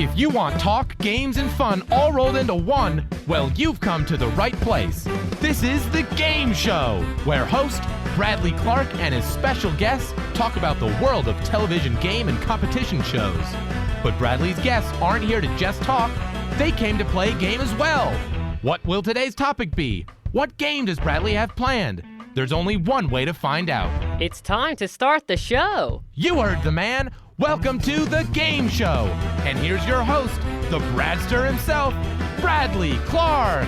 If you want talk, games, and fun all rolled into one, well, you've come to the right place. This is The Game Show, where host Bradley Clarke and his special guests talk about the world of television game and competition shows. But Bradley's guests aren't here to just talk. They came to play a game as well. What will today's topic be? What game does Bradley have planned? There's only one way to find out. It's time to start the show. You heard the man. Welcome to The Game Show. And here's your host, the Bradster himself, Bradley Clarke.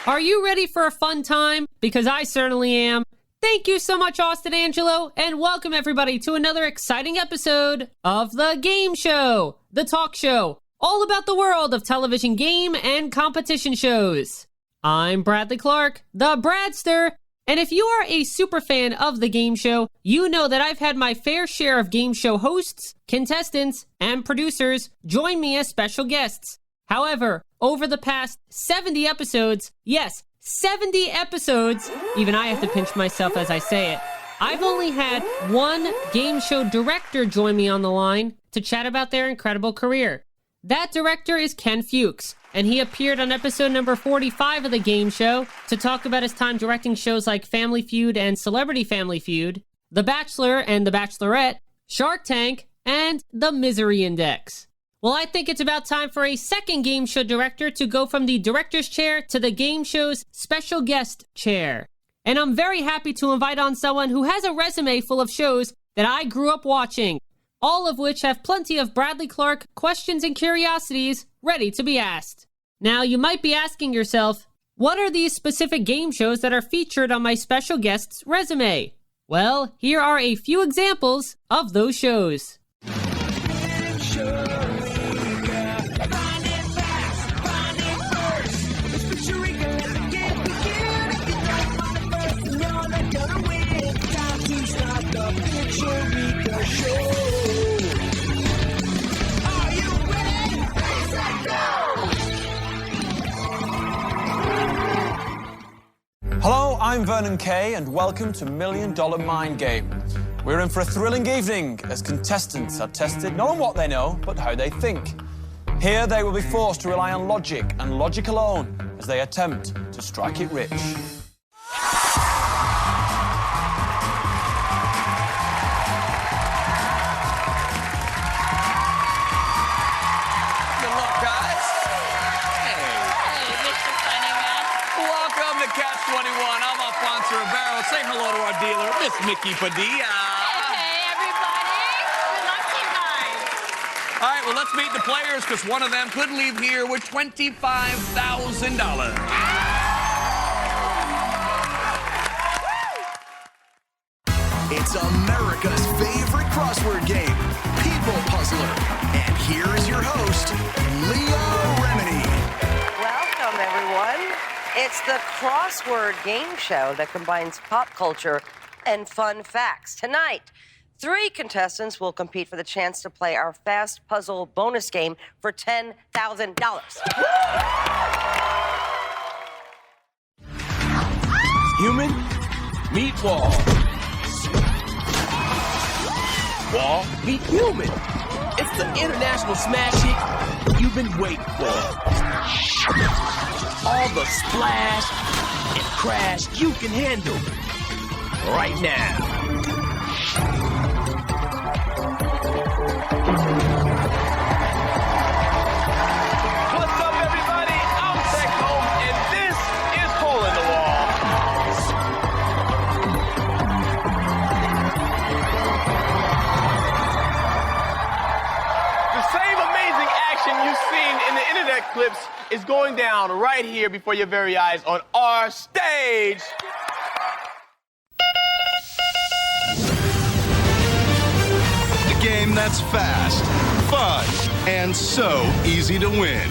Are you ready for a fun time? Because I certainly am. Thank you so much, Austin Angelo, and welcome everybody to another exciting episode of The Game Show, the talk show, all about the world of television game and competition shows. I'm Bradley Clarke, the Bradster. And if you are a super fan of The Game Show, you know that I've had my fair share of game show hosts, contestants, and producers join me as special guests. However, over the past 70 episodes, yes, 70 episodes, even I have to pinch myself as I say it, I've only had one game show director join me on the line to chat about their incredible career. That director is Ken Fuchs, and he appeared on episode number 45 of The Game Show to talk about his time directing shows like Family Feud and Celebrity Family Feud, The Bachelor and The Bachelorette, Shark Tank, and The Misery Index. Well, I think it's about time for a second game show director to go from the director's chair to the game show's special guest chair. And I'm very happy to invite on someone who has a resume full of shows that I grew up watching, all of which have plenty of Bradley Clarke questions and curiosities ready to be asked. Now, you might be asking yourself, what are these specific game shows that are featured on my special guest's resume? Well, here are a few examples of those shows. Hello, I'm Vernon Kay, and welcome to $1 Million Mind Game. We're in for a thrilling evening as contestants are tested not on what they know, but how they think. Here they will be forced to rely on logic and logic alone as they attempt to strike it rich. Say hello to our dealer, Miss Mickey Padilla. Hey, everybody. Good luck to you guys. All right, well, let's meet the players, because one of them could leave here with $25,000. It's America's favorite crossword game, People Puzzler. And here is your host, Leah Remini. Welcome, everyone. It's the crossword game show that combines pop culture and fun facts. Tonight, 3 contestants will compete for the chance to play our fast puzzle bonus game for $10,000. Human, meet wall. Wall, meet human. It's the international smash hit you've been waiting for. All the splash and crash you can handle right now. What's up, everybody? I'm Tech Home, and this is Hole in the Wall. The same amazing action you've seen in the internet clips is going down right here before your very eyes on our stage. The game that's fast, fun, and so easy to win.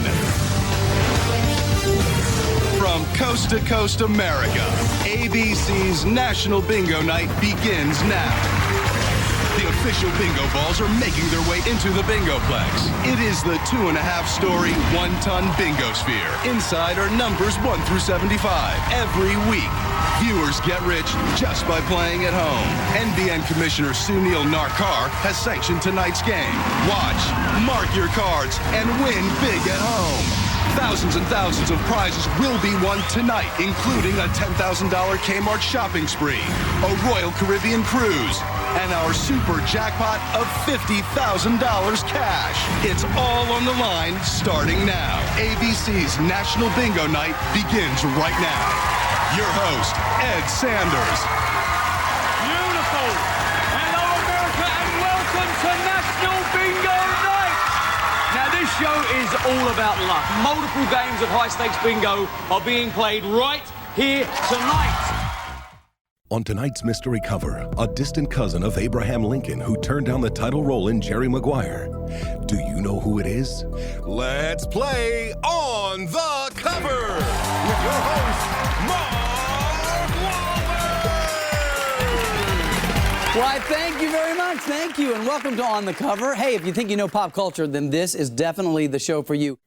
From coast to coast America, ABC's National Bingo Night begins now. The official bingo balls are making their way into the Bingoplex. It is the 2.5-story, 1-ton bingo sphere. Inside are numbers 1 through 75. Every week, viewers get rich just by playing at home. NBN Commissioner Sunil Narkar has sanctioned tonight's game. Watch, mark your cards, and win big at home. Thousands and thousands of prizes will be won tonight, including a $10,000 Kmart shopping spree, a Royal Caribbean cruise, and our super jackpot of $50,000 cash. It's all on the line starting now. ABC's National Bingo Night begins right now. Your host, Ed Sanders. Beautiful. Hello, America, and welcome to National Bingo Night. Now, this show is all about luck. Multiple games of high-stakes bingo are being played right here tonight. On tonight's mystery cover, a distant cousin of Abraham Lincoln who turned down the title role in Jerry Maguire. Do you know who it is? Let's play On the Cover with your host, Mark Wahlberg. Why, thank you very much. Thank you, and welcome to On the Cover. Hey, if you think you know pop culture, then this is definitely the show for you.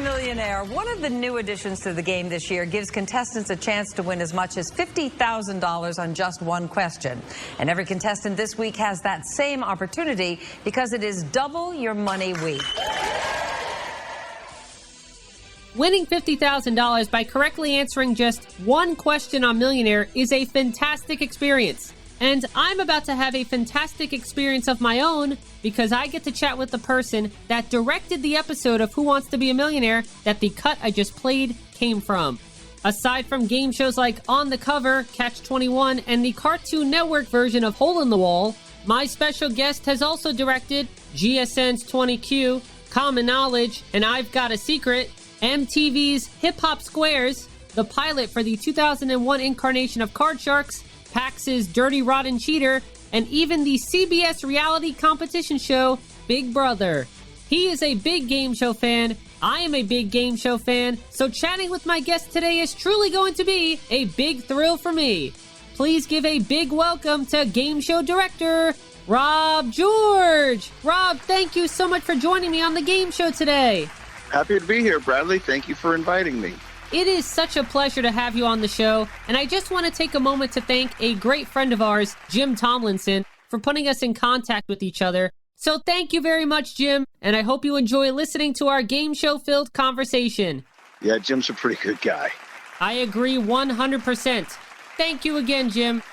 Millionaire. One of the new additions to the game this year gives contestants a chance to win as much as $50,000 on just one question. And every contestant this week has that same opportunity because it is Double Your Money Week. Winning $50,000 by correctly answering just one question on Millionaire is a fantastic experience. And I'm about to have a fantastic experience of my own because I get to chat with the person that directed the episode of Who Wants to Be a Millionaire that the cut I just played came from. Aside from game shows like On the Cover, Catch 21, and the Cartoon Network version of Hole in the Wall, my special guest has also directed GSN's 20Q, Common Knowledge, and I've Got a Secret, MTV's Hip Hop Squares, the pilot for the 2001 incarnation of Card Sharks, PAX's Dirty Rotten Cheater, and even the CBS reality competition show, Big Brother. He is a big game show fan. I am a big game show fan. So chatting with my guest today is truly going to be a big thrill for me. Please give a big welcome to game show director, Rob George. Rob, thank you so much for joining me on the game show today. Happy to be here, Bradley. Thank you for inviting me. It is such a pleasure to have you on the show, and I just want to take a moment to thank a great friend of ours, Jim Tomlinson, for putting us in contact with each other. So thank you very much, Jim, and I hope you enjoy listening to our game show-filled conversation. Yeah, Jim's a pretty good guy. I agree 100%. Thank you again, Jim.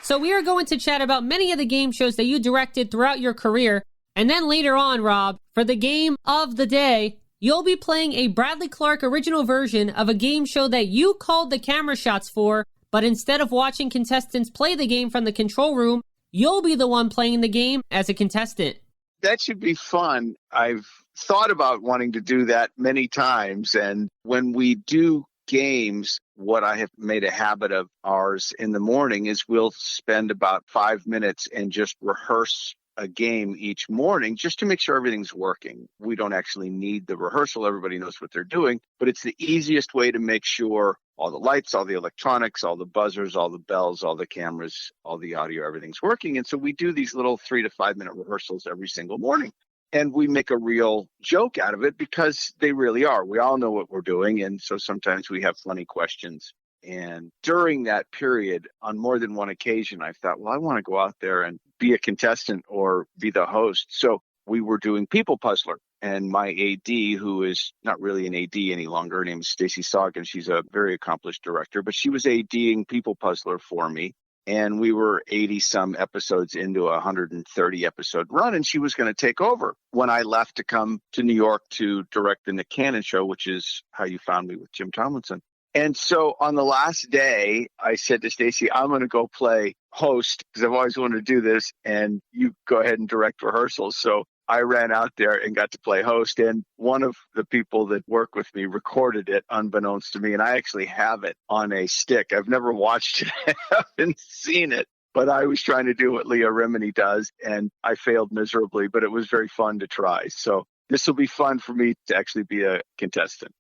So we are going to chat about many of the game shows that you directed throughout your career, and then later on, Rob, for the game of the day, you'll be playing a Bradley Clarke original version of a game show that you called the camera shots for, but instead of watching contestants play the game from the control room, you'll be the one playing the game as a contestant. That should be fun. I've thought about wanting to do that many times, and when we do games, what I have made a habit of ours in the morning is we'll spend about 5 minutes and just rehearse a game each morning just to make sure everything's working. We don't actually need the rehearsal. Everybody knows what they're doing, but it's the easiest way to make sure all the lights, all the electronics, all the buzzers, all the bells, all the cameras, all the audio, everything's working. And so we do these little 3 to 5 minute rehearsals every single morning. And we make a real joke out of it because they really are. We all know what we're doing. And so sometimes we have funny questions. And during that period, on more than one occasion, I thought, well, I want to go out there and be a contestant or be the host. So we were doing People Puzzler. And my AD, who is not really an AD any longer, her name is Stacey Soggin. She's a very accomplished director, but she was ADing People Puzzler for me. And we were 80-some episodes into a 130-episode run, and she was going to take over when I left to come to New York to direct the Nick Cannon Show, which is how you found me with Jim Tomlinson. And so on the last day, I said to Stacey, I'm going to go play host because I've always wanted to do this, and you go ahead and direct rehearsals. So I ran out there and got to play host. And one of the people that work with me recorded it unbeknownst to me. And I actually have it on a stick. I've never watched it. I haven't seen it. But I was trying to do what Leah Remini does, and I failed miserably. But it was very fun to try. So this will be fun for me to actually be a contestant.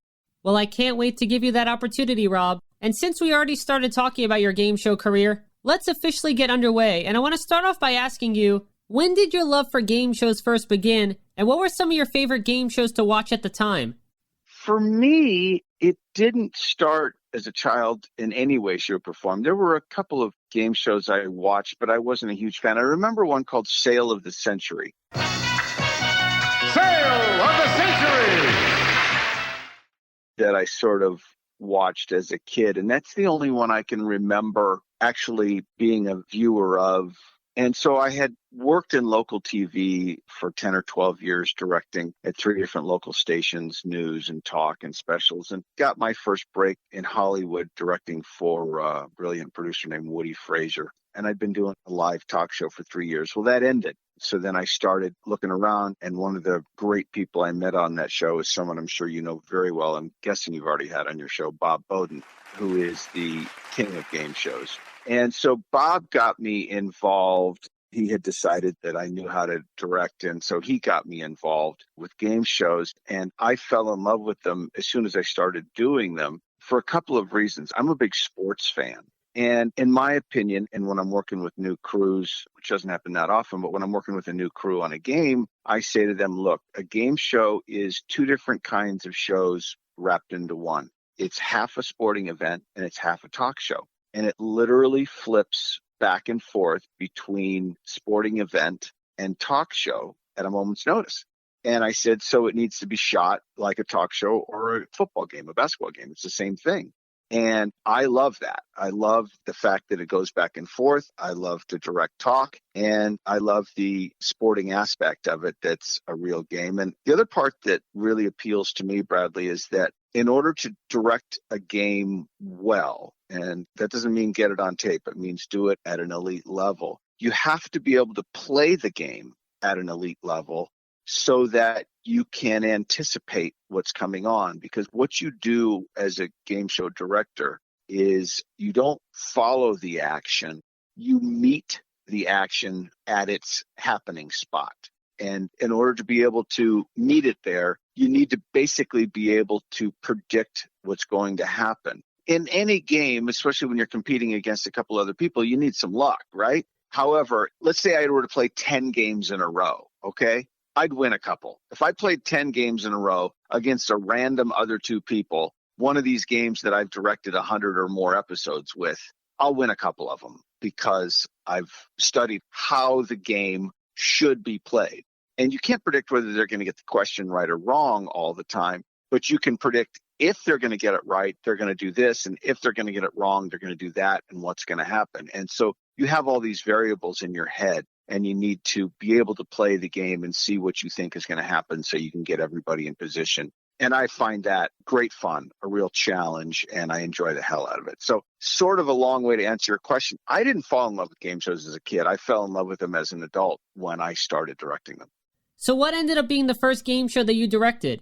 Well, I can't wait to give you that opportunity, Rob. And since we already started talking about your game show career, let's officially get underway. And I want to start off by asking you, when did your love for game shows first begin? And what were some of your favorite game shows to watch at the time? For me, it didn't start as a child in any way, shape, or form. There were a couple of game shows I watched, but I wasn't a huge fan. I remember one called Sale of the Century. Sale of the Century! That I sort of watched as a kid. And that's the only one I can remember actually being a viewer of. And so I had worked in local TV for 10 or 12 years, directing at 3 different local stations, news and talk and specials, and got my first break in Hollywood directing for a brilliant producer named Woody Frazier. And I'd been doing a live talk show for 3 years. Well, that ended. So then I started looking around, and one of the great people I met on that show is someone I'm sure you know very well. I'm guessing you've already had on your show, Bob Bowden, who is the king of game shows. And so Bob got me involved. He had decided that I knew how to direct, and so he got me involved with game shows. And I fell in love with them as soon as I started doing them for a couple of reasons. I'm a big sports fan. And in my opinion, and when I'm working with new crews, which doesn't happen that often, but when I'm working with a new crew on a game, I say to them, look, a game show is two different kinds of shows wrapped into one. It's half a sporting event and it's half a talk show. And it literally flips back and forth between sporting event and talk show at a moment's notice. And I said, so it needs to be shot like a talk show or a football game, a basketball game. It's the same thing. And I love that. I love the fact that it goes back and forth. I love to direct talk, and I love the sporting aspect of it. That's a real game. And the other part that really appeals to me, Bradley, is that in order to direct a game well, and that doesn't mean get it on tape, it means do it at an elite level, you have to be able to play the game at an elite level so that you can anticipate what's coming on. Because what you do as a game show director is you don't follow the action, you meet the action at its happening spot. And in order to be able to meet it there, you need to basically be able to predict what's going to happen. In any game, especially when you're competing against a couple other people, you need some luck, right? However, let's say I were to play 10 games in a row, okay? I'd win a couple. If I played 10 games in a row against a random other two people, one of these games that I've directed 100 or more episodes with, I'll win a couple of them because I've studied how the game should be played. And you can't predict whether they're going to get the question right or wrong all the time, but you can predict if they're going to get it right, they're going to do this, and if they're going to get it wrong, they're going to do that, and what's going to happen. And so you have all these variables in your head, and you need to be able to play the game and see what you think is going to happen so you can get everybody in position. And I find that great fun, a real challenge, and I enjoy the hell out of it. So sort of a long way to answer your question. I didn't fall in love with game shows as a kid. I fell in love with them as an adult when I started directing them. So what ended up being the first game show that you directed?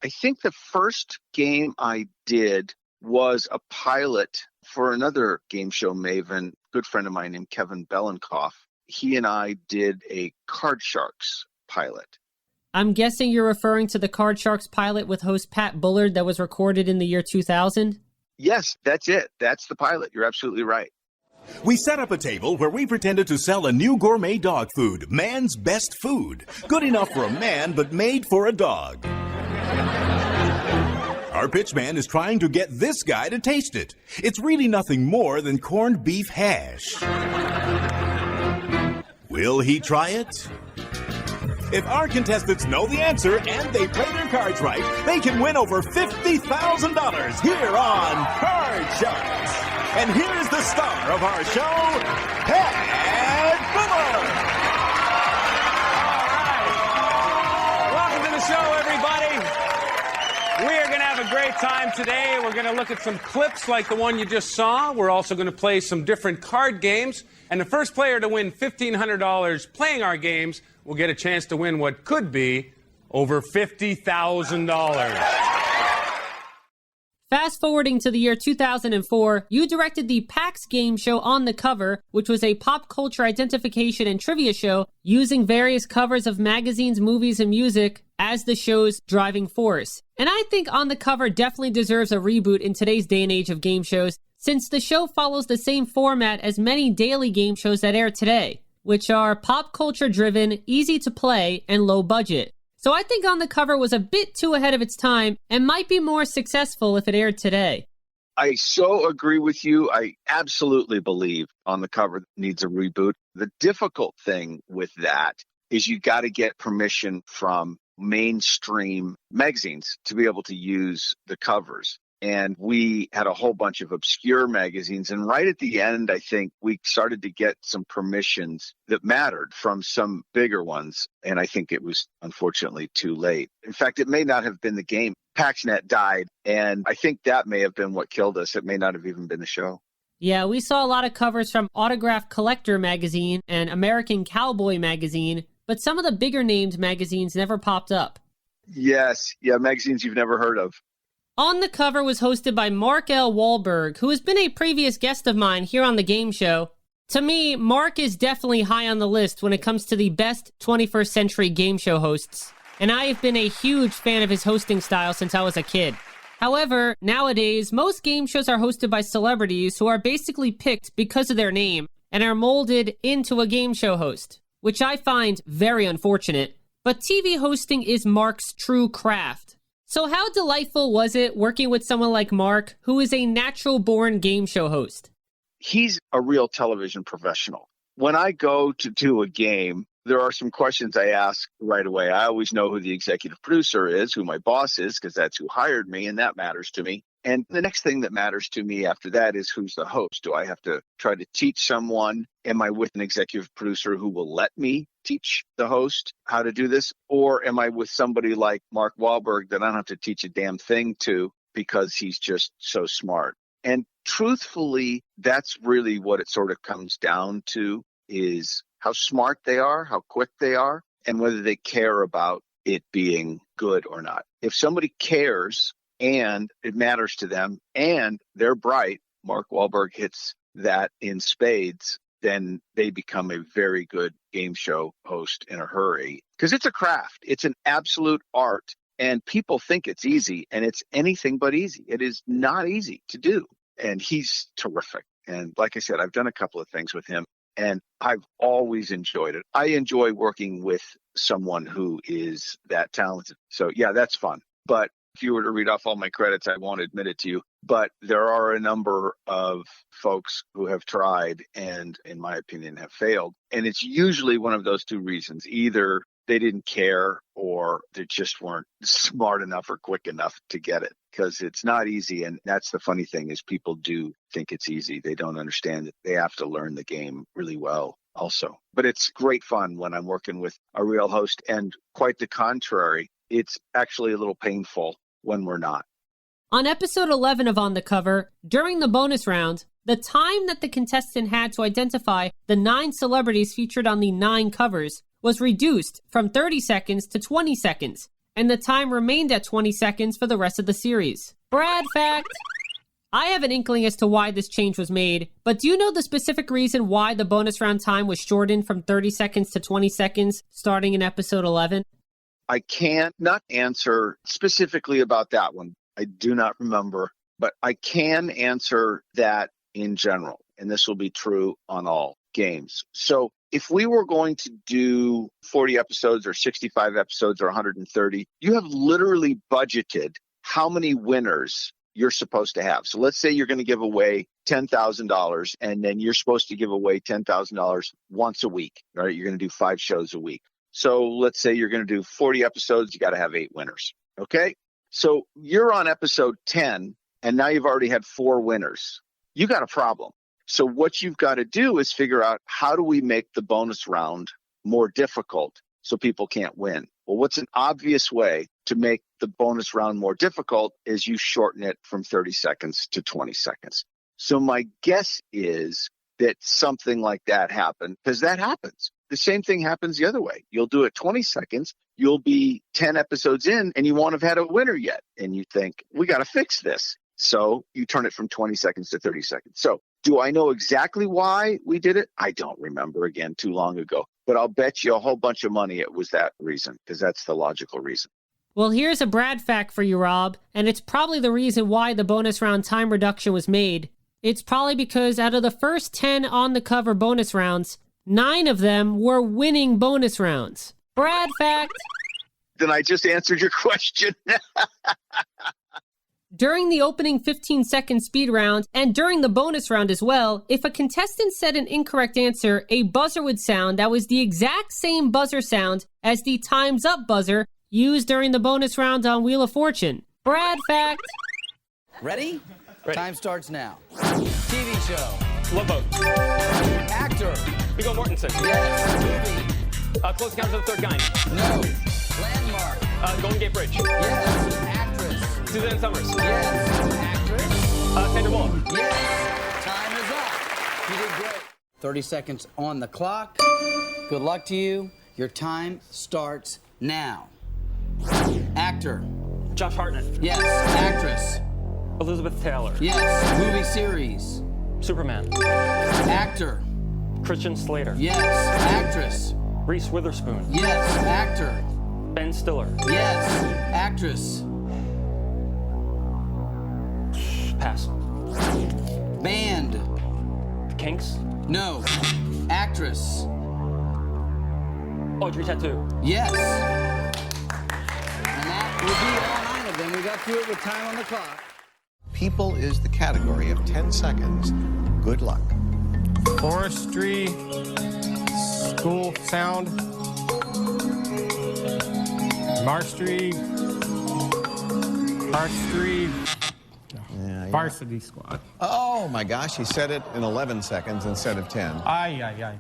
I think the first game I did was a pilot for another game show maven, good friend of mine named Kevin Bellenkoff. He and I did a Card Sharks pilot. I'm guessing you're referring to the Card Sharks pilot with host Pat Bullard that was recorded in the year 2000? Yes, that's it. That's the pilot. You're absolutely right. We set up a table where we pretended to sell a new gourmet dog food, man's best food. Good enough for a man, but made for a dog. Our pitchman is trying to get this guy to taste it. It's really nothing more than corned beef hash. Will he try it? If our contestants know the answer and they play their cards right, they can win over $50,000 here on Card Sharks. And here's the star of our show, Pat Bullard. Welcome to the show, everybody. We are going to have a a great time today. We're going to look at some clips like the one you just saw. We're also going to play some different card games. And the first player to win $1,500 playing our games will get a chance to win what could be over $50,000. Fast forwarding to the year 2004, you directed the PAX game show On the Cover, which was a pop culture identification and trivia show using various covers of magazines, movies, and music as the show's driving force. And I think On the Cover definitely deserves a reboot in today's day and age of game shows, since the show follows the same format as many daily game shows that air today, which are pop culture driven, easy to play, and low budget. So I think On the Cover was a bit too ahead of its time and might be more successful if it aired today. I so agree with you. I absolutely believe On the Cover needs a reboot. The difficult thing with that is you got to get permission from mainstream magazines to be able to use the covers. And we had a whole bunch of obscure magazines. And right at the end, I think we started to get some permissions that mattered from some bigger ones. And I think it was unfortunately too late. In fact, it may not have been the game. PaxNet died. And I think that may have been what killed us. It may not have even been the show. Yeah, we saw a lot of covers from Autograph Collector magazine and American Cowboy magazine, but some of the bigger named magazines never popped up. Yes. Yeah, magazines you've never heard of. On the Cover was hosted by Mark L. Wahlberg, who has been a previous guest of mine here on the game show. To me, Mark is definitely high on the list when it comes to the best 21st century game show hosts, and I have been a huge fan of his hosting style since I was a kid. However, nowadays, most game shows are hosted by celebrities who are basically picked because of their name and are molded into a game show host, which I find very unfortunate. But TV hosting is Mark's true craft. So how delightful was it working with someone like Mark, who is a natural-born game show host? He's a real television professional. When I go to do a game, there are some questions I ask right away. I always know who the executive producer is, who my boss is, because that's who hired me, and that matters to me. And the next thing that matters to me after that is who's the host. Do I have to try to teach someone? Am I with an executive producer who will let me teach the host how to do this? Or am I with somebody like Mark Wahlberg that I don't have to teach a damn thing to because he's just so smart? And truthfully, that's really what it sort of comes down to, is how smart they are, how quick they are, and whether they care about it being good or not. If somebody cares and it matters to them and they're bright, Mark Wahlberg hits that in spades, then they become a very good game show host in a hurry. Because it's a craft. It's an absolute art. And people think it's easy, and it's anything but easy. It is not easy to do. And he's terrific. And like I said, I've done a couple of things with him, and I've always enjoyed it. I enjoy working with someone who is that talented. So, yeah, that's fun. But if you were to read off all my credits, I won't admit it to you. But there are a number of folks who have tried and, in my opinion, have failed. And it's usually one of those two reasons. Either they didn't care or they just weren't smart enough or quick enough to get it, because it's not easy. And that's the funny thing, is people do think it's easy. They don't understand that they have to learn the game really well also. But it's great fun when I'm working with a real host, and quite the contrary. It's actually a little painful when we're not. On episode 11 of On the Cover, during the bonus round, the time that the contestant had to identify the 9 celebrities featured on the 9 covers was reduced from 30 seconds to 20 seconds, and the time remained at 20 seconds for the rest of the series. Brad fact! I have an inkling as to why this change was made, but do you know the specific reason why the bonus round time was shortened from 30 seconds to 20 seconds starting in episode 11? I can't not answer specifically about that one. I do not remember, but I can answer that in general, and this will be true on all games. So if we were going to do 40 episodes or 65 episodes or 130, you have literally budgeted how many winners you're supposed to have. So let's say you're going to give away $10,000, and then you're supposed to give away $10,000 once a week, right? You're going to do 5 shows a week. So let's say you're going to do 40 episodes, you got to have 8 winners. Okay. So you're on episode 10, and now you've already had 4 winners. You got a problem. So what you've got to do is figure out, how do we make the bonus round more difficult so people can't win. Well, what's an obvious way to make the bonus round more difficult is you shorten it from 30 seconds to 20 seconds. So my guess is that something like that happened, because that happens. The same thing happens the other way. You'll do it 20 seconds. You'll be 10 episodes in and you won't have had a winner yet. And you think, we got to fix this. So you turn it from 20 seconds to 30 seconds. So do I know exactly why we did it? I don't remember, again, too long ago. But I'll bet you a whole bunch of money it was that reason, because that's the logical reason. Well, here's a Brad fact for you, Rob, and it's probably the reason why the bonus round time reduction was made. It's probably because out of the first 10 on-the-cover bonus rounds, 9 of them were winning bonus rounds. Brad fact. Then I just answered your question. During the opening 15-second speed round, and during the bonus round as well, if a contestant said an incorrect answer, a buzzer would sound that was the exact same buzzer sound as the Time's Up buzzer used during the bonus round on Wheel of Fortune. Brad fact. Ready? Ready. Time starts now. TV show. Love Boat. Actor. Viggo Mortensen. Yes. Movie. Close Encounters of the Third Kind. No. Landmark. Golden Gate Bridge. Yes. Actress. Suzanne Summers. Yes. Actress. Sandra Bullock. Yes. Time is up. You did great. 30 seconds on the clock. Good luck to you. Your time starts now. Actor. Josh Hartnett. Yes. Actress. Elizabeth Taylor. Yes. Movie series. Superman. Actor. Christian Slater. Yes. Actress. Reese Witherspoon. Yes. Actor. Ben Stiller. Yes. Actress. Pass. Band. The Kinks. No. Actress. Audrey Tattoo. Yes. And that will be all 9 of them. We got through it with time on the clock. People is the category of 10 seconds. Good luck. Forestry, school sound, Marstry, Varsity Squad. Oh my gosh, he said it in 11 seconds instead of 10. Aye.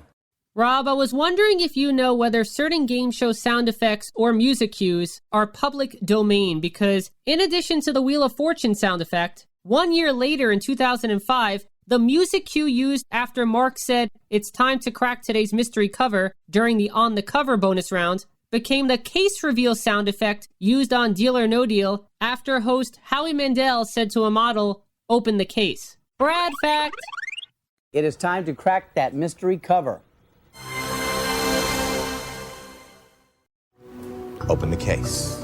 Rob, I was wondering if you know whether certain game show sound effects or music cues are public domain, because in addition to the Wheel of Fortune sound effect, 1 year later in 2005, the music cue used after Mark said, "It's time to crack today's mystery cover" during the On the Cover bonus round became the case reveal sound effect used on Deal or No Deal after host Howie Mandel said to a model, "Open the case." Brad fact. It is time to crack that mystery cover. Open the case.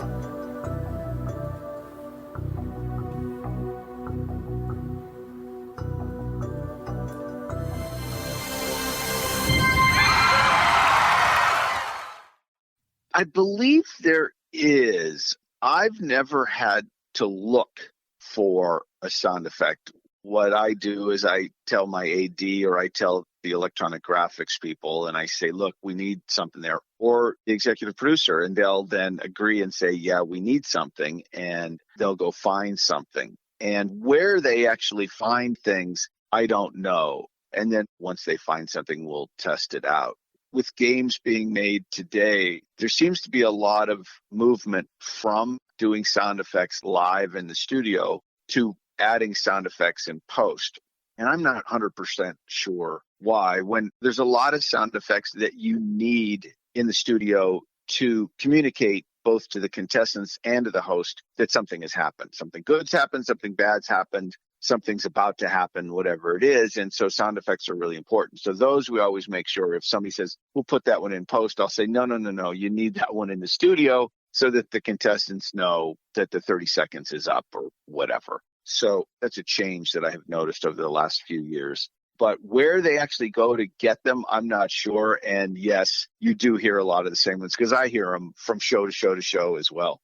I believe there is. I've never had to look for a sound effect. What I do is I tell my AD or I tell the electronic graphics people and I say, look, we need something there. Or the executive producer, and they'll then agree and say, yeah, we need something. And they'll go find something. And where they actually find things, I don't know. And then once they find something, we'll test it out. With games being made today, there seems to be a lot of movement from doing sound effects live in the studio to adding sound effects in post. And I'm not 100% sure why. When there's a lot of sound effects that you need in the studio to communicate both to the contestants and to the host that something has happened. Something good's happened, something bad's happened. Something's about to happen, whatever it is. And so sound effects are really important. So those we always make sure if somebody says, we'll put that one in post, I'll say, no. You need that one in the studio so that the contestants know that the 30 seconds is up or whatever. So that's a change that I have noticed over the last few years. But where they actually go to get them, I'm not sure. And yes, you do hear a lot of the same ones because I hear them from show to show to show as well.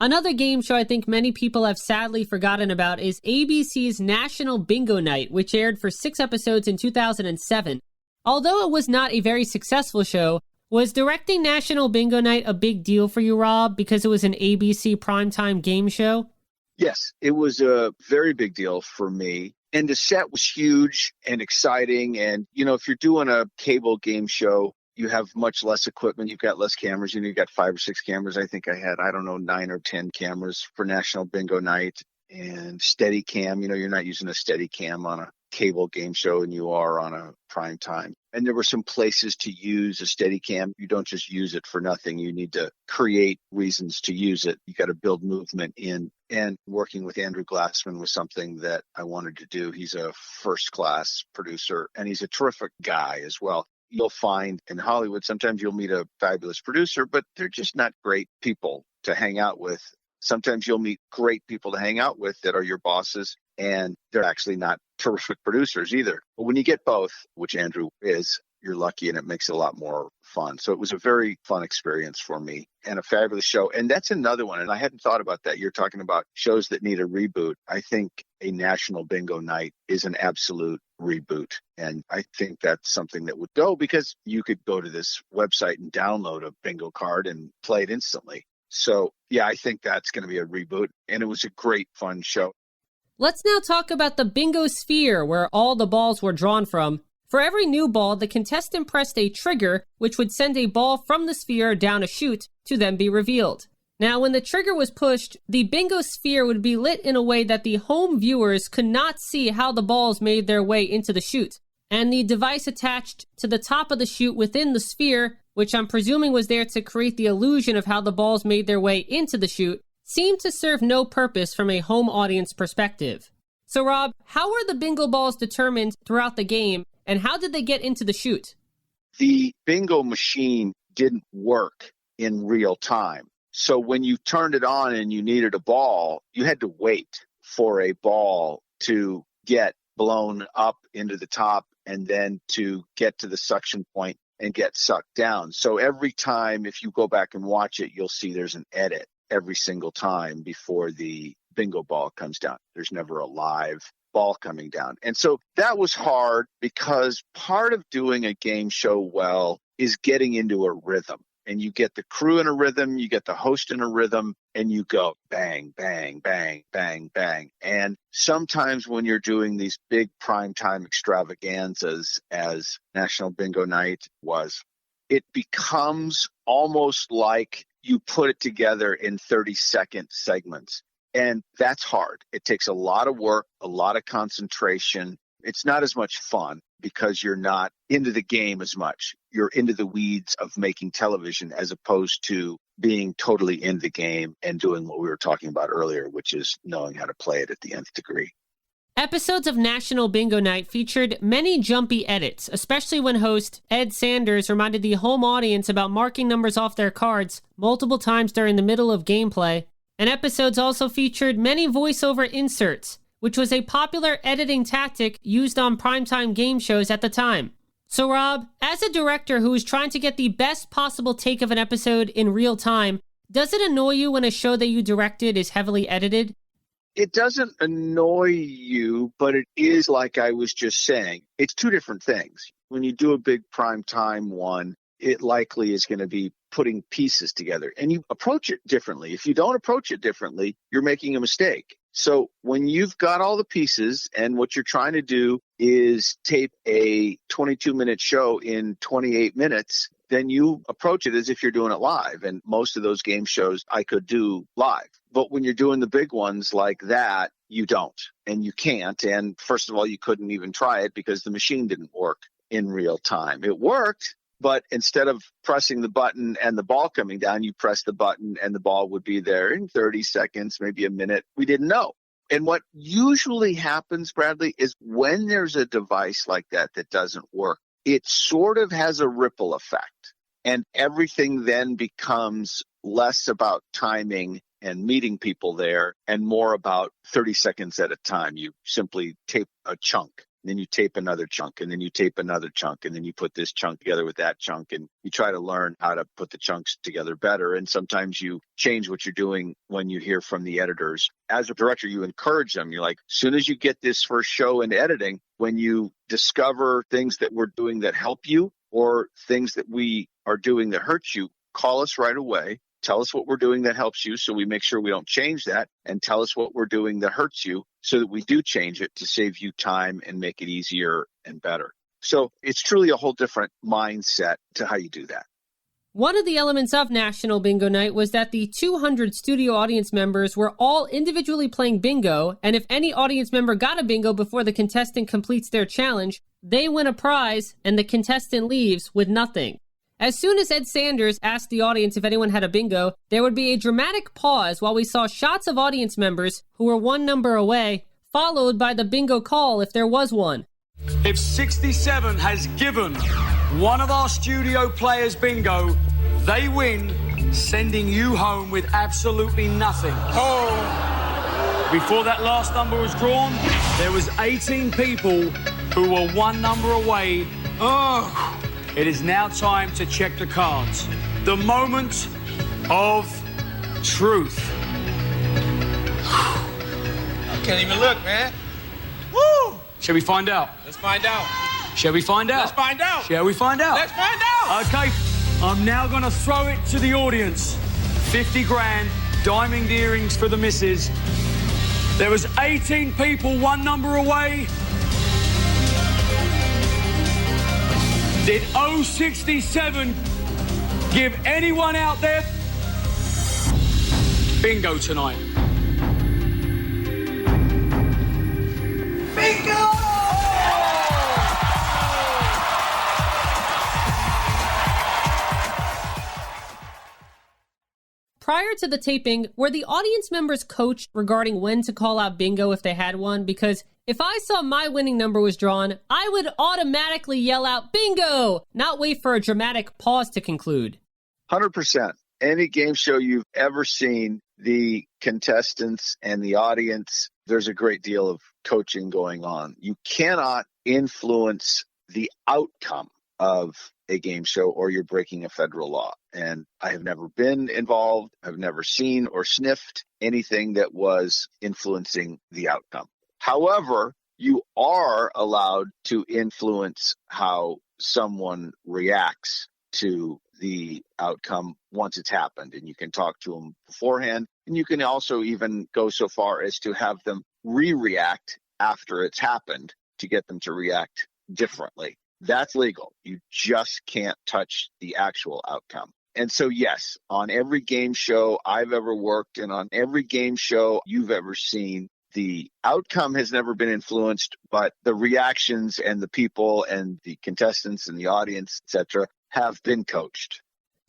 Another game show I think many people have sadly forgotten about is ABC's National Bingo Night, which aired for 6 episodes in 2007. Although it was not a very successful show, was directing National Bingo Night a big deal for you, Rob, because it was an ABC primetime game show? Yes, it was a very big deal for me. And the set was huge and exciting. And, if you're doing a cable game show, you have much less equipment. You've got less cameras. You've got 5 or 6 cameras. I think I had, 9 or 10 cameras for National Bingo Night, and steady cam. You're not using a steady cam on a cable game show and you are on a prime time. And there were some places to use a steady cam. You don't just use it for nothing. You need to create reasons to use it. You got to build movement in. And working with Andrew Glassman was something that I wanted to do. He's a first-class producer, and he's a terrific guy as well. You'll find in Hollywood, sometimes you'll meet a fabulous producer, but they're just not great people to hang out with. Sometimes you'll meet great people to hang out with that are your bosses, and they're actually not terrific producers either. But when you get both, which Andrew is, you're lucky, and it makes it a lot more fun. So it was a very fun experience for me and a fabulous show. And that's another one. And I hadn't thought about that. You're talking about shows that need a reboot. I think a National Bingo Night is an absolute reboot. And I think that's something that would go, because you could go to this website and download a bingo card and play it instantly. So, yeah, I think that's going to be a reboot. And it was a great, fun show. Let's now talk about the bingo sphere, where all the balls were drawn from. For every new ball, the contestant pressed a trigger, which would send a ball from the sphere down a chute to then be revealed. Now, when the trigger was pushed, the bingo sphere would be lit in a way that the home viewers could not see how the balls made their way into the chute. And the device attached to the top of the chute within the sphere, which I'm presuming was there to create the illusion of how the balls made their way into the chute, seemed to serve no purpose from a home audience perspective. So Rob, how were the bingo balls determined throughout the game, and how did they get into the chute? The bingo machine didn't work in real time. So when you turned it on and you needed a ball, you had to wait for a ball to get blown up into the top and then to get to the suction point and get sucked down. So every time, if you go back and watch it, you'll see there's an edit every single time before the bingo ball comes down. There's never a live ball coming down. And so that was hard, because part of doing a game show well is getting into a rhythm. And you get the crew in a rhythm, you get the host in a rhythm, and you go bang, bang, bang, bang, bang. And sometimes when you're doing these big primetime extravaganzas, as National Bingo Night was, it becomes almost like you put it together in 30-second segments. And that's hard. It takes a lot of work, a lot of concentration. It's not as much fun because you're not into the game as much. You're into the weeds of making television, as opposed to being totally in the game and doing what we were talking about earlier, which is knowing how to play it at the nth degree. Episodes of National Bingo Night featured many jumpy edits, especially when host Ed Sanders reminded the home audience about marking numbers off their cards multiple times during the middle of gameplay. And episodes also featured many voiceover inserts, which was a popular editing tactic used on primetime game shows at the time. So Rob, as a director who is trying to get the best possible take of an episode in real time, does it annoy you when a show that you directed is heavily edited? It doesn't annoy you, but it is, like I was just saying, it's two different things. When you do a big primetime one, it likely is going to be putting pieces together, and you approach it differently. If you don't approach it differently, you're making a mistake. So when you've got all the pieces and what you're trying to do is tape a 22-minute show in 28 minutes, then you approach it as if you're doing it live. And most of those game shows I could do live. But when you're doing the big ones like that, you don't, and you can't. And first of all, you couldn't even try it because the machine didn't work in real time. It worked, but instead of pressing the button and the ball coming down, you press the button and the ball would be there in 30 seconds, maybe a minute. We didn't know. And what usually happens, Bradley, is when there's a device like that that doesn't work, it sort of has a ripple effect. And everything then becomes less about timing and meeting people there and more about 30 seconds at a time. You simply tape a chunk. And then you tape another chunk, and then you tape another chunk, and then you put this chunk together with that chunk, and you try to learn how to put the chunks together better. And sometimes you change what you're doing when you hear from the editors. As a director, you encourage them. You're like, as soon as you get this first show in editing, when you discover things that we're doing that help you or things that we are doing that hurt you, call us right away. Tell us what we're doing that helps you so we make sure we don't change that, and tell us what we're doing that hurts you so that we do change it to save you time and make it easier and better. So it's truly a whole different mindset to how you do that. One of the elements of National Bingo Night was that the 200 studio audience members were all individually playing bingo, and if any audience member got a bingo before the contestant completes their challenge, they win a prize and the contestant leaves with nothing. As soon as Ed Sanders asked the audience if anyone had a bingo, there would be a dramatic pause while we saw shots of audience members who were one number away, followed by the bingo call if there was one. If 67 has given one of our studio players bingo, they win, sending you home with absolutely nothing. Oh! Before that last number was drawn, there was 18 people who were one number away. Oh! It is now time to check the cards. The moment of truth. I can't even look, man. Woo! Shall we find out? Let's find out. Shall we find out? Let's find out. Shall we find out? Let's find out. Okay, I'm now going to throw it to the audience. 50 grand, diamond earrings for the missus. There was 18 people one number away. Did 067 give anyone out there bingo tonight? Bingo! Prior to the taping, were the audience members coached regarding when to call out bingo if they had one? Because if I saw my winning number was drawn, I would automatically yell out bingo, not wait for a dramatic pause to conclude. 100%. Any game show you've ever seen, the contestants and the audience, there's a great deal of coaching going on. You cannot influence the outcome of a game show or you're breaking a federal law. And I have never been involved. I've never seen or sniffed anything that was influencing the outcome. However, you are allowed to influence how someone reacts to the outcome once it's happened. And you can talk to them beforehand. And you can also even go so far as to have them re-react after it's happened to get them to react differently. That's legal. You just can't touch the actual outcome. And so, yes, on every game show I've ever worked and on every game show you've ever seen, the outcome has never been influenced, but the reactions and the people and the contestants and the audience, etc., have been coached.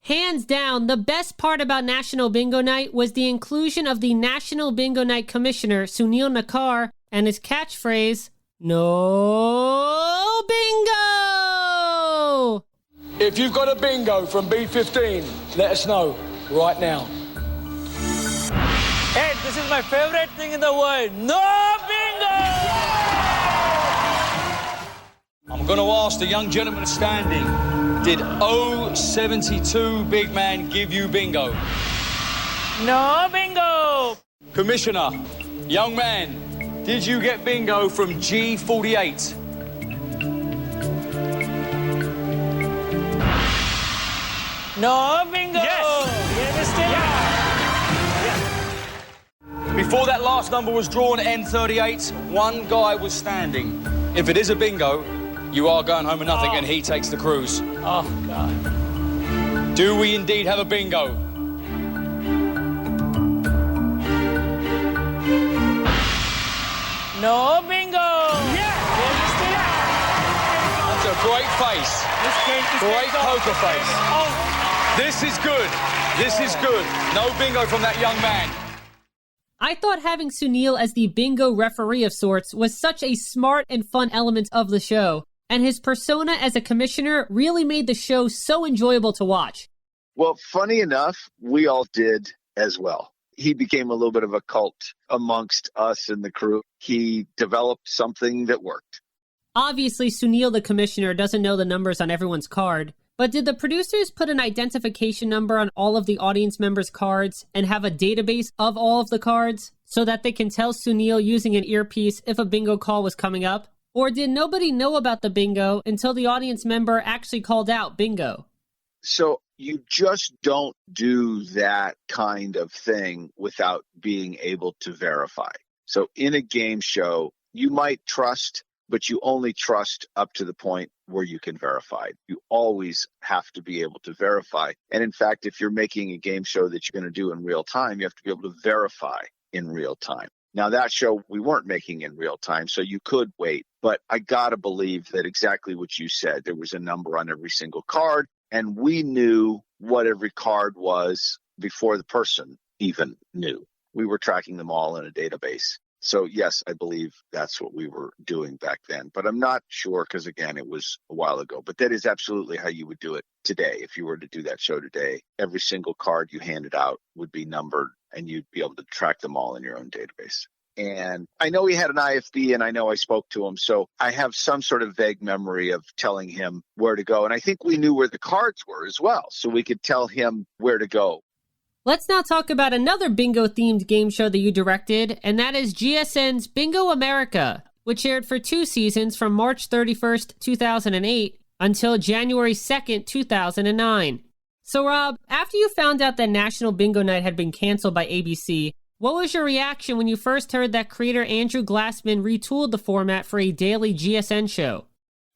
Hands down, the best part about National Bingo Night was the inclusion of the National Bingo Night Commissioner, Sunil Nakar, and his catchphrase, "No bingo!" If you've got a bingo from B15, let us know right now. Hey, this is my favorite thing in the world. No bingo! I'm going to ask the young gentleman standing, did 072 big man give you bingo? No bingo! Commissioner, young man, did you get bingo from G48? No bingo! Yes! Before that last number was drawn, N38, one guy was standing. If it is a bingo, you are going home with nothing, and he takes the cruise. Oh, God. Do we indeed have a bingo? No bingo! That's a great face. Great poker face. This is good. This is good. No bingo from that young man. I thought having Sunil as the bingo referee of sorts was such a smart and fun element of the show, and his persona as a commissioner really made the show so enjoyable to watch. Well, funny enough, we all did as well. He became a little bit of a cult amongst us and the crew. He developed something that worked. Obviously, Sunil the commissioner doesn't know the numbers on everyone's card, but did the producers put an identification number on all of the audience members' cards and have a database of all of the cards so that they can tell Sunil using an earpiece if a bingo call was coming up? Or did nobody know about the bingo until the audience member actually called out bingo? So you just don't do that kind of thing without being able to verify. So in a game show, you might trust but you only trust up to the point where you can verify. You always have to be able to verify. And in fact, if you're making a game show that you're going to do in real time, you have to be able to verify in real time. Now, that show we weren't making in real time, so you could wait. But I got to believe that exactly what you said, there was a number on every single card, and we knew what every card was before the person even knew. We were tracking them all in a database. So, yes, I believe that's what we were doing back then. But I'm not sure because, again, it was a while ago. But that is absolutely how you would do it today. If you were to do that show today, every single card you handed out would be numbered, and you'd be able to track them all in your own database. And I know he had an IFB, and I know I spoke to him. So I have some sort of vague memory of telling him where to go. And I think we knew where the cards were as well. So we could tell him where to go. Let's now talk about another bingo-themed game show that you directed, and that is GSN's Bingo America, which aired for 2 seasons from March 31st, 2008 until January 2nd, 2009. So Rob, after you found out that National Bingo Night had been canceled by ABC, what was your reaction when you first heard that creator Andrew Glassman retooled the format for a daily GSN show?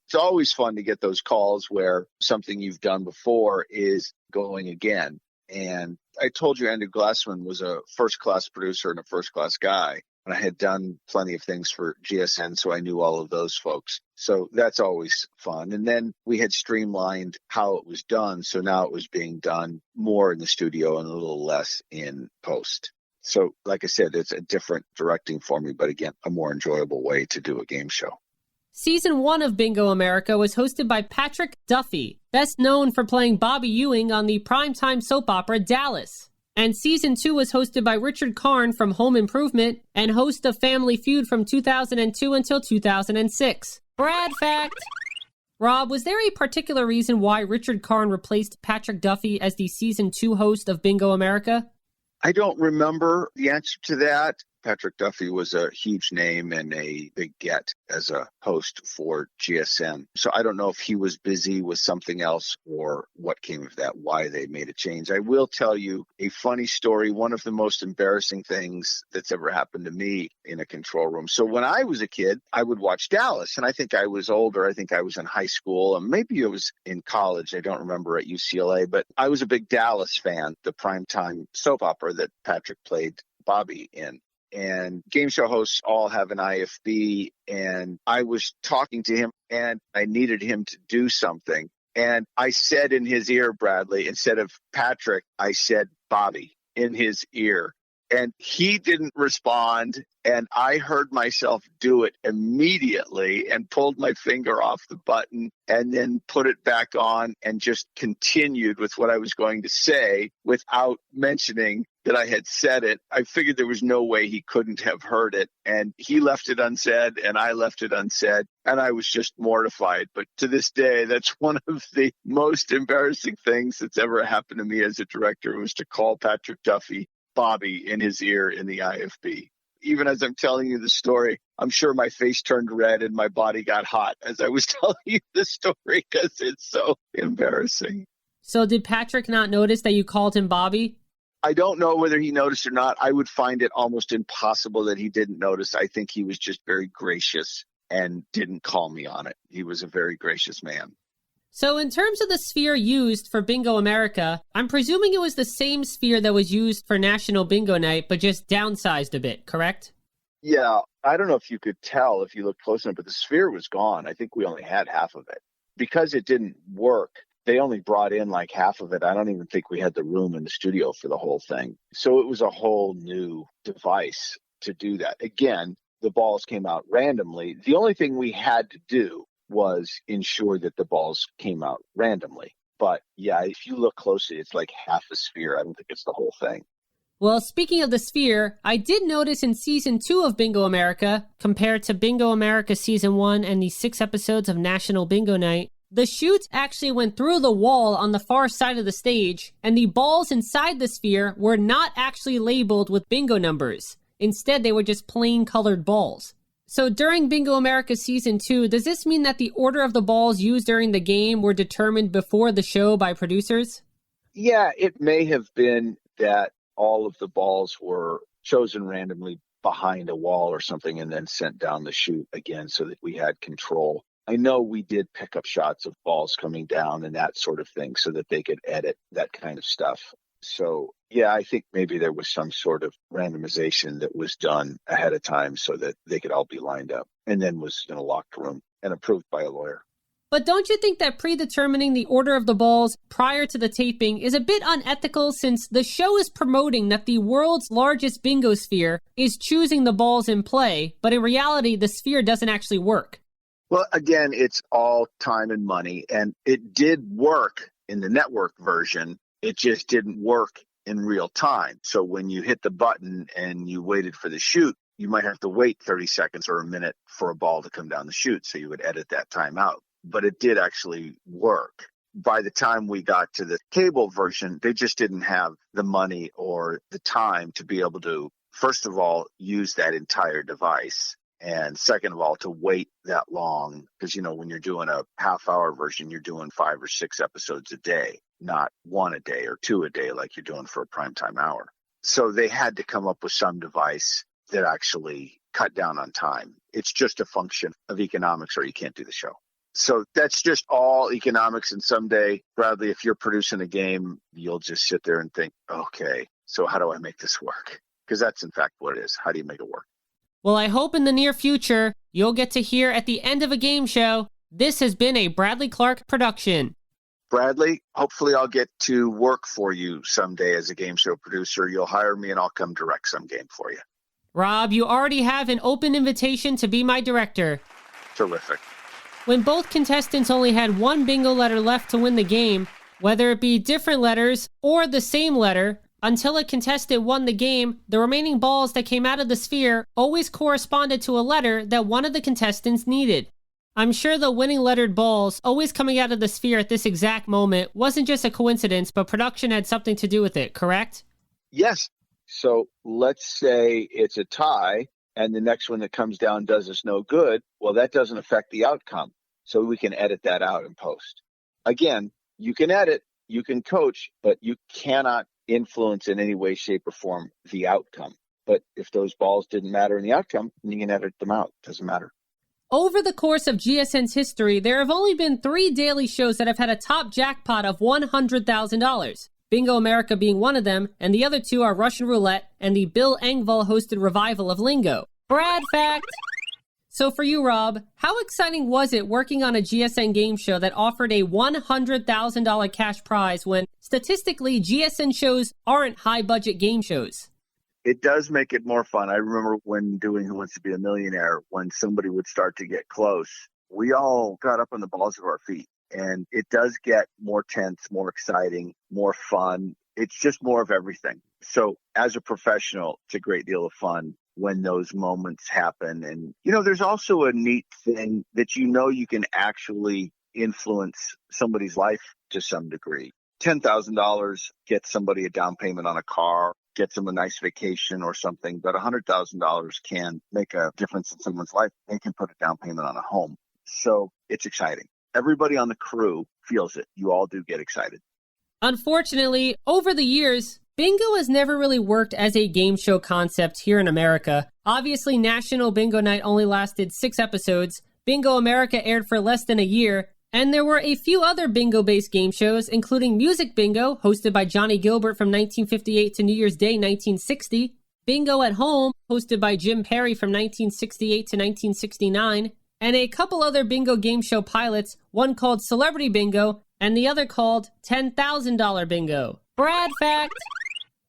It's always fun to get those calls where something you've done before is going again. And I told you Andrew Glassman was a first-class producer and a first-class guy. And I had done plenty of things for GSN, so I knew all of those folks. So that's always fun. And then we had streamlined how it was done. So now it was being done more in the studio and a little less in post. So like I said, it's a different directing for me, but again, a more enjoyable way to do a game show. Season 1 of Bingo America was hosted by Patrick Duffy, best known for playing Bobby Ewing on the primetime soap opera Dallas. And Season 2 was hosted by Richard Karn from Home Improvement and host of Family Feud from 2002 until 2006. Brad fact! Rob, was there a particular reason why Richard Karn replaced Patrick Duffy as the Season 2 host of Bingo America? I don't remember the answer to that. Patrick Duffy was a huge name and a big get as a host for GSN. So I don't know if he was busy with something else or what came of that, why they made a change. I will tell you a funny story, one of the most embarrassing things that's ever happened to me in a control room. So when I was a kid, I would watch Dallas, and I think I was older. I think I was in high school, and maybe it was in college. I don't remember, at UCLA, but I was a big Dallas fan, the primetime soap opera that Patrick played Bobby in. And game show hosts all have an IFB, and I was talking to him, and I needed him to do something. And I said in his ear, Bradley, instead of Patrick, I said Bobby in his ear. And he didn't respond, and I heard myself do it immediately and pulled my finger off the button and then put it back on and just continued with what I was going to say without mentioning that I had said it. I figured there was no way he couldn't have heard it, and he left it unsaid and I left it unsaid, and I was just mortified. But to this day, that's one of the most embarrassing things that's ever happened to me as a director, was to call Patrick Duffy Bobby in his ear in the IFB. Even as I'm telling you the story, I'm sure my face turned red and my body got hot as I was telling you the story because it's so embarrassing. So did Patrick not notice that you called him Bobby? I don't know whether he noticed or not. I would find it almost impossible that he didn't notice. I think he was just very gracious and didn't call me on it. He was a very gracious man. So in terms of the sphere used for Bingo America, I'm presuming it was the same sphere that was used for National Bingo Night, but just downsized a bit, correct? Yeah, I don't know if you could tell if you looked close enough, but the sphere was gone. I think we only had half of it. Because it didn't work, they only brought in like half of it. I don't even think we had the room in the studio for the whole thing. So it was a whole new device to do that. Again, the balls came out randomly. The only thing we had to do was ensure that the balls came out randomly. But yeah, if you look closely, it's like half a sphere. I don't think it's the whole thing. Well, speaking of the sphere, I did notice in Season 2 of Bingo America, compared to Bingo America Season 1 and the 6 episodes of National Bingo Night, the chute actually went through the wall on the far side of the stage, and the balls inside the sphere were not actually labeled with bingo numbers. Instead, they were just plain colored balls. So during Bingo America Season 2, does this mean that the order of the balls used during the game were determined before the show by producers? Yeah, it may have been that all of the balls were chosen randomly behind a wall or something and then sent down the chute again so that we had control. I know we did pick up shots of balls coming down and that sort of thing so that they could edit that kind of stuff. So, yeah, I think maybe there was some sort of randomization that was done ahead of time so that they could all be lined up and then was in a locked room and approved by a lawyer. But don't you think that predetermining the order of the balls prior to the taping is a bit unethical, since the show is promoting that the world's largest bingo sphere is choosing the balls in play, but in reality, the sphere doesn't actually work? Well, again, it's all time and money, and it did work in the network version. It just didn't work in real time. So when you hit the button and you waited for the chute, you might have to wait 30 seconds or a minute for a ball to come down the chute. So you would edit that time out. But it did actually work. By the time we got to the cable version, they just didn't have the money or the time to be able to, first of all, use that entire device. And second of all, to wait that long, because, when you're doing a half-hour version, you're doing 5 or 6 episodes a day, not 1 a day or 2 a day like you're doing for a primetime hour. So they had to come up with some device that actually cut down on time. It's just a function of economics, or you can't do the show. So that's just all economics. And someday, Bradley, if you're producing a game, you'll just sit there and think, okay, so how do I make this work? Because that's in fact what it is. How do you make it work? Well, I hope in the near future, you'll get to hear at the end of a game show, this has been a Bradley Clarke production. Bradley, hopefully I'll get to work for you someday as a game show producer. You'll hire me and I'll come direct some game for you. Rob, you already have an open invitation to be my director. Terrific. When both contestants only had one bingo letter left to win the game, whether it be different letters or the same letter, until a contestant won the game, the remaining balls that came out of the sphere always corresponded to a letter that one of the contestants needed. I'm sure the winning lettered balls always coming out of the sphere at this exact moment wasn't just a coincidence, but production had something to do with it, correct? Yes. So let's say it's a tie and the next one that comes down does us no good. Well, that doesn't affect the outcome. So we can edit that out in post. Again, you can edit, you can coach, but you cannot influence in any way, shape, or form the outcome. But if those balls didn't matter in the outcome, then you can edit them out. Doesn't matter. Over the course of GSN's history, there have only been 3 daily shows that have had a top jackpot of $100,000. Bingo America being one of them, and the other 2 are Russian Roulette and the Bill Engvall hosted revival of Lingo. Brad fact! So for you, Rob, how exciting was it working on a GSN game show that offered a $100,000 cash prize when, statistically, GSN shows aren't high-budget game shows? It does make it more fun. I remember when doing Who Wants to Be a Millionaire, when somebody would start to get close, we all got up on the balls of our feet. And it does get more tense, more exciting, more fun. It's just more of everything. So as a professional, it's a great deal of fun when those moments happen. And, there's also a neat thing that you can actually influence somebody's life to some degree. $10,000 gets somebody a down payment on a car, gets them a nice vacation or something, but $100,000 can make a difference in someone's life. They can put a down payment on a home. So it's exciting. Everybody on the crew feels it. You all do get excited. Unfortunately, over the years, bingo has never really worked as a game show concept here in America. Obviously, National Bingo Night only lasted 6 episodes. Bingo America aired for less than a year. And there were a few other bingo-based game shows, including Music Bingo, hosted by Johnny Gilbert from 1958 to New Year's Day 1960. Bingo at Home, hosted by Jim Perry from 1968 to 1969. And a couple other bingo game show pilots, one called Celebrity Bingo and the other called $10,000 Bingo. Brad fact!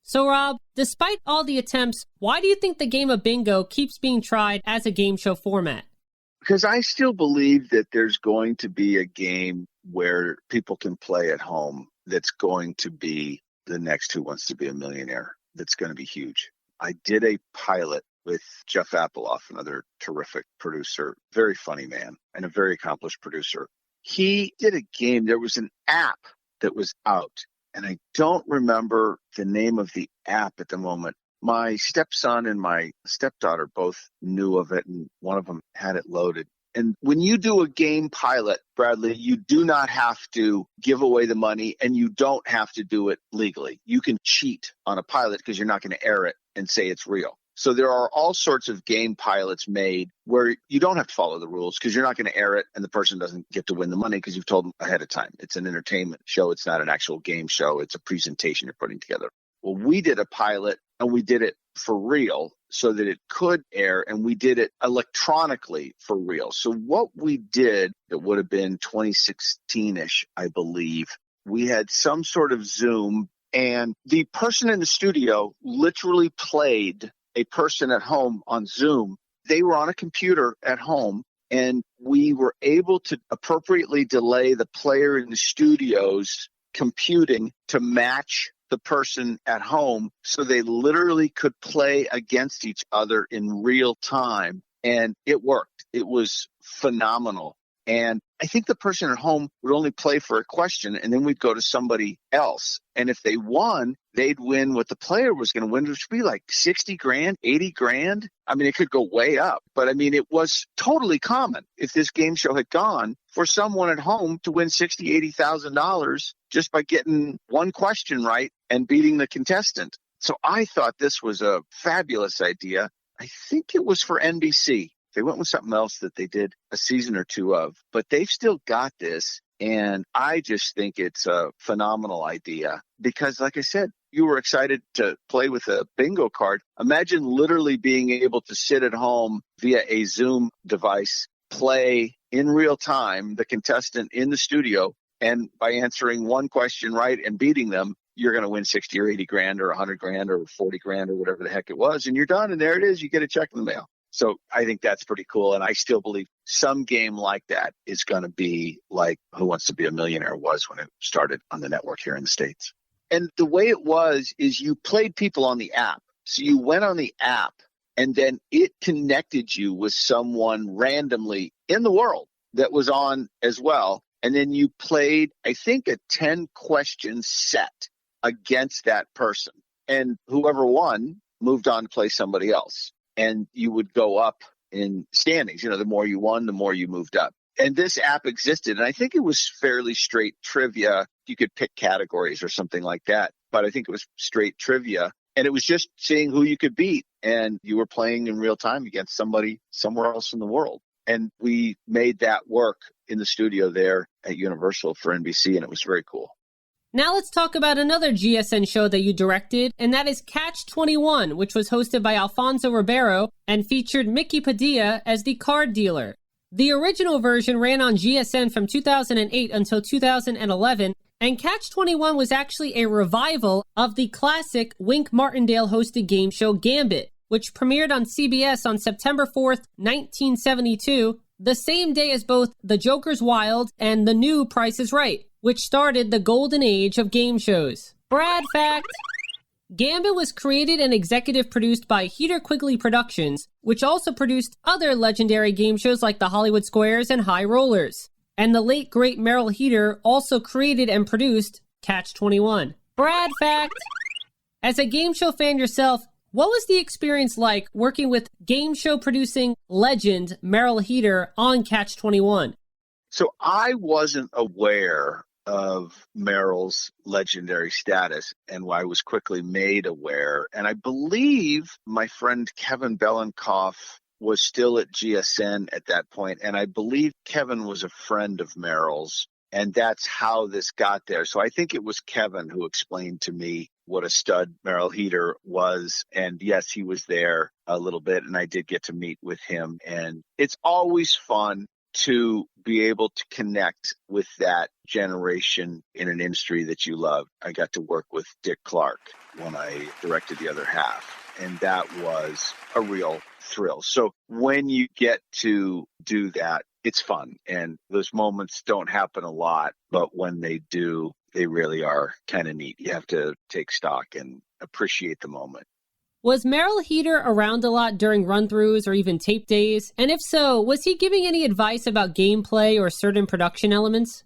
So Rob, despite all the attempts, why do you think the game of bingo keeps being tried as a game show format? Because I still believe that there's going to be a game where people can play at home that's going to be the next Who Wants to Be a Millionaire. That's going to be huge. I did a pilot with Jeff Appeloff, another terrific producer, very funny man, and a very accomplished producer. He did a game. There was an app that was out, and I don't remember the name of the app at the moment. My stepson and my stepdaughter both knew of it, and one of them had it loaded. And when you do a game pilot, Bradley, you do not have to give away the money, and you don't have to do it legally. You can cheat on a pilot because you're not going to air it and say it's real. So there are all sorts of game pilots made where you don't have to follow the rules because you're not going to air it and the person doesn't get to win the money because you've told them ahead of time. It's an entertainment show. It's not an actual game show. It's a presentation you're putting together. Well, we did a pilot and we did it for real so that it could air, and we did it electronically for real. So what we did, it would have been 2016-ish, I believe. We had some sort of Zoom, and the person in the studio literally played a person at home on Zoom. They were on a computer at home, and we were able to appropriately delay the player in the studio's computing to match the person at home, so they literally could play against each other in real time. And it worked. It was phenomenal. And I think the person at home would only play for a question, and then we'd go to somebody else. And if they won, they'd win what the player was going to win, which would be like 60 grand, 80 grand. I mean, it could go way up. But I mean, it was totally common if this game show had gone for someone at home to win $60,000, $80,000 just by getting one question right and beating the contestant. So I thought this was a fabulous idea. I think it was for NBC. They went with something else that they did a season or two of, but they've still got this. And I just think it's a phenomenal idea because, like I said, you were excited to play with a bingo card. Imagine literally being able to sit at home via a Zoom device, play in real time the contestant in the studio, and by answering one question right and beating them, you're going to win 60 or 80 grand or 100 grand or 40 grand or whatever the heck it was, and you're done, and there it is. You get a check in the mail. So I think that's pretty cool, and I still believe some game like that is going to be like Who Wants to Be a Millionaire was when it started on the network here in the States. And the way it was is you played people on the app. So you went on the app, and then it connected you with someone randomly in the world that was on as well. And then you played, I think, a 10-question set against that person. And whoever won moved on to play somebody else. And you would go up in standings. You know, the more you won, the more you moved up. And this app existed, and I think it was fairly straight trivia. You could pick categories or something like that, but I think it was straight trivia. And it was just seeing who you could beat, and you were playing in real time against somebody somewhere else in the world. And we made that work in the studio there at Universal for NBC, and it was very cool. Now let's talk about another GSN show that you directed, and that is Catch 21, which was hosted by Alfonso Ribeiro and featured Mickey Padilla as the card dealer. The original version ran on GSN from 2008 until 2011, and Catch 21 was actually a revival of the classic Wink Martindale hosted game show Gambit, which premiered on CBS on September 4th, 1972, the same day as both The Joker's Wild and the new Price is Right, which started the golden age of game shows. Brad fact: Gambit was created and executive produced by Heater Quigley Productions, which also produced other legendary game shows like The Hollywood Squares and High Rollers. And the late great Merrill Heater also created and produced Catch 21. Brad fact: as a game show fan yourself, what was the experience like working with game show producing legend Merrill Heater on Catch 21? So I wasn't aware of Merrill's legendary status, and I was quickly made aware. And I believe my friend Kevin Belenkoff was still at GSN at that point, and I believe Kevin was a friend of Merrill's, and that's how this got there. So I think it was Kevin who explained to me what a stud Merrill Heater was. And yes, he was there a little bit, and I did get to meet with him. And it's always fun to be able to connect with that generation in an industry that you love. I got to work with Dick Clark when I directed The Other Half, and that was a real thrill. So when you get to do that, it's fun. And those moments don't happen a lot, but when they do, they really are kind of neat. You have to take stock and appreciate the moment. Was Merrill Heater around a lot during run-throughs or even tape days? And if so, was he giving any advice about gameplay or certain production elements?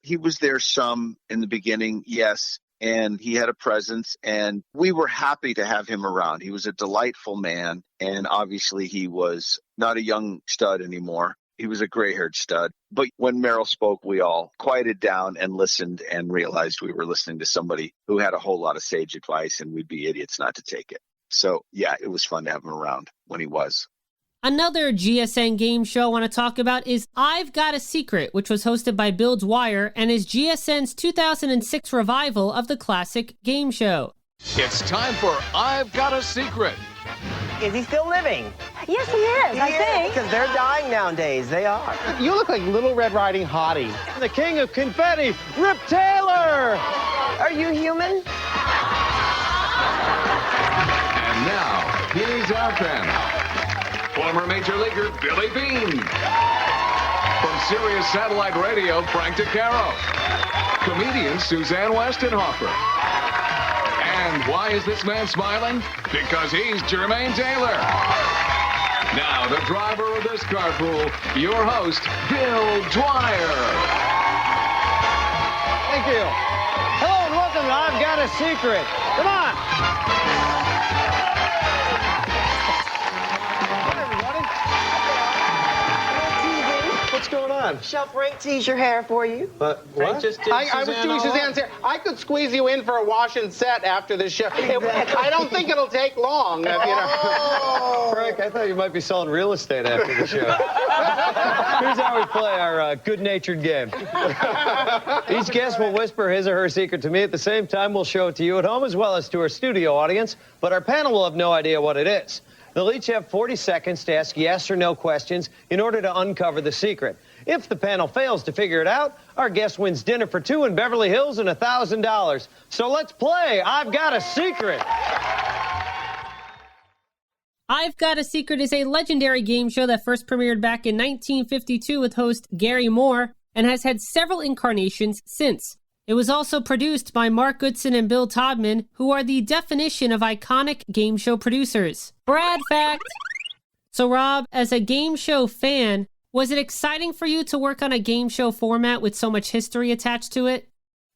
He was there some in the beginning, yes, and he had a presence, and we were happy to have him around. He was a delightful man, and obviously he was not a young stud anymore. He was a gray-haired stud. But when Merrill spoke, we all quieted down and listened and realized we were listening to somebody who had a whole lot of sage advice, and we'd be idiots not to take it. So, yeah, it was fun to have him around when he was. Another GSN game show I want to talk about is I've Got a Secret, which was hosted by Bill Dwyer and is GSN's 2006 revival of the classic game show. It's time for I've Got a Secret. Is he still living? Yes, he is, I think. Because they're dying nowadays. They are. You look like Little Red Riding Hottie. The king of confetti, Rip Taylor! Are you human? And now, here's our panel. Former Major Leaguer Billy Bean. From Sirius Satellite Radio, Frank DeCaro. Comedian Suzanne Westenhofer. And why is this man smiling? Because he's Jermaine Taylor. Now, the driver of this carpool, your host, Bill Dwyer. Thank you. Hello and welcome to I've Got a Secret. Come on. What's going on? Shall Frank tease your hair for you? But Frank what? just did I was doing Suzanne's hair. I could squeeze you in for a wash and set after the show. I don't think it'll take long. You know. Frank, I thought you might be selling real estate after the show. Here's how we play our good-natured game. Each guest will whisper his or her secret to me. At the same time, we'll show it to you at home as well as to our studio audience, but our panel will have no idea what it is. They'll each have 40 seconds to ask yes or no questions in order to uncover the secret. If the panel fails to figure it out, our guest wins dinner for two in Beverly Hills and $1,000. So let's play I've Got a Secret. I've Got a Secret is a legendary game show that first premiered back in 1952 with host Gary Moore and has had several incarnations since. It was also produced by Mark Goodson and Bill Todman, who are the definition of iconic game show producers. Brad fact. So Rob, as a game show fan, was it exciting for you to work on a game show format with so much history attached to it?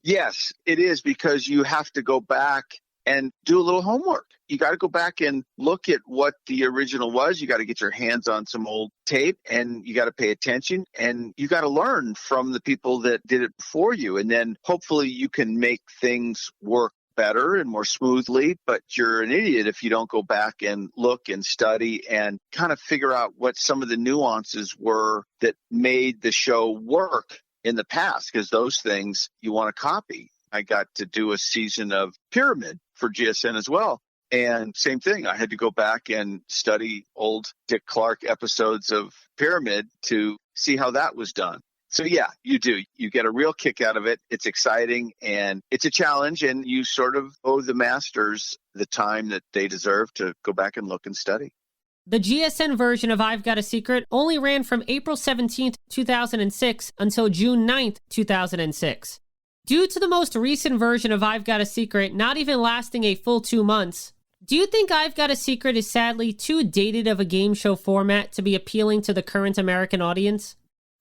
Yes, it is, because you have to go back and do a little homework. You got to go back and look at what the original was. You got to get your hands on some old tape, and you got to pay attention, and you got to learn from the people that did it before you. And then hopefully you can make things work better and more smoothly, but you're an idiot if you don't go back and look and study and kind of figure out what some of the nuances were that made the show work in the past, because those things you want to copy. I got to do a season of Pyramid for GSN as well. And same thing, I had to go back and study old Dick Clark episodes of Pyramid to see how that was done. So yeah, you do. You get a real kick out of it. It's exciting and it's a challenge, and you sort of owe the masters the time that they deserve to go back and look and study. The GSN version of I've Got a Secret only ran from April 17th, 2006 until June 9th, 2006. Due to the most recent version of I've Got a Secret not even lasting a full 2 months, do you think I've Got a Secret is sadly too dated of a game show format to be appealing to the current American audience?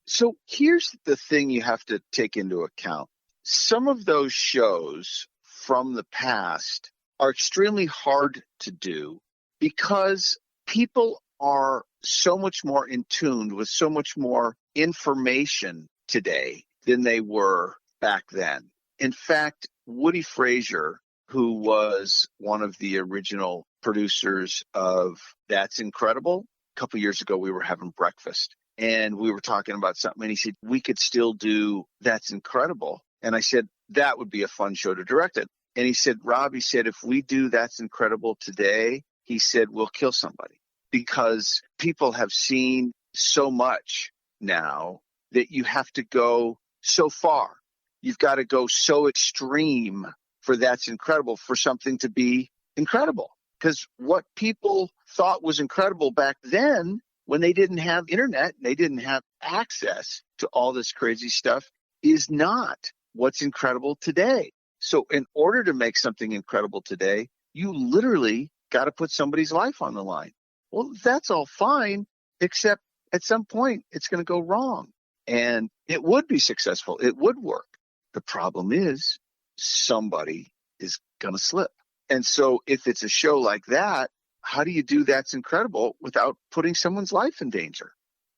So here's the thing you have to take into account. Some of those shows from the past are extremely hard to do because people are so much more in tune with so much more information today than they were back then. In fact, Woody Frazier, who was one of the original producers of That's Incredible, a couple years ago we were having breakfast and we were talking about something, and he said, we could still do That's Incredible. And I said, that would be a fun show to direct it. And he said, Rob, he said, if we do That's Incredible today, he said, we'll kill somebody, because people have seen so much now that you have to go so far. You've got to go so extreme for That's Incredible, for something to be incredible. Because what people thought was incredible back then, when they didn't have internet, they didn't have access to all this crazy stuff, is not what's incredible today. So in order to make something incredible today, you literally got to put somebody's life on the line. Well, that's all fine, except at some point it's going to go wrong. And it would be successful. It would work. The problem is somebody is going to slip. And so if it's a show like that, how do you do That's Incredible without putting someone's life in danger?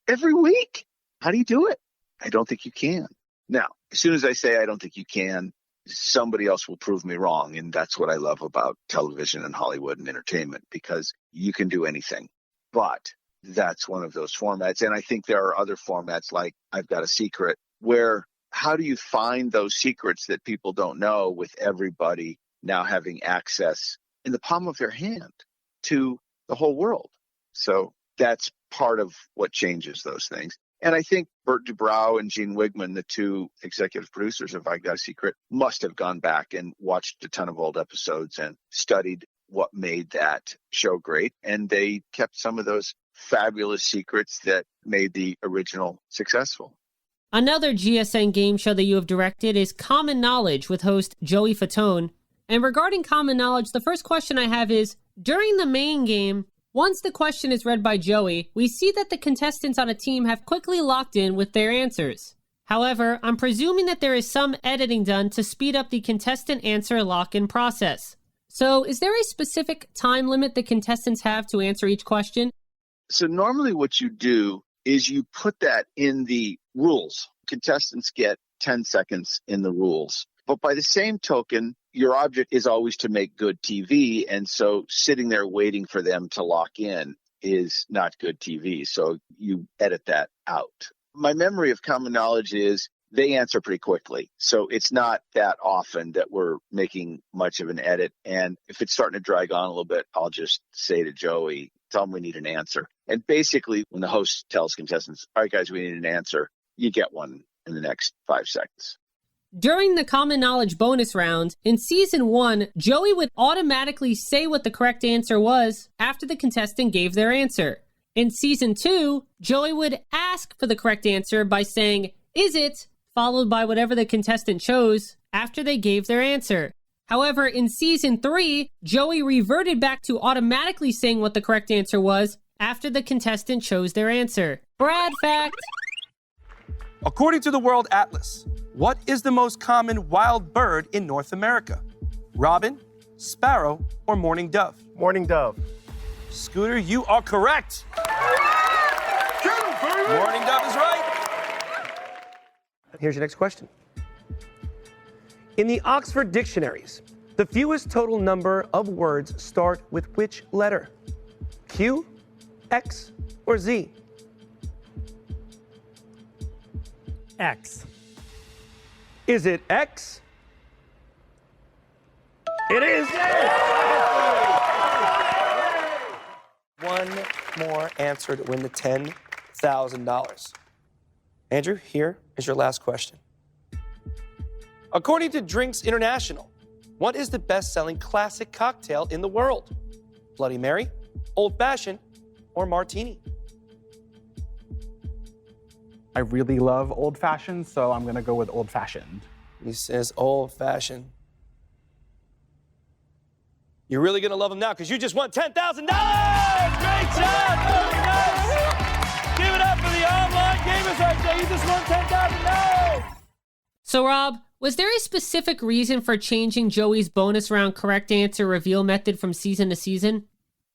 Every week. How do you do it? I don't think you can. Now, as soon as I say I don't think you can, somebody else will prove me wrong. And that's what I love about television and Hollywood and entertainment, because you can do anything. But that's one of those formats. And I think there are other formats like I've Got a Secret, where how do you find those secrets that people don't know with everybody now having access in the palm of their hand to the whole world? So that's part of what changes those things. And I think Bert Dubrow and Gene Wigman, the two executive producers of I Got a Secret, must have gone back and watched a ton of old episodes and studied what made that show great. And they kept some of those fabulous secrets that made the original successful. Another GSN game show that you have directed is Common Knowledge with host Joey Fatone. And regarding Common Knowledge, the first question I have is, during the main game, once the question is read by Joey, we see that the contestants on a team have quickly locked in with their answers. However, I'm presuming that there is some editing done to speed up the contestant answer lock-in process. So, is there a specific time limit the contestants have to answer each question? So normally what you do is you put that in the rules. Contestants get 10 seconds in the rules. But by the same token, your object is always to make good TV. And so sitting there waiting for them to lock in is not good TV. So you edit that out. My memory of Common Knowledge is they answer pretty quickly. So it's not that often that we're making much of an edit. And if it's starting to drag on a little bit, I'll just say to Joey, tell them we need an answer. And basically, when the host tells contestants, all right, guys, we need an answer, you get one in the next 5 seconds. During the Common Knowledge bonus round, in Season 1, Joey would automatically say what the correct answer was after the contestant gave their answer. In Season 2, Joey would ask for the correct answer by saying, is it, followed by whatever the contestant chose after they gave their answer. However, in Season 3, Joey reverted back to automatically saying what the correct answer was after the contestant chose their answer. Brad fact. According to the World Atlas, what is the most common wild bird in North America? Robin, sparrow, or mourning dove? Mourning dove. Scooter, you are correct. Mourning dove is right. Here's your next question. In the Oxford dictionaries, the fewest total number of words start with which letter? Q, X, or Z? X. Is it X? It is. One more answer to win the $10,000. Andrew, here is your last question. According to Drinks International, what is the best-selling classic cocktail in the world? Bloody Mary, Old Fashioned, or Martini? I really love Old Fashioned, so I'm going to go with Old Fashioned. He says Old Fashioned. You're really going to love him now because you just won $10,000! Great job! Very nice! Give it up for the online gamers out there. You just won $10,000! So, Rob, was there a specific reason for changing Joey's bonus round correct answer reveal method from season to season?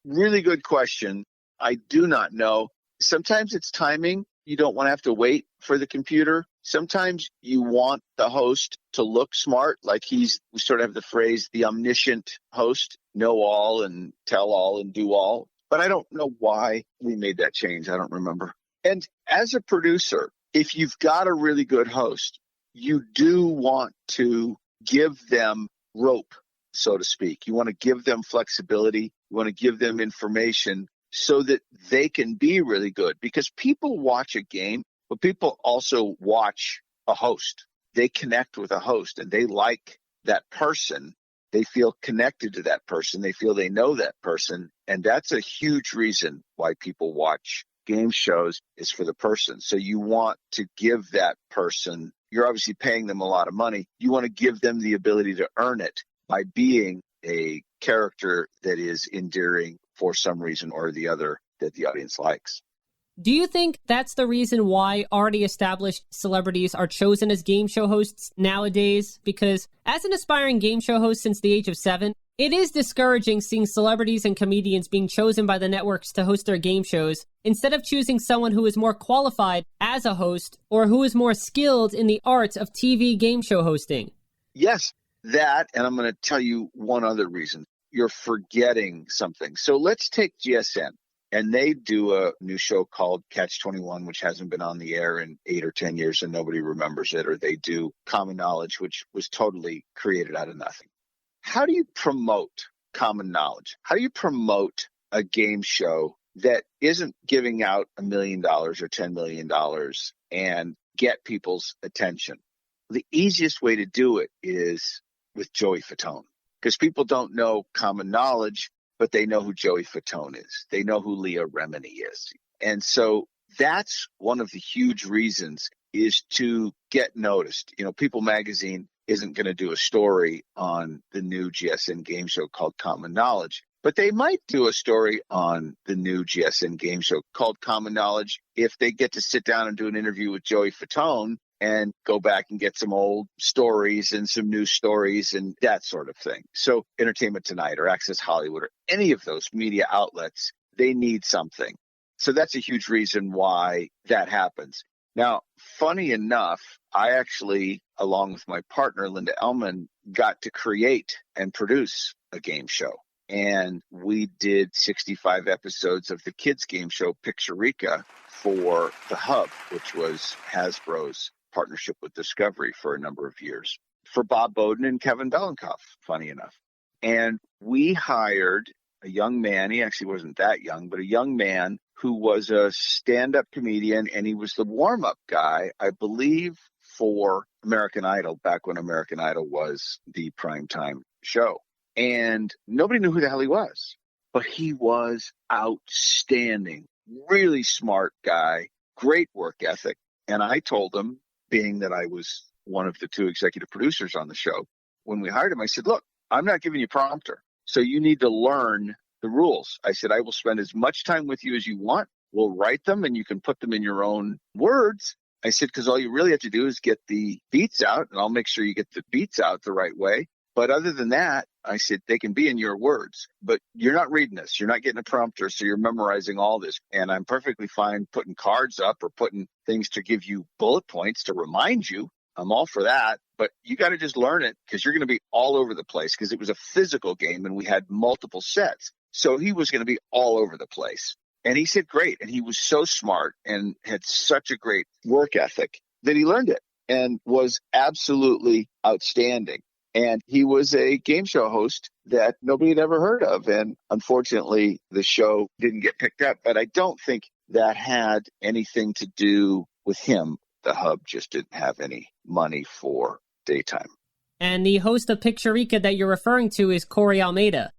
Really good question. I do not know. Sometimes it's timing. You don't want to have to wait for the computer. Sometimes you want the host to look smart, like we sort of have the phrase, the omniscient host, know all and tell all and do all. But I don't know why we made that change. I don't remember. And as a producer, if you've got a really good host, you do want to give them rope, so to speak. You want to give them flexibility. You want to give them information so that they can be really good, because people watch a game, but people also watch a host. They connect with a host and they like that person. They feel connected to that person. They feel they know that person. And that's a huge reason why people watch game shows, is for the person. So you want to give that person, you're obviously paying them a lot of money. You want to give them the ability to earn it by being a character that is endearing for some reason or the other that the audience likes. Do you think that's the reason why already established celebrities are chosen as game show hosts nowadays? Because as an aspiring game show host since the age of 7, it is discouraging seeing celebrities and comedians being chosen by the networks to host their game shows instead of choosing someone who is more qualified as a host or who is more skilled in the art of TV game show hosting. Yes, That, and I'm going to tell you one other reason. You're forgetting something. So let's take GSN, and they do a new show called Catch 21, which hasn't been on the air in 8 or 10 years and nobody remembers it. Or they do Common Knowledge, which was totally created out of nothing. How do you promote Common Knowledge? How do you promote a game show that isn't giving out $1 million or $10 million and get people's attention? The easiest way to do it is with Joey Fatone, because people don't know Common Knowledge, but they know who Joey Fatone is. They know who Leah Remini is. And so that's one of the huge reasons, is to get noticed. You know, People Magazine isn't going to do a story on the new GSN game show called Common Knowledge, but they might do a story on the new GSN game show called Common Knowledge if they get to sit down and do an interview with Joey Fatone and go back and get some old stories and some new stories and that sort of thing. So Entertainment Tonight or Access Hollywood or any of those media outlets, they need something. So that's a huge reason why that happens. Now, funny enough, I actually, along with my partner, Linda Ellman, got to create and produce a game show. And we did 65 episodes of the kids game show Pictureka for The Hub, which was Hasbro's partnership with Discovery for a number of years, for Bob Bowden and Kevin Belenkoff, funny enough. And we hired a young man, he actually wasn't that young, but a young man who was a stand-up comedian, and he was the warm-up guy, I believe, for American Idol, back when American Idol was the primetime show. And nobody knew who the hell he was, but he was outstanding, really smart guy, great work ethic. And I told him, being that I was one of the 2 executive producers on the show, when we hired him, I said, look, I'm not giving you prompter, so you need to learn the rules. I said, I will spend as much time with you as you want. We'll write them and you can put them in your own words. I said, because all you really have to do is get the beats out, and I'll make sure you get the beats out the right way. But other than that, I said, they can be in your words, but you're not reading this. You're not getting a prompter, so you're memorizing all this. And I'm perfectly fine putting cards up or putting things to give you bullet points to remind you. I'm all for that, but you got to just learn it, because you're going to be all over the place, because it was a physical game and we had multiple sets. So he was going to be all over the place. And he said, great. And he was so smart and had such a great work ethic that he learned it and was absolutely outstanding. And he was a game show host that nobody had ever heard of. And unfortunately, the show didn't get picked up. But I don't think that had anything to do with him. The Hub just didn't have any money for daytime. And the host of Pictureka that you're referring to is Corey Almeida.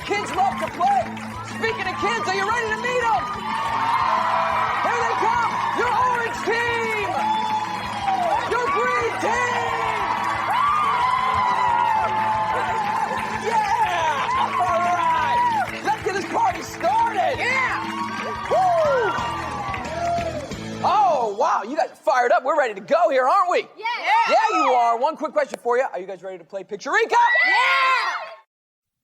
Kids love to play. Speaking of kids, are you ready to meet them? Here they come, your orange team, your green team. Yeah! All right, let's get this party started. Yeah! Woo! Oh, wow, you guys are fired up. We're ready to go here, aren't we? Yeah! Yeah, you are. One quick question for you. Are you guys ready to play Pictureka? Yeah!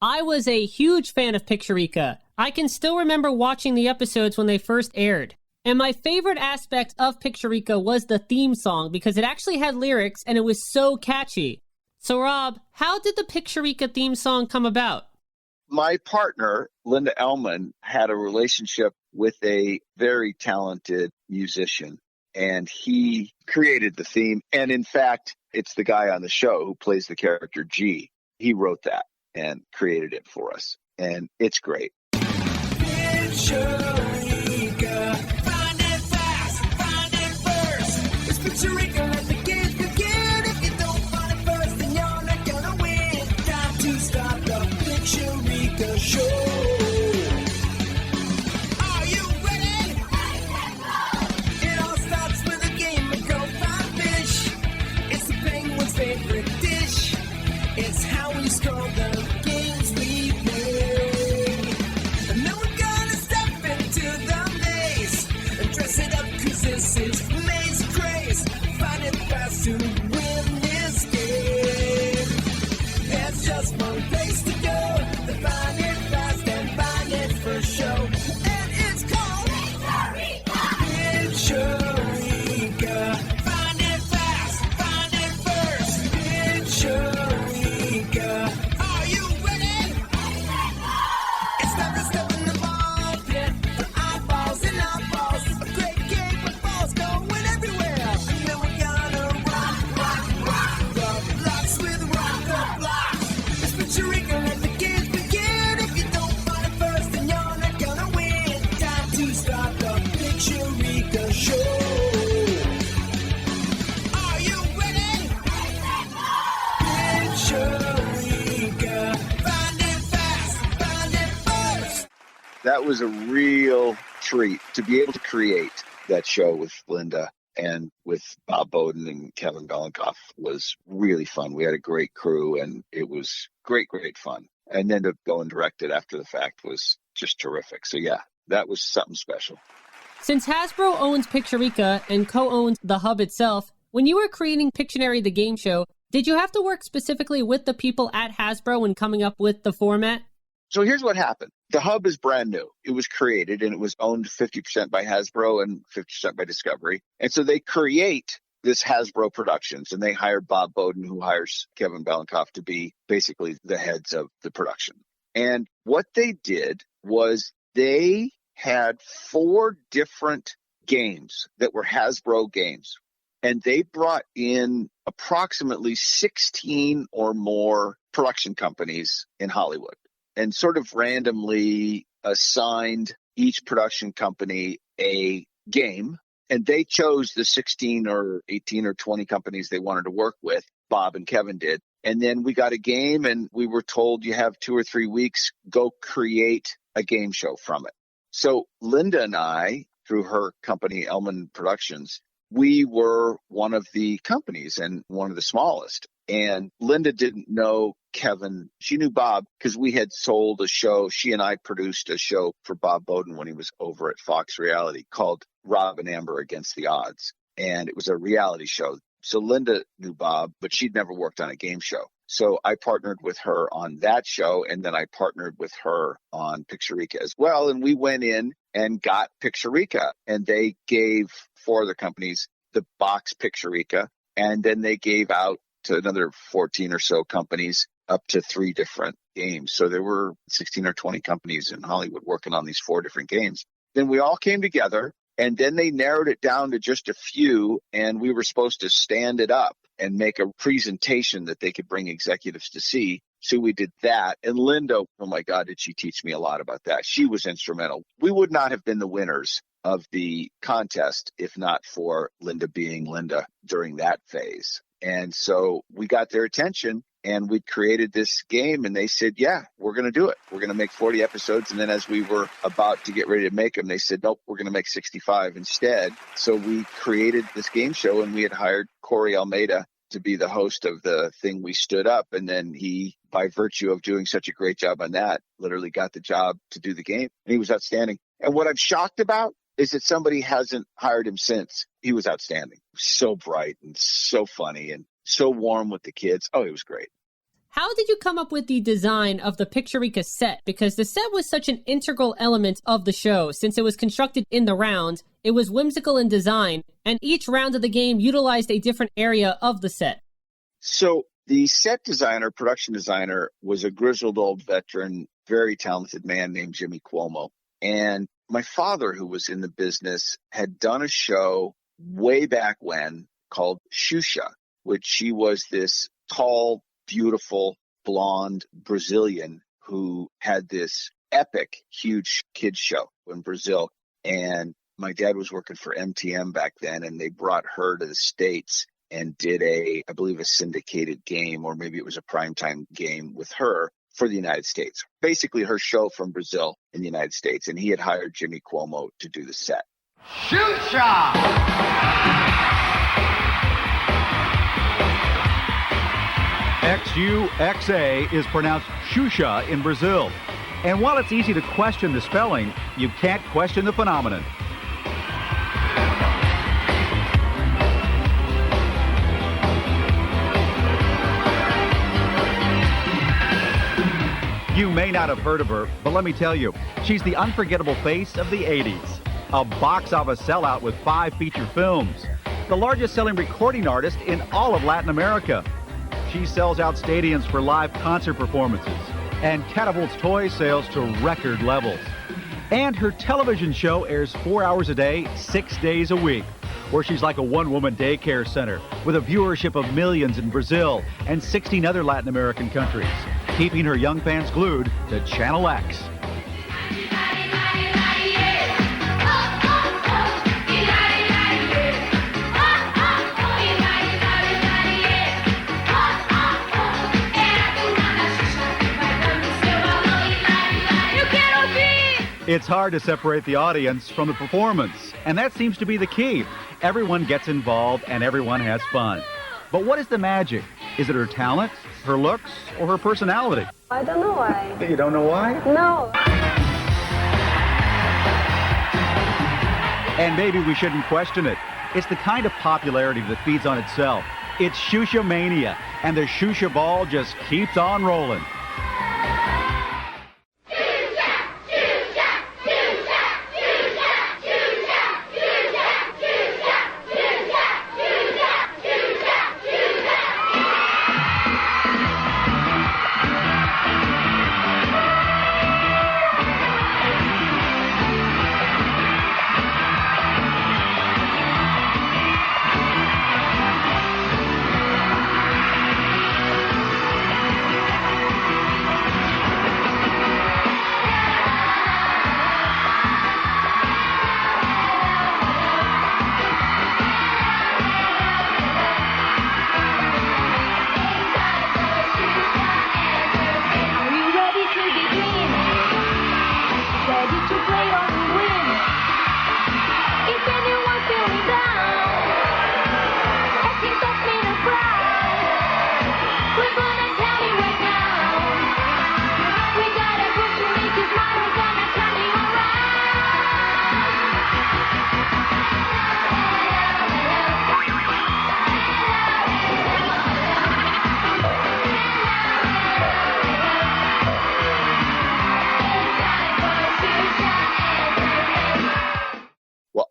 I was a huge fan of Pictureka. I can still remember watching the episodes when they first aired. And my favorite aspect of Pictureka was the theme song, because it actually had lyrics and it was so catchy. So Rob, how did the Pictureka theme song come about? My partner, Linda Ellman, had a relationship with a very talented musician, and he created the theme. And in fact, it's the guy on the show who plays the character G. He wrote that and created it for us. And it's great. Pictureka. Pictureka, let the games begin. If you don't find it first, then you're not gonna win. Time to start the Pictureka show. Are you ready? It all starts with a game of go find fish. It's the penguin's favorite dish. It's how we score the games we play. And then we're gonna step into the maze and dress it up, 'cause this is maze craze. Find it fast to win this game. There's just one place to go to find it fast and find it for show. And it's called Pictureka. Find it fast, find it first. Pictureka. Are you ready? It's time to step in the ball pit for eyeballs and eyeballs. A great game with balls going everywhere. And then we're gonna rock the blocks with rock the blocks. It's Pictureka, let the games begin. If you don't find it first, then you're not gonna win. Time to start the Pictureka show. Are you ready? Pictureka. Find it fast, find it first. That was a real treat to be able to create that show with Linda and with Bob Bowden and Kevin Belenkoff. Was really fun. We had a great crew and it was great fun. And then to go and direct it after the fact was just terrific. So yeah, that was something special. Since Hasbro owns Pictureka and co-owns the hub itself, when you were creating Pictionary the game show, did you have to work specifically with the people at Hasbro when coming up with the format? So here's what happened. The hub is brand new. It was created and it was owned 50% by Hasbro and 50% by Discovery. And so they create this Hasbro Productions and they hired Bob Bowden, who hires Kevin Belenkoff to be basically the heads of the production. And what they did was they had 4 different games that were Hasbro games. And they brought in approximately 16 or more production companies in Hollywood and sort of randomly assigned each production company a game. And they chose the 16 or 18 or 20 companies they wanted to work with. Bob and Kevin did. And then we got a game and we were told you have 2 or 3 weeks, go create a game show from it. So Linda and I, through her company, Elman Productions, we were one of the companies and one of the smallest. And Linda didn't know Kevin. She knew Bob because we had sold a show. She and I produced a show for Bob Bowden when he was over at Fox Reality called Rob and Amber Against the Odds. And it was a reality show. So Linda knew Bob, but she'd never worked on a game show. So I partnered with her on that show, and then I partnered with her on Pictureka as well. And we went in and got Pictureka, and they gave 4 other companies the box Pictureka, and then they gave out to another 14 or so companies up to 3 different games. So there were 16 or 20 companies in Hollywood working on these 4 different games. Then we all came together, and then they narrowed it down to just a few, and we were supposed to stand it up and make a presentation that they could bring executives to see. So we did that. And Linda, oh my God, did she teach me a lot about that. She was instrumental. We would not have been the winners of the contest if not for Linda being Linda during that phase. And so we got their attention and we created this game and they said, yeah, we're going to do it. We're going to make 40 episodes. And then as we were about to get ready to make them, they said, nope, we're going to make 65 instead. So we created this game show and we had hired Corey Almeida to be the host of the thing we stood up. And then he, by virtue of doing such a great job on that, literally got the job to do the game. And he was outstanding. And what I'm shocked about is that somebody hasn't hired him since. He was outstanding. So bright and so funny and so warm with the kids. Oh, he was great. How did you come up with the design of the Pictureka set? Because the set was such an integral element of the show. Since it was constructed in the round, it was whimsical in design, and each round of the game utilized a different area of the set. So the set designer, production designer, was a grizzled old veteran, very talented man named Jimmy Cuomo. And my father, who was in the business, had done a show way back when called Xuxa, which she was this tall, beautiful, blonde Brazilian who had this epic, huge kids show in Brazil. And My dad was working for MTM back then, and they brought her to the States and did I believe a syndicated game, or maybe it was a primetime game with her for the United States. Basically her show from Brazil in the United States, and he had hired Jimmy Cuomo to do the set. Shoot shot! XUXA is pronounced Xuxa in Brazil. And while it's easy to question the spelling, you can't question the phenomenon. You may not have heard of her, but let me tell you, she's the unforgettable face of the 80s. A box office sellout with 5 feature films. The largest selling recording artist in all of Latin America. She sells out stadiums for live concert performances and catapults toy sales to record levels. And her television show airs 4 hours a day, 6 days a week, where she's like a one-woman daycare center with a viewership of millions in Brazil and 16 other Latin American countries, keeping her young fans glued to Channel X. It's hard to separate the audience from the performance, and that seems to be the key. Everyone gets involved and everyone has fun. But what is the magic? Is it her talent, her looks, or her personality? I don't know why. You don't know why? No. And maybe we shouldn't question it. It's the kind of popularity that feeds on itself. It's Xuxa mania, and the Xuxa ball just keeps on rolling.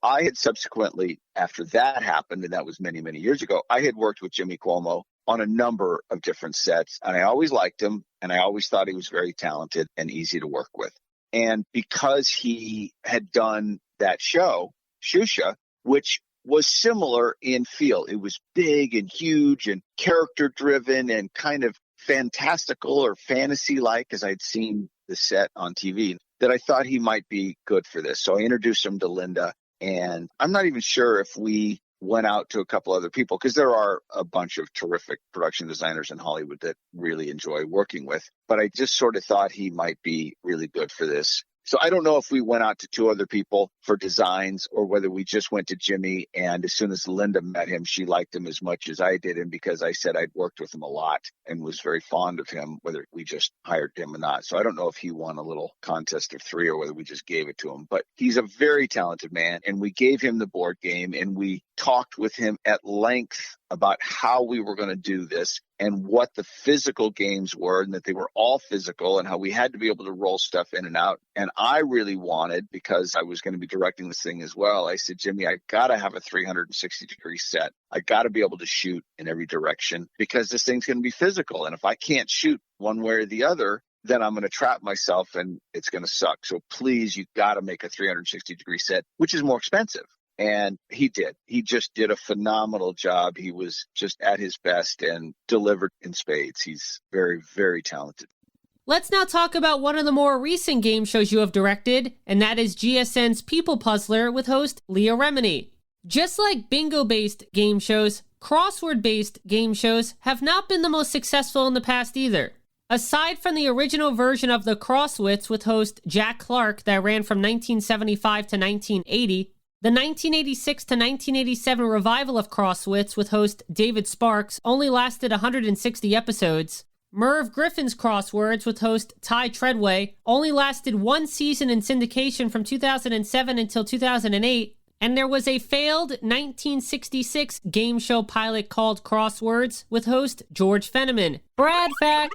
I had subsequently, after that happened, and that was many, many years ago, I had worked with Jimmy Cuomo on a number of different sets, and I always liked him, and I always thought he was very talented and easy to work with. And because he had done that show, Xuxa, which was similar in feel, it was big and huge and character-driven and kind of fantastical or fantasy-like, as I'd seen the set on TV, that I thought he might be good for this. So I introduced him to Linda. And I'm not even sure if we went out to a couple other people, because there are a bunch of terrific production designers in Hollywood that really enjoy working with. But I just sort of thought he might be really good for this. So I don't know if we went out to 2 other people for designs or whether we just went to Jimmy. And as soon as Linda met him, she liked him as much as I did him, because I said I'd worked with him a lot and was very fond of him, whether we just hired him or not. So I don't know if he won a little contest of 3 or whether we just gave it to him. But he's a very talented man. And we gave him the board game and we talked with him at length about how we were going to do this and what the physical games were, and that they were all physical, and how we had to be able to roll stuff in and out. And I really wanted, because I was going to be directing this thing as well, I said, Jimmy, I got to have a 360-degree set. I got to be able to shoot in every direction, because this thing's going to be physical. And if I can't shoot one way or the other, then I'm going to trap myself and it's going to suck. So please, you got to make a 360-degree set, which is more expensive. And he did. He just did a phenomenal job. He was just at his best and delivered in spades. He's very, very talented. Let's now talk about one of the more recent game shows you have directed, and that is GSN's People Puzzler with host Leah Remini. Just like bingo-based game shows, crossword-based game shows have not been the most successful in the past either. Aside from the original version of the Crosswits with host Jack Clark that ran from 1975 to 1980, the 1986 to 1987 revival of Crosswits with host David Sparks only lasted 160 episodes. Merv Griffin's Crosswords with host Ty Treadway only lasted one season in syndication from 2007 until 2008, and there was a failed 1966 game show pilot called Crosswords with host George Fenneman. Brad fact!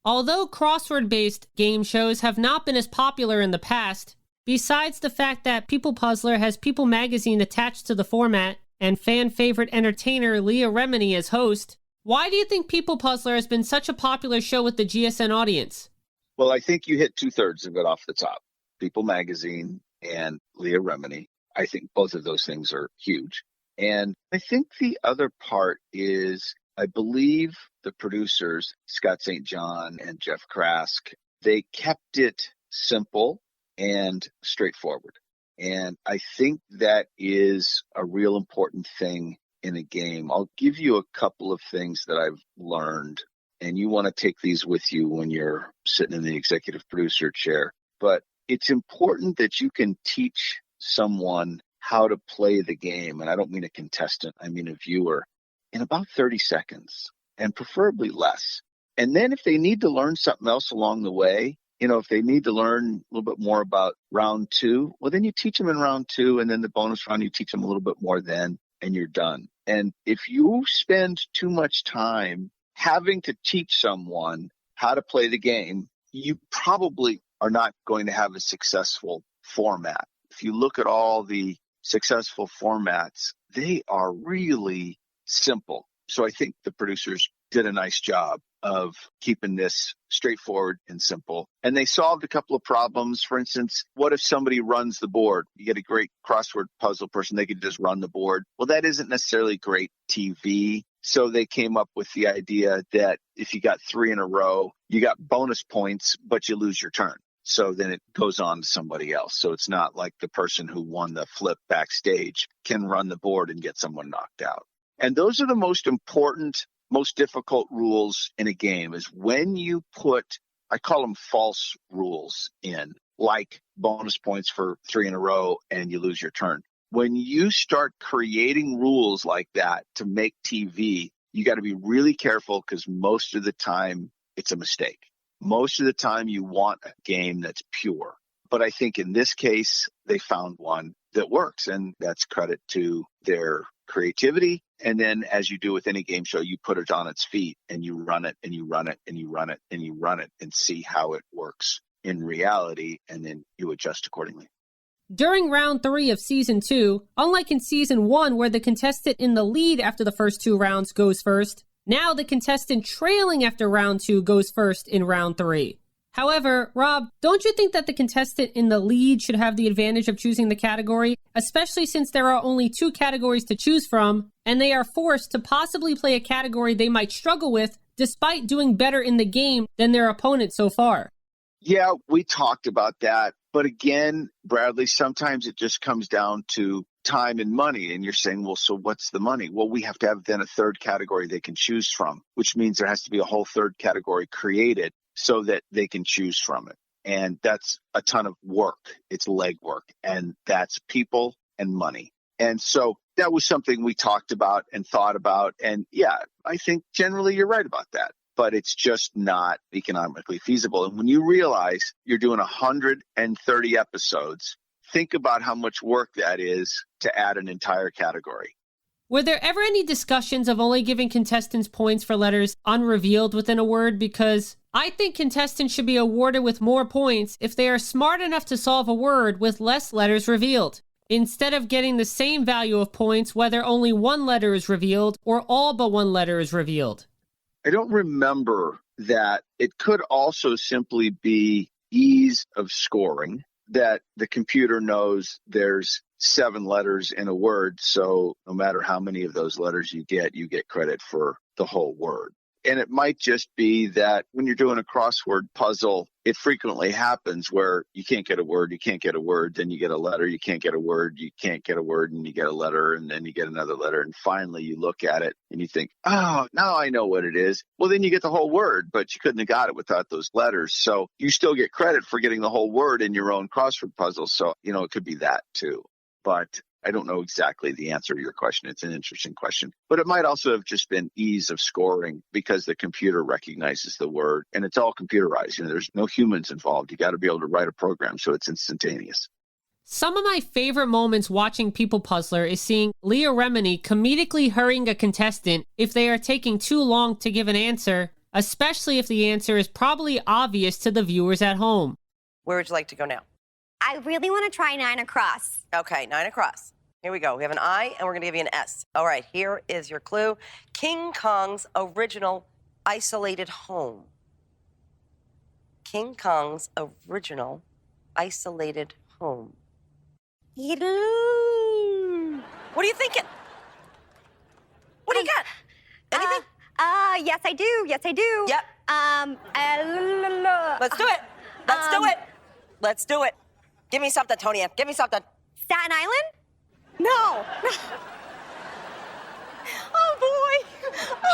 Although crossword-based game shows have not been as popular in the past, besides the fact that People Puzzler has People Magazine attached to the format and fan-favorite entertainer Leah Remini as host, why do you think People Puzzler has been such a popular show with the GSN audience? Well, I think you hit 2/3 of it off the top. People Magazine and Leah Remini. I think both of those things are huge. And I think the other part is, I believe the producers, Scott St. John and Jeff Krask, they kept it simple and straightforward. And I think that is a real important thing in a game. I'll give you a couple of things that I've learned, and you want to take these with you when you're sitting in the executive producer chair. But it's important that you can teach someone how to play the game. And I don't mean a contestant, I mean a viewer, in about 30 seconds, and preferably less. And then if they need to learn something else along the way, if they need to learn a little bit more about round 2, well, then you teach them in round 2, and then the bonus round, you teach them a little bit more then, and you're done. And if you spend too much time having to teach someone how to play the game, you probably are not going to have a successful format. If you look at all the successful formats, they are really simple. So I think the producers did a nice job of keeping this straightforward and simple. And they solved a couple of problems. For instance, what if somebody runs the board? You get a great crossword puzzle person, they could just run the board. Well, that isn't necessarily great TV. So they came up with the idea that if you got 3 in a row, you got bonus points, but you lose your turn. So then it goes on to somebody else. So it's not like the person who won the flip backstage can run the board and get someone knocked out. And those are the most important, most difficult rules in a game, is when you put, I call them false rules in, like bonus points for 3 in a row and you lose your turn. When you start creating rules like that to make TV, you got to be really careful, because most of the time it's a mistake. Most of the time you want a game that's pure. But I think in this case, they found one that works, and that's credit to their creativity. And then, as you do with any game show, you put it on its feet and you run it and you run it and you run it and you run it and see how it works in reality, and then you adjust accordingly. During round 3 of season 2, unlike in season 1 where the contestant in the lead after the first 2 rounds goes first, now the contestant trailing after round 2 goes first in round 3. However, Rob, don't you think that the contestant in the lead should have the advantage of choosing the category, especially since there are only 2 categories to choose from, and they are forced to possibly play a category they might struggle with despite doing better in the game than their opponent so far? Yeah, we talked about that. But again, Bradley, sometimes it just comes down to time and money. And you're saying, well, so what's the money? Well, we have to have then a third category they can choose from, which means there has to be a whole third category created so that they can choose from it. And that's a ton of work. It's legwork, and that's people and money. And so that was something we talked about and thought about. And yeah, I think generally you're right about that, but it's just not economically feasible. And when you realize you're doing 130 episodes, think about how much work that is to add an entire category. Were there ever any discussions of only giving contestants points for letters unrevealed within a word? Because I think contestants should be awarded with more points if they are smart enough to solve a word with less letters revealed, instead of getting the same value of points whether only one letter is revealed or all but one letter is revealed. I don't remember that. It could also simply be ease of scoring, that the computer knows there's 7 letters in a word, so no matter how many of those letters you get credit for the whole word. And it might just be that when you're doing a crossword puzzle, it frequently happens where you can't get a word, then you get a letter, you can't get a word, and you get a letter, and then you get another letter. And finally you look at it and you think, oh, now I know what it is. Well, then you get the whole word, but you couldn't have got it without those letters. So you still get credit for getting the whole word in your own crossword puzzle. So, it could be that too. But I don't know exactly the answer to your question. It's an interesting question. But it might also have just been ease of scoring because the computer recognizes the word and it's all computerized. There's no humans involved. You got to be able to write a program so it's instantaneous. Some of my favorite moments watching People Puzzler is seeing Leah Remini comedically hurrying a contestant if they are taking too long to give an answer, especially if the answer is probably obvious to the viewers at home. Where would you like to go now? I really want to try 9 across. Okay, 9 across. Here we go. We have an I, and we're going to give you an S. All right, here is your clue. King Kong's original isolated home. King Kong's original isolated home. What are you thinking? What do you got? Anything? Yes, I do. Yes, I do. Yep. Let's do it. Let's do it. Let's do it. Give me something, Tony. Give me something. Staten Island? No. Oh, boy.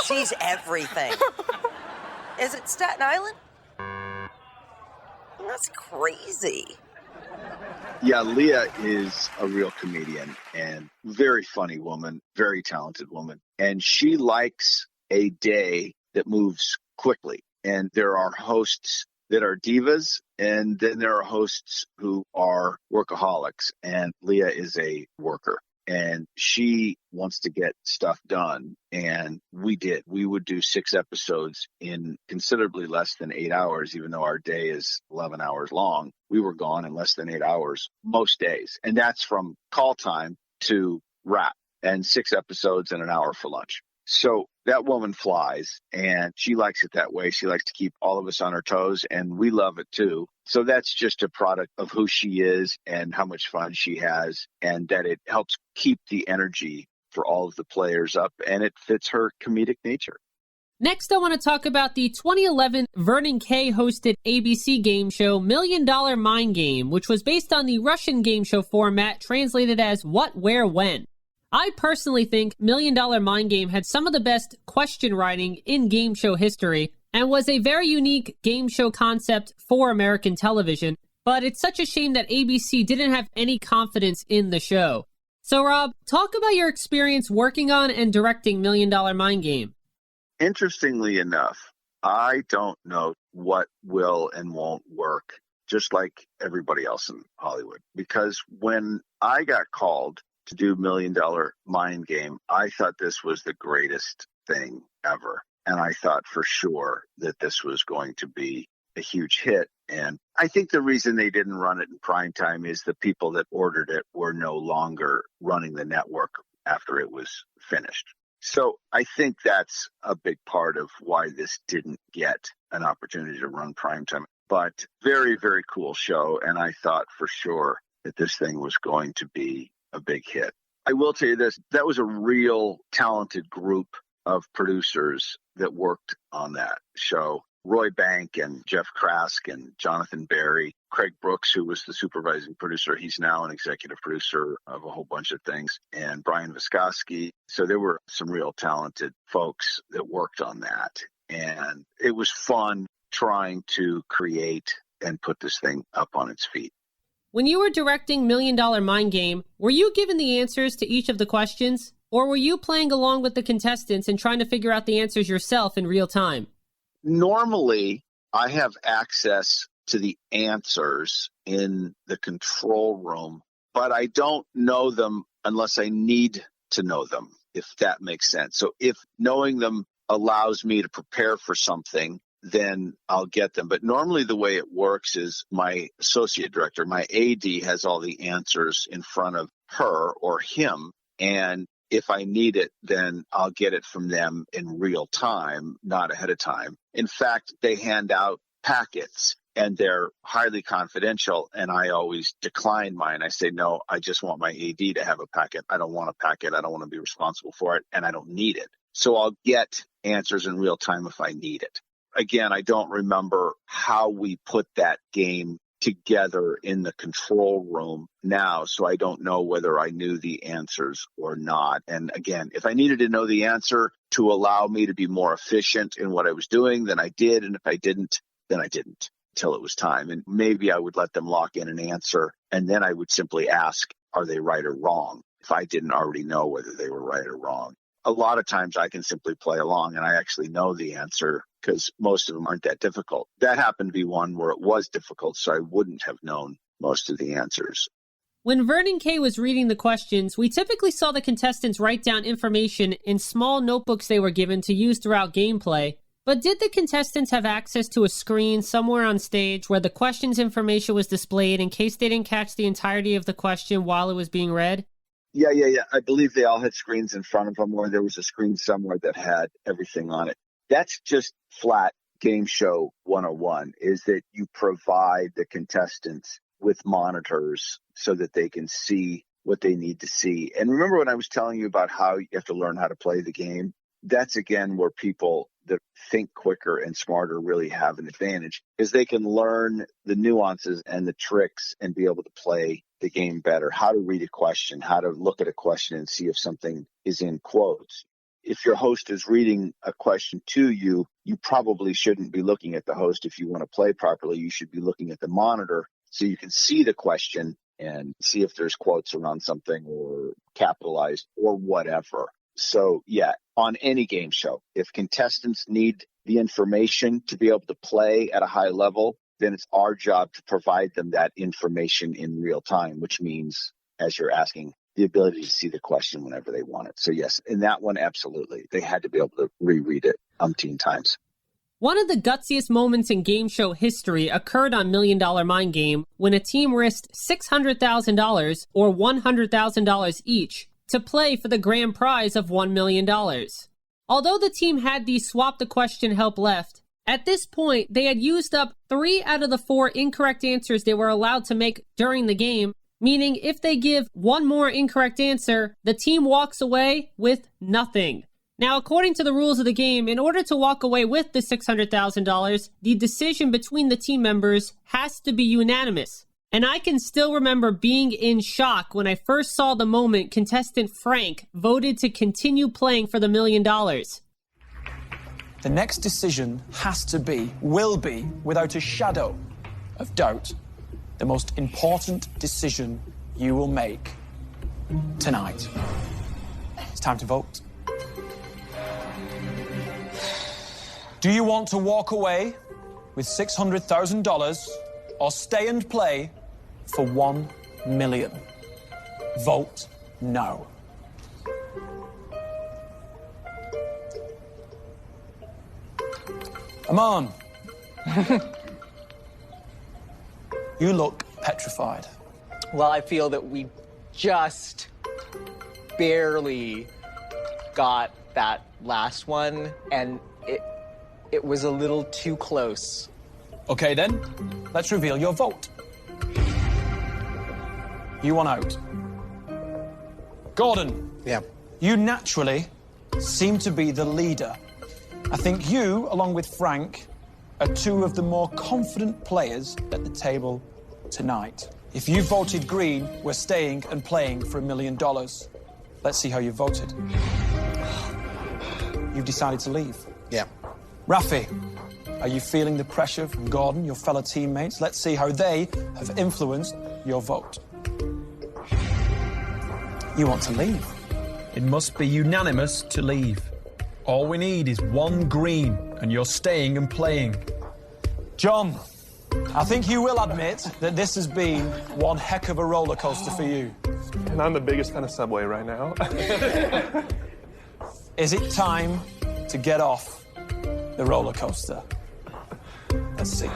She's everything. Is it Staten Island? That's crazy. Yeah, Leah is a real comedian and very funny woman, very talented woman. And she likes a day that moves quickly. And there are hosts that are divas, and then there are hosts who are workaholics. And Leah is a worker. And she wants to get stuff done. And we did. We would do 6 episodes in considerably less than 8 hours, even though our day is 11 hours long. We were gone in less than 8 hours most days. And that's from call time to wrap, and 6 episodes and an hour for lunch. So that woman flies, and she likes it that way. She likes to keep all of us on her toes, and we love it too. So that's just a product of who she is and how much fun she has, and that it helps keep the energy for all of the players up, and it fits her comedic nature. Next, I want to talk about the 2011 Vernon Kay hosted ABC game show $1 Million Mind Game, which was based on the Russian game show format translated as What, Where, When. I personally think $1 Million Mind Game had some of the best question writing in game show history and was a very unique game show concept for American television, but it's such a shame that ABC didn't have any confidence in the show. So Rob, talk about your experience working on and directing $1 Million Mind Game. Interestingly enough, I don't know what will and won't work, just like everybody else in Hollywood, because when I got called to do $1 Million Mind Game, I thought this was the greatest thing ever. And I thought for sure that this was going to be a huge hit. And I think the reason they didn't run it in prime time is the people that ordered it were no longer running the network after it was finished. So I think that's a big part of why this didn't get an opportunity to run primetime. But very, very cool show. And I thought for sure that this thing was going to be a big hit. I will tell you this, that was a real talented group of producers that worked on that show. Roy Bank and Jeff Krask and Jonathan Barry, Craig Brooks, who was the supervising producer. He's now an executive producer of a whole bunch of things, and Brian Vysotsky. So there were some real talented folks that worked on that. And it was fun trying to create and put this thing up on its feet. When you were directing $1 Million Mind Game, were you given the answers to each of the questions? Or were you playing along with the contestants and trying to figure out the answers yourself in real time? Normally, I have access to the answers in the control room, but I don't know them unless I need to know them, if that makes sense. So if knowing them allows me to prepare for something, then I'll get them. But normally the way it works is my associate director, my AD, has all the answers in front of her or him. And if I need it, then I'll get it from them in real time, not ahead of time. In fact, they hand out packets and they're highly confidential. And I always decline mine. I say, no, I just want my AD to have a packet. I don't want a packet. I don't want to be responsible for it. And I don't need it. So I'll get answers in real time if I need it. Again, I don't remember how we put that game together in the control room now, so I don't know whether I knew the answers or not. And again, if I needed to know the answer to allow me to be more efficient in what I was doing, then I did. And if I didn't, then I didn't till it was time. And maybe I would let them lock in an answer, and then I would simply ask, are they right or wrong, if I didn't already know whether they were right or wrong. A lot of times I can simply play along and I actually know the answer because most of them aren't that difficult. That happened to be one where it was difficult, so I wouldn't have known most of the answers. When Vernon Kay was reading the questions, we typically saw the contestants write down information in small notebooks they were given to use throughout gameplay. But did the contestants have access to a screen somewhere on stage where the question's information was displayed in case they didn't catch the entirety of the question while it was being read? Yeah. I believe they all had screens in front of them, or there was a screen somewhere that had everything on it. That's just flat game show 101, is that you provide the contestants with monitors so that they can see what they need to see. And remember when I was telling you about how you have to learn how to play the game? That's, again, where people that think quicker and smarter really have an advantage, is they can learn the nuances and the tricks and be able to play the game better, how to read a question, how to look at a question and see if something is in quotes. If your host is reading a question to you, you probably shouldn't be looking at the host. If you want to play properly, you should be looking at the monitor so you can see the question and see if there's quotes around something or capitalized or whatever. So, yeah, on any game show, if contestants need the information to be able to play at a high level, then it's our job to provide them that information in real time, which means, as you're asking, the ability to see the question whenever they want it. So, yes, in that one, absolutely. They had to be able to reread it umpteen times. One of the gutsiest moments in game show history occurred on $1 Million Mind Game when a team risked $600,000 or $100,000 each to play for the grand prize of $1 million. Although the team had the swap the question help left, at this point they had used up 3 out of the 4 incorrect answers they were allowed to make during the game, meaning if they give one more incorrect answer, the team walks away with nothing. Now, according to the rules of the game, in order to walk away with the $600,000, the decision between the team members has to be unanimous. And I can still remember being in shock when I first saw the moment contestant Frank voted to continue playing for the $1 million. The next decision has to be, will be, without a shadow of doubt, the most important decision you will make tonight. It's time to vote. Do you want to walk away with $600,000 or stay and play for $1 million? Vote no. Aman, you look petrified. Well, I feel that we just barely got that last one, and it was a little too close. Okay, then, let's reveal your vote. You want out. Gordon. Yeah. You naturally seem to be the leader. I think you, along with Frank, are 2 of the more confident players at the table tonight. If you voted green, we're staying and playing for $1 million. Let's see how you voted. You've decided to leave. Yeah. Rafi, are you feeling the pressure from Gordon, your fellow teammates? Let's see how they have influenced your vote. You want to leave? It must be unanimous to leave. All we need is 1 green, and you're staying and playing. John, I think you will admit that this has been one heck of a roller coaster for you. And I'm the biggest fan of Subway right now. Is it time to get off the roller coaster? Let's see.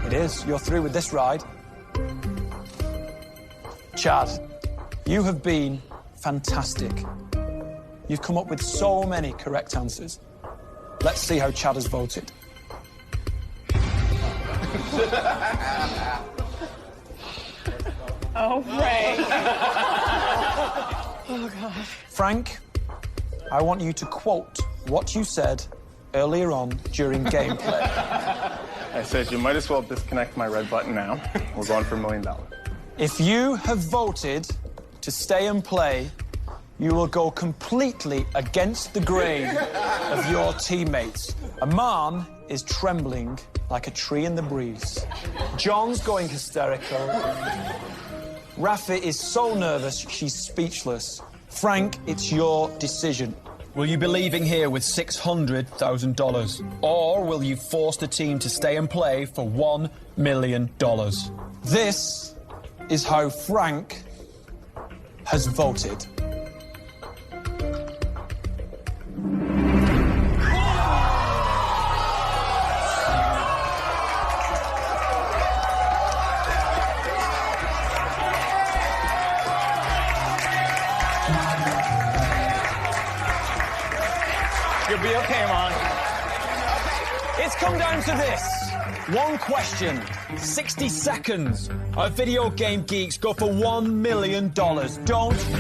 It is. You're through with this ride. Chad, you have been fantastic. You've come up with so many correct answers. Let's see how Chad has voted. Oh, Frank. Oh, gosh. Frank, I want you to quote what you said earlier on during gameplay. I said, you might as well disconnect my red button now. We're going for $1 million. If you have voted to stay and play, you will go completely against the grain of your teammates. Aman is trembling like a tree in the breeze. John's going hysterical. Rafi is so nervous, she's speechless. Frank, it's your decision. Will you be leaving here with $600,000? Or will you force the team to stay and play for $1 million? This is how Frank has voted. You'll be okay, man. It's come down to this. One question, 60 seconds. Our video game geeks go for $1 million. Don't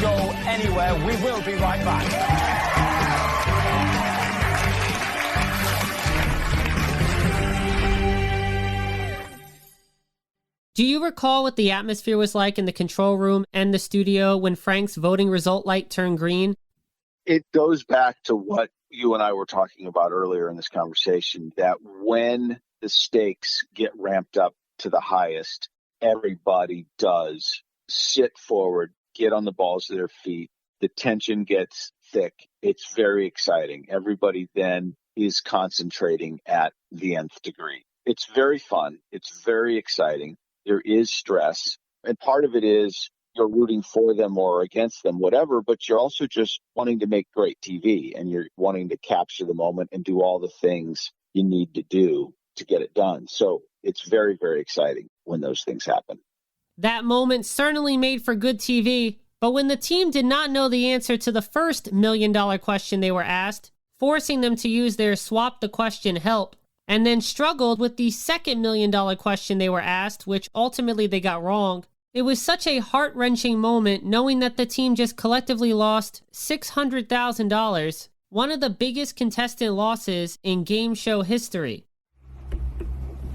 go anywhere. We will be right back. Do you recall what the atmosphere was like in the control room and the studio when Frank's voting result light turned green? It goes back to what you and I were talking about earlier in this conversation, that when the stakes get ramped up to the highest, everybody does sit forward, get on the balls of their feet. The tension gets thick. It's very exciting. Everybody then is concentrating at the nth degree. It's very fun. It's very exciting. There is stress. And part of it is you're rooting for them or against them, whatever, but you're also just wanting to make great TV, and you're wanting to capture the moment and do all the things you need to do to get it done. So it's very, very exciting when those things happen. That moment certainly made for good TV, but when the team did not know the answer to the first $1 million question they were asked, forcing them to use their swap the question help, and then struggled with the second $1 million question they were asked, which ultimately they got wrong, it was such a heart-wrenching moment knowing that the team just collectively lost $600,000, one of the biggest contestant losses in game show history.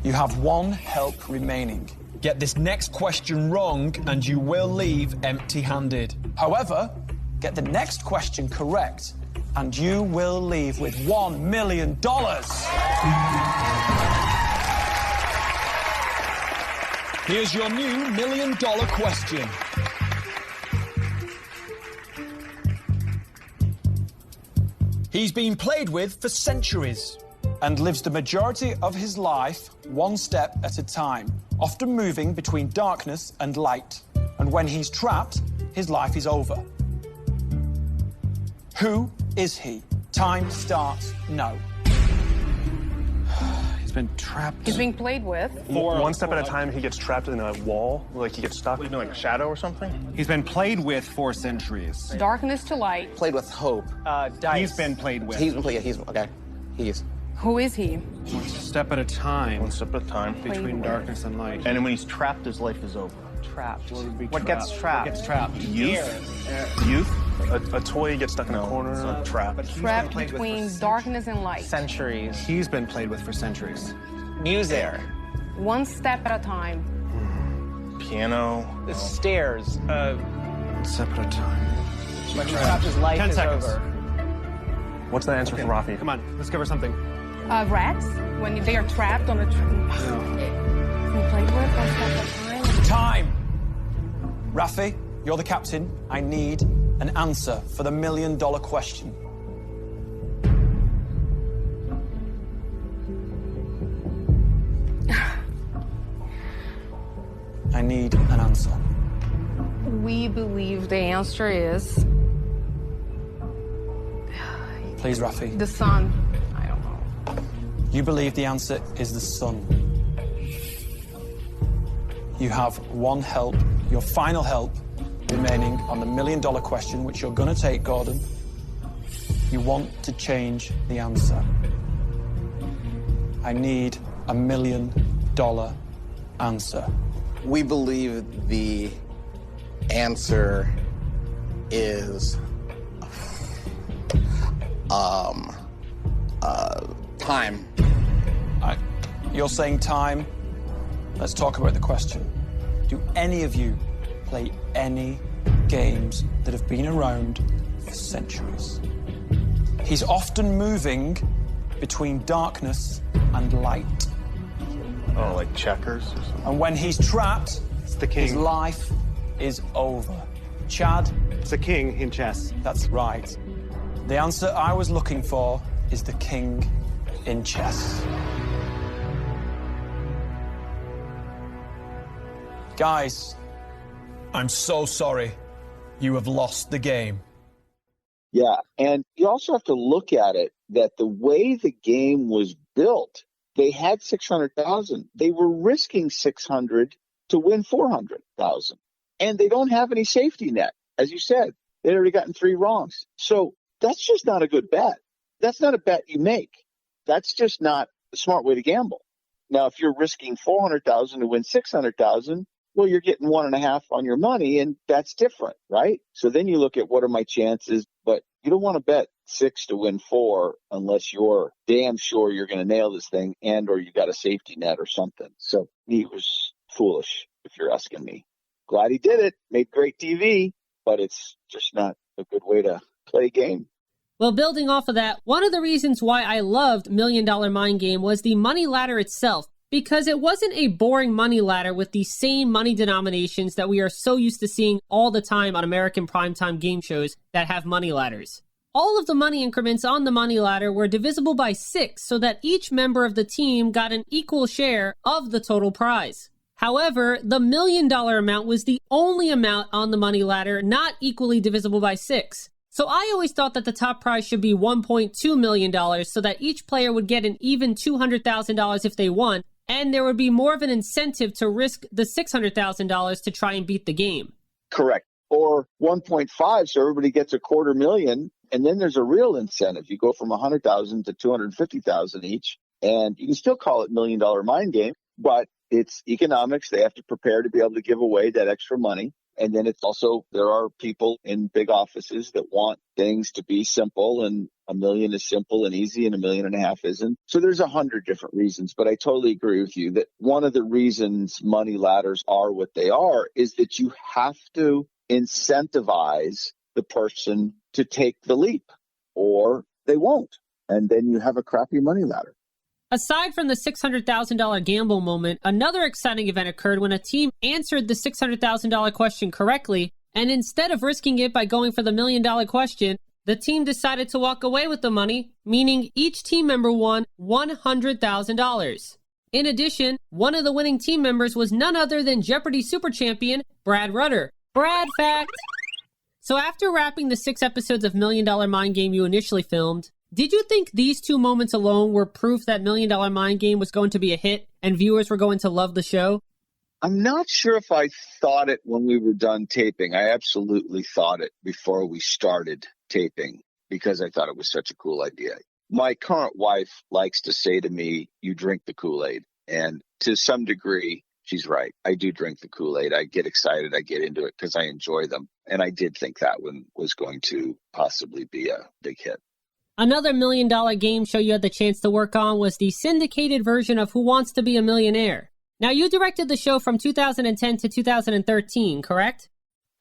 You have one help remaining. Get this next question wrong and you will leave empty-handed. However, get the next question correct and you will leave with $1 million. Here's your new $1 million question. He's been played with for centuries and lives the majority of his life one step at a time, often moving between darkness and light. And when he's trapped, his life is over. Who is he? Time starts now. He's been trapped. He's being played with. One step at a time, he gets trapped in a wall, like he gets stuck. You mean like a shadow or something? He's been played with for centuries. Darkness to light. Played with hope. Dice. He's been played with. He's been played. Okay. He's. Who is he? One step at a time. One step at a time. Between darkness and light. And when he's trapped, his life is over. Trapped. What gets trapped? What gets trapped? Youth. Youth. A toy gets stuck in a corner. It's trapped. Trapped between darkness and light. Centuries. He's been played with for centuries. Music. One step at a time. Piano. The stairs. One step at a time. When he's trapped, his life 10 is seconds. over. What's the answer for Rafi? Come on, let's give her something. Rats. When they are trapped on a tree. Being played with one step at a time. Time! Rafi, you're the captain. I need an answer for the $1 million question. I need an answer. We believe the answer is... Please, Rafi. the sun. I don't know. You believe the answer is the sun. You have one help, your final help, remaining on the $1 million question, which you're going to take, Gordon. You want to change the answer. I need a $1 million answer. We believe the answer is... Time. You're saying time? Let's talk about the question. Do any of you play any games that have been around for centuries? He's often moving between darkness and light. Oh, like checkers or something? And when he's trapped, It's the king. his life is over. Chad? It's a king in chess. That's right. The answer I was looking for is the king in chess. Guys, I'm so sorry. You have lost the game. Yeah, and you also have to look at it that the way the game was built, they had 600,000. They were risking 600 to win 400,000. And they don't have any safety net. As you said, they'd already gotten 3 wrongs. So that's just not a good bet. That's not a bet you make. That's just not a smart way to gamble. Now, if you're risking 400,000 to win 600,000, well, you're getting 1.5 on your money, and that's different, right? So then you look at what are my chances, but you don't want to bet 6 to win 4 unless you're damn sure you're going to nail this thing and or you got a safety net or something. So he was foolish, if you're asking me. Glad he did it, made great TV, but it's just not a good way to play a game. Well, building off of that, one of the reasons why I loved $1 Million Mind Game was the money ladder itself, because it wasn't a boring money ladder with the same money denominations that we are so used to seeing all the time on American primetime game shows that have money ladders. All of the money increments on the money ladder were divisible by 6 so that each member of the team got an equal share of the total prize. However, the $1 million amount was the only amount on the money ladder not equally divisible by 6. So I always thought that the top prize should be $1.2 million so that each player would get an even $200,000 if they won, and there would be more of an incentive to risk the $600,000 to try and beat the game. Correct. Or 1.5, so everybody gets $250,000, and then there's a real incentive. You go from 100,000 to 250,000 each, and you can still call it $1 Million Mind Game, but it's economics. They have to prepare to be able to give away that extra money. And then it's also, there are people in big offices that want things to be simple, and $1 million is simple and easy and $1.5 million isn't. So there's 100 different reasons, but I totally agree with you that one of the reasons money ladders are what they are is that you have to incentivize the person to take the leap or they won't. And then you have a crappy money ladder. Aside from the $600,000 gamble moment, another exciting event occurred when a team answered the $600,000 question correctly, and instead of risking it by going for the $1 million question, the team decided to walk away with the money, meaning each team member won $100,000. In addition, one of the winning team members was none other than Jeopardy super champion Brad Rutter. Brad fact! So after wrapping the 6 episodes of $1 Million Mind Game you initially filmed, did you think these 2 moments alone were proof that $1 Million Mind Game was going to be a hit and viewers were going to love the show? I'm not sure if I thought it when we were done taping. I absolutely thought it before we started taping because I thought it was such a cool idea. My current wife likes to say to me, you drink the Kool-Aid. And to some degree, she's right. I do drink the Kool-Aid. I get excited. I get into it because I enjoy them. And I did think that one was going to possibly be a big hit. Another $1 Million game show you had the chance to work on was the syndicated version of Who Wants to Be a Millionaire. Now, you directed the show from 2010 to 2013, correct?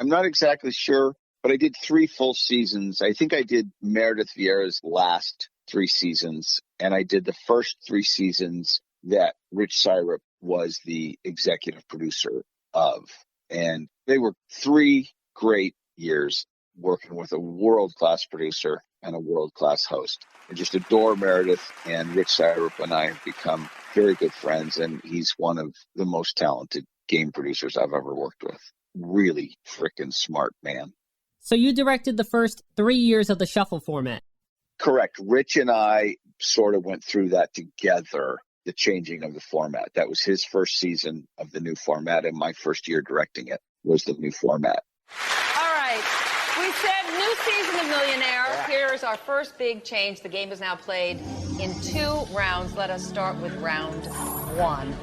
I'm not exactly sure, but I did 3 full seasons. I think I did Meredith Vieira's last 3 seasons, and I did the first 3 seasons that Rich Syrup was the executive producer of. And they were 3 great years working with a world-class producer and a world-class host. I just adore Meredith, and Rich Syrup and I have become very good friends, and he's one of the most talented game producers I've ever worked with. Really freaking smart man. So you directed the first 3 years of the shuffle format? Correct. Rich and I sort of went through that together, the changing of the format. That was his first season of the new format, and my first year directing it was the new format. All right. We said new season of Millionaire. Here's our first big change. The game is now played in 2 rounds. Let us start with round 1.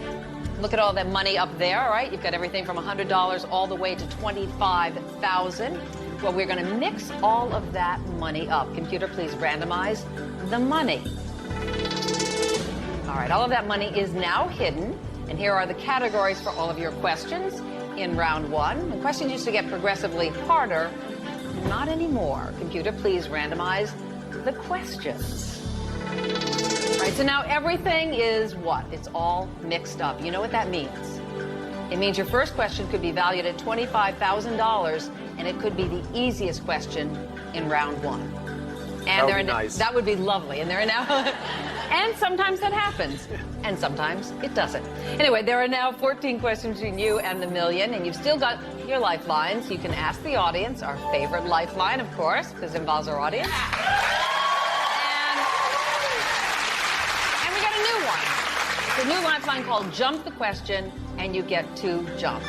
Look at all that money up there, all right? You've got everything from $100 all the way to $25,000. Well, we're going to mix all of that money up. Computer, please randomize the money. All right, all of that money is now hidden. And here are the categories for all of your questions in round one. The questions used to get progressively harder. Not anymore. Computer, please randomize the questions. All right, so now everything is what? It's all mixed up. You know what that means? It means your first question could be valued at $25,000, and it could be the easiest question in round one. And That would be nice. That would be lovely. And there are now, and sometimes that happens, and sometimes it doesn't. Anyway, there are now 14 questions between you and the million, and you've still got your lifelines. You can ask the audience, our favorite lifeline, of course, because it involves our audience. And we got a new one. It's a new lifeline called Jump the Question, and you get 2 jumps.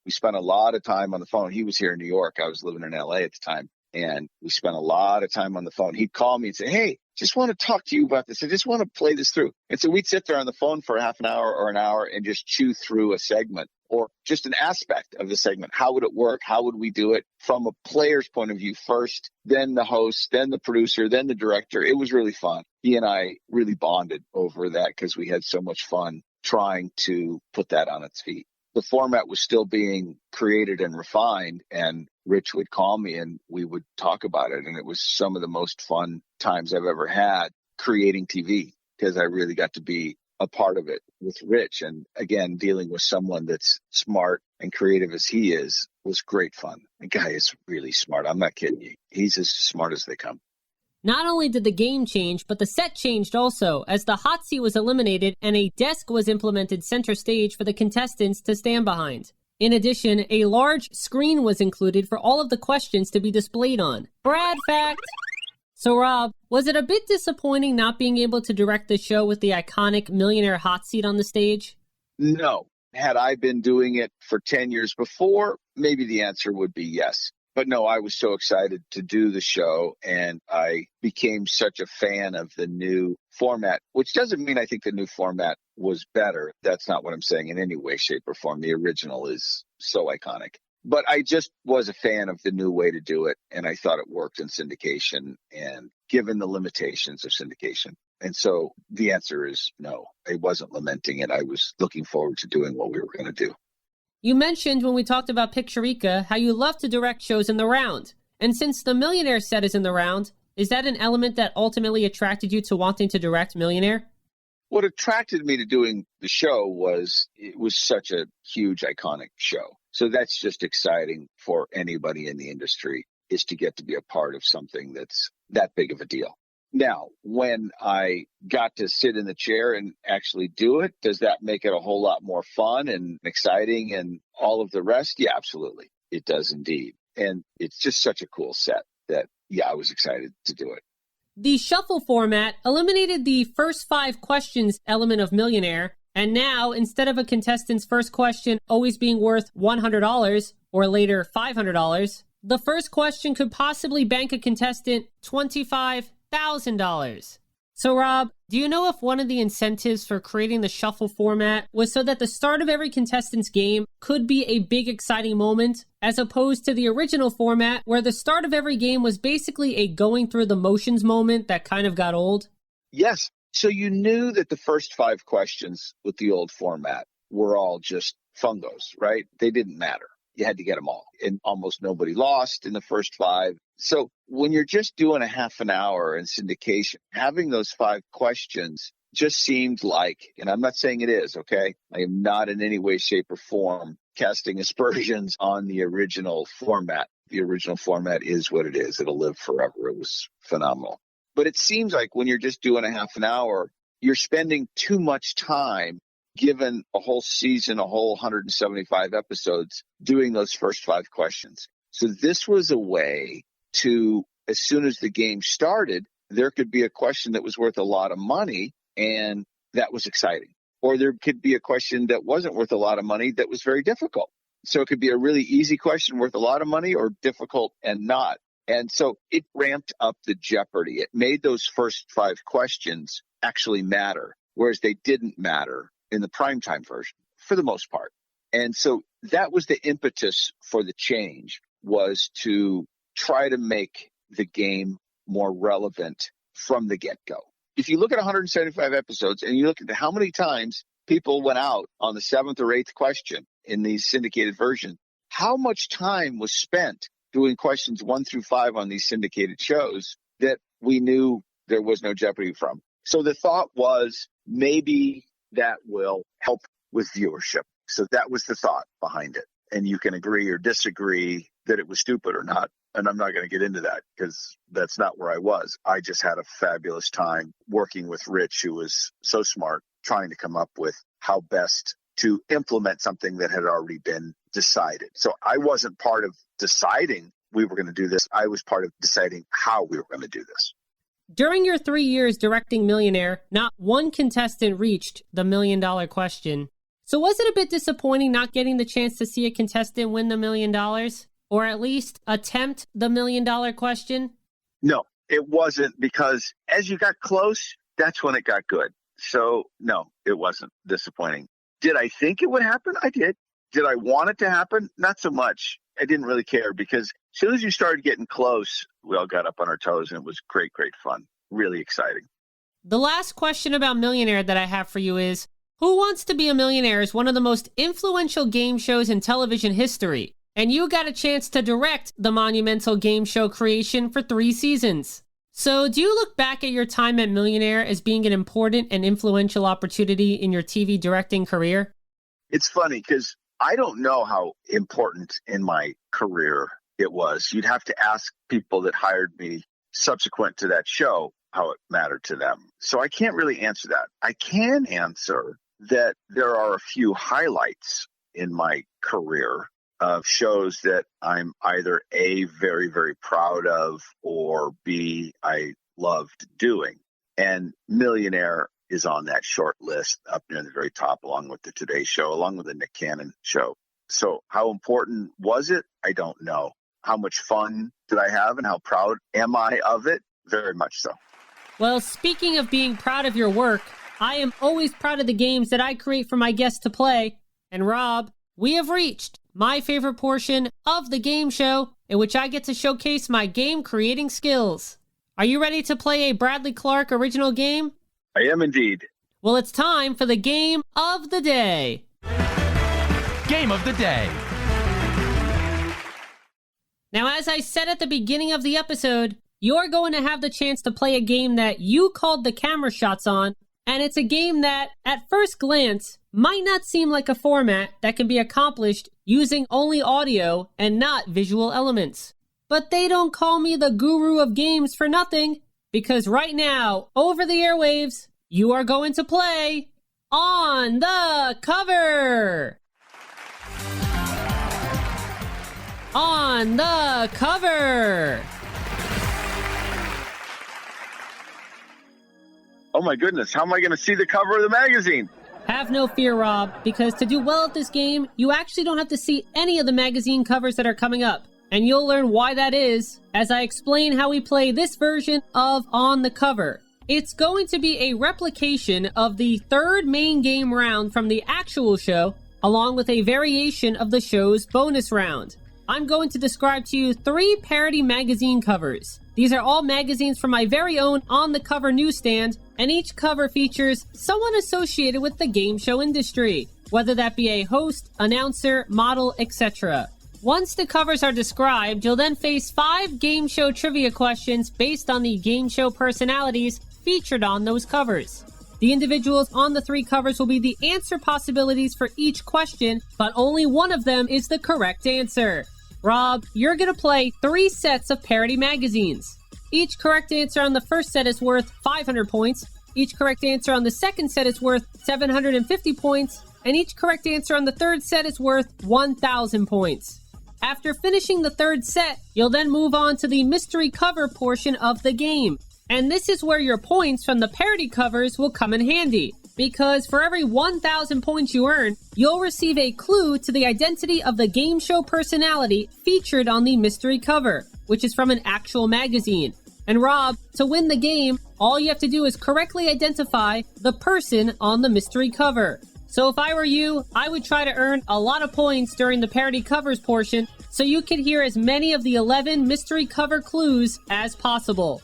We spent a lot of time on the phone. He was here in New York. I was living in LA at the time. And we spent a lot of time on the phone. He'd call me and say, hey, just want to talk to you about this. I just want to play this through. And so we'd sit there on the phone for half an hour or an hour and just chew through a segment or just an aspect of the segment. How would it work? How would we do it from a player's point of view first, then the host, then the producer, then the director? It was really fun. He and I really bonded over that because we had so much fun trying to put that on its feet. The format was still being created and refined, and Rich would call me and we would talk about it. And it was some of the most fun times I've ever had creating TV because I really got to be a part of it with Rich. And again, dealing with someone that's smart and creative as he is was great fun. The guy is really smart. I'm not kidding you. He's as smart as they come. Not only did the game change, but the set changed also, as the hot seat was eliminated and a desk was implemented center stage for the contestants to stand behind. In addition, a large screen was included for all of the questions to be displayed on. Brad fact! So Rob, was it a bit disappointing not being able to direct the show with the iconic Millionaire hot seat on the stage? No. Had I been doing it for 10 years before, maybe the answer would be yes. But no, I was so excited to do the show, and I became such a fan of the new format, which doesn't mean I think the new format was better. That's not what I'm saying in any way, shape, or form. The original is so iconic. But I just was a fan of the new way to do it, and I thought it worked in syndication, and given the limitations of syndication. And so the answer is no. I wasn't lamenting it. I was looking forward to doing what we were going to do. You mentioned when we talked about Pictureka how you love to direct shows in the round. And since the Millionaire set is in the round, is that an element that ultimately attracted you to wanting to direct Millionaire? What attracted me to doing the show was it was such a huge, iconic show. So that's just exciting for anybody in the industry, is to get to be a part of something that's that big of a deal. Now, when I got to sit in the chair and actually do it, does that make it a whole lot more fun and exciting and all of the rest? Yeah, absolutely. It does indeed. And it's just such a cool set that, yeah, I was excited to do it. The shuffle format eliminated the first 5 questions element of Millionaire, and now, instead of a contestant's first question always being worth $100 or later $500, the first question could possibly bank a contestant $25,000. So Rob, do you know if one of the incentives for creating the shuffle format was so that the start of every contestant's game could be a big exciting moment, as opposed to the original format where the start of every game was basically a going through the motions moment that kind of got old? Yes. So you knew that the first 5 questions with the old format were all just fungos, right? They didn't matter. You had to get them all. And almost nobody lost in the first 5. So when you're just doing a half an hour in syndication, having those 5 questions just seemed like, and I'm not saying it is, okay? I am not in any way, shape, or form casting aspersions on the original format. The original format is what it is. It'll live forever. It was phenomenal. But it seems like when you're just doing a half an hour, you're spending too much time, given a whole season, a whole 175 episodes, doing those first 5 questions. So this was a way to, as soon as the game started, there could be a question that was worth a lot of money, and that was exciting. Or there could be a question that wasn't worth a lot of money that was very difficult. So it could be a really easy question worth a lot of money, or difficult and not. And so it ramped up the jeopardy. It made those first 5 questions actually matter, whereas they didn't matter in the primetime version for the most part. And so that was the impetus for the change. was to try to make the game more relevant from the get-go. If you look at 175 episodes and you look at how many times people went out on the 7th or 8th question in these syndicated versions, how much time was spent doing questions 1 through 5 on these syndicated shows that we knew there was no jeopardy from. So the thought was maybe that will help with viewership. So that was the thought behind it. And you can agree or disagree that it was stupid or not. And I'm not going to get into that because that's not where I was. I just had a fabulous time working with Rich, who was so smart, trying to come up with how best to implement something that had already been decided. So I wasn't part of deciding we were going to do this. I was part of deciding how we were going to do this. During your 3 years directing Millionaire, not one contestant reached the $1 million question. So was it a bit disappointing not getting the chance to see a contestant win the $1 million? Or at least attempt the $1 million question? No, it wasn't, because as you got close, that's when it got good. So no, it wasn't disappointing. Did I think it would happen? I did. Did I want it to happen? Not so much. I didn't really care, because as soon as you started getting close, we all got up on our toes, and it was great, great fun. Really exciting. The last question about Millionaire that I have for you is, Who Wants to Be a Millionaire is one of the most influential game shows in television history, and you got a chance to direct the monumental game show creation for 3 seasons. So do you look back at your time at Millionaire as being an important and influential opportunity in your TV directing career? It's funny because I don't know how important in my career it was. You'd have to ask people that hired me subsequent to that show how it mattered to them. So I can't really answer that. I can answer that there are a few highlights in my career of shows that I'm either A, very, very proud of, or B, I loved doing. And Millionaire is on that short list up near the very top, along with the Today Show, along with the Nick Cannon show. So how important was it? I don't know. How much fun did I have and how proud am I of it? Very much so. Well, speaking of being proud of your work, I am always proud of the games that I create for my guests to play. And Rob, we have reached my favorite portion of the game show, in which I get to showcase my game creating skills. Are you ready to play a Bradley Clarke original game? I am indeed. Well, it's time for the game of the day. Game of the day. Now, as I said at the beginning of the episode, you're going to have the chance to play a game that you called the camera shots on, and it's a game that, at first glance, might not seem like a format that can be accomplished using only audio and not visual elements. But they don't call me the guru of games for nothing, because right now, over the airwaves, you are going to play On the Cover! On the Cover! Oh my goodness, how am I going to see the cover of the magazine? Have no fear, Rob, because to do well at this game, you actually don't have to see any of the magazine covers that are coming up. And you'll learn why that is as I explain how we play this version of On the Cover. It's going to be a replication of the third main game round from the actual show, along with a variation of the show's bonus round. I'm going to describe to you 3 parody magazine covers. These are all magazines from my very own On the Cover newsstand, and each cover features someone associated with the game show industry, whether that be a host, announcer, model, etc. Once the covers are described, you'll then face 5 game show trivia questions based on the game show personalities featured on those covers. The individuals on the 3 covers will be the answer possibilities for each question, but only one of them is the correct answer. Rob, you're going to play 3 sets of parody magazines. Each correct answer on the first set is worth 500 points, each correct answer on the second set is worth 750 points, and each correct answer on the third set is worth 1,000 points. After finishing the third set, you'll then move on to the mystery cover portion of the game. And this is where your points from the parody covers will come in handy, because for every 1,000 points you earn, you'll receive a clue to the identity of the game show personality featured on the mystery cover, which is from an actual magazine. And Rob, to win the game, all you have to do is correctly identify the person on the mystery cover. So if I were you, I would try to earn a lot of points during the parody covers portion, so you can hear as many of the 11 mystery cover clues as possible.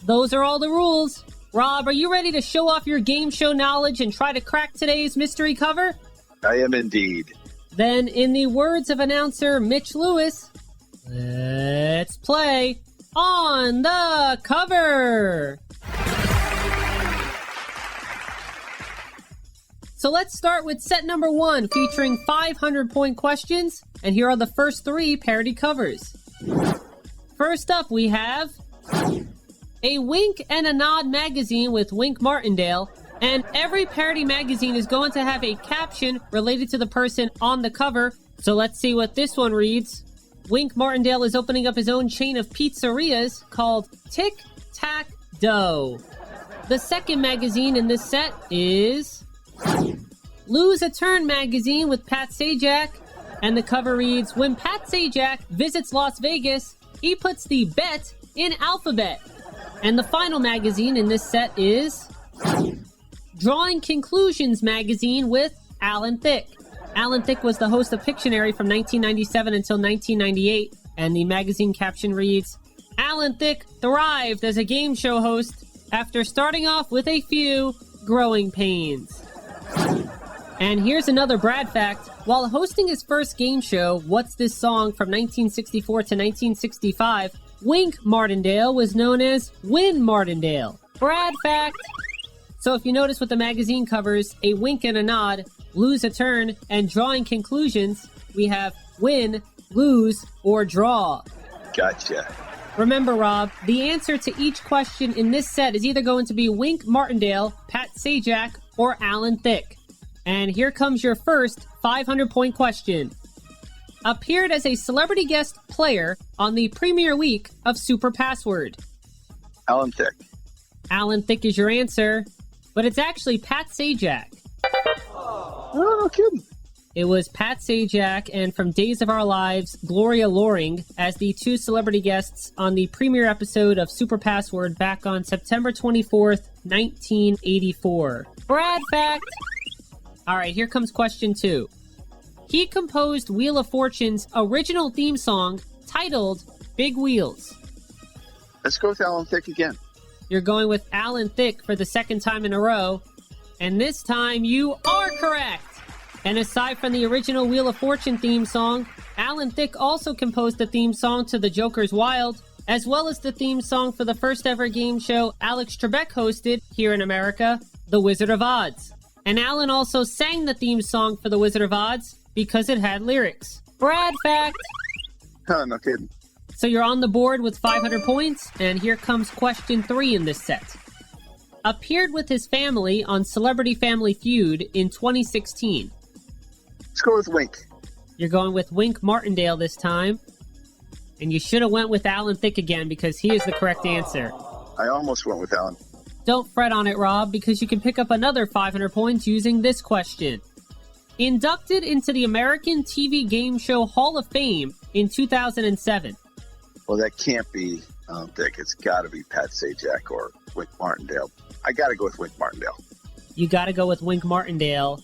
Those are all the rules. Rob, are you ready to show off your game show knowledge and try to crack today's mystery cover? I am indeed. Then, in the words of announcer Mitch Lewis, let's play On the Cover! So let's start with set number 1, featuring 500-point questions, and here are the first 3 parody covers. First up, we have a Wink and a Nod magazine with Wink Martindale, and every parody magazine is going to have a caption related to the person on the cover. So let's see what this one reads. Wink Martindale is opening up his own chain of pizzerias called Tic Tac Dough. The second magazine in this set is Lose a Turn magazine with Pat Sajak, and the cover reads, when Pat Sajak visits Las Vegas, he puts the bet in alphabet. And the final magazine in this set is Drawing Conclusions magazine with Alan Thicke. Alan Thicke was the host of Pictionary from 1997 until 1998, and the magazine caption reads, Alan Thicke thrived as a game show host after starting off with a few growing pains. And here's another Brad fact. While hosting his first game show, What's This Song, from 1964 to 1965, Wink Martindale was known as Win Martindale. Brad fact. So if you notice with the magazine covers, a wink and a nod, lose a turn, and drawing conclusions, we have win, lose, or draw. Gotcha. Remember, Rob, the answer to each question in this set is either going to be Wink Martindale, Pat Sajak, or Alan Thicke. And here comes your first 500-point question. Appeared as a celebrity guest player on the premiere week of Super Password. Alan Thicke. Alan Thicke is your answer, but it's actually Pat Sajak. Oh, no kidding. It was Pat Sajak and from Days of Our Lives, Gloria Loring as the 2 celebrity guests on the premiere episode of Super Password back on September 24th, 1984. Brad fact. All right, here comes question 2. He composed Wheel of Fortune's original theme song titled Big Wheels. Let's go with Alan Thicke again. You're going with Alan Thicke for the second time in a row, and this time you are correct. And aside from the original Wheel of Fortune theme song, Alan Thicke also composed the theme song to The Joker's Wild, as well as the theme song for the first ever game show Alex Trebek hosted here in America, The Wizard of Odds. And Alan also sang the theme song for The Wizard of Odds because it had lyrics. Brad fact. Oh, no kidding. So you're on the board with 500 points, and here comes question 3 in this set. Appeared with his family on Celebrity Family Feud in 2016. Let's go with Wink. You're going with Wink Martindale this time. And you should have went with Alan Thicke again because he is the correct answer. I almost went with Alan. Don't fret on it, Rob, because you can pick up another 500 points using this question. Inducted into the American TV Game Show Hall of Fame in 2007. Well, that can't be Alan Thicke. It's got to be Pat Sajak or Wink Martindale. I got to go with Wink Martindale. You got to go with Wink Martindale.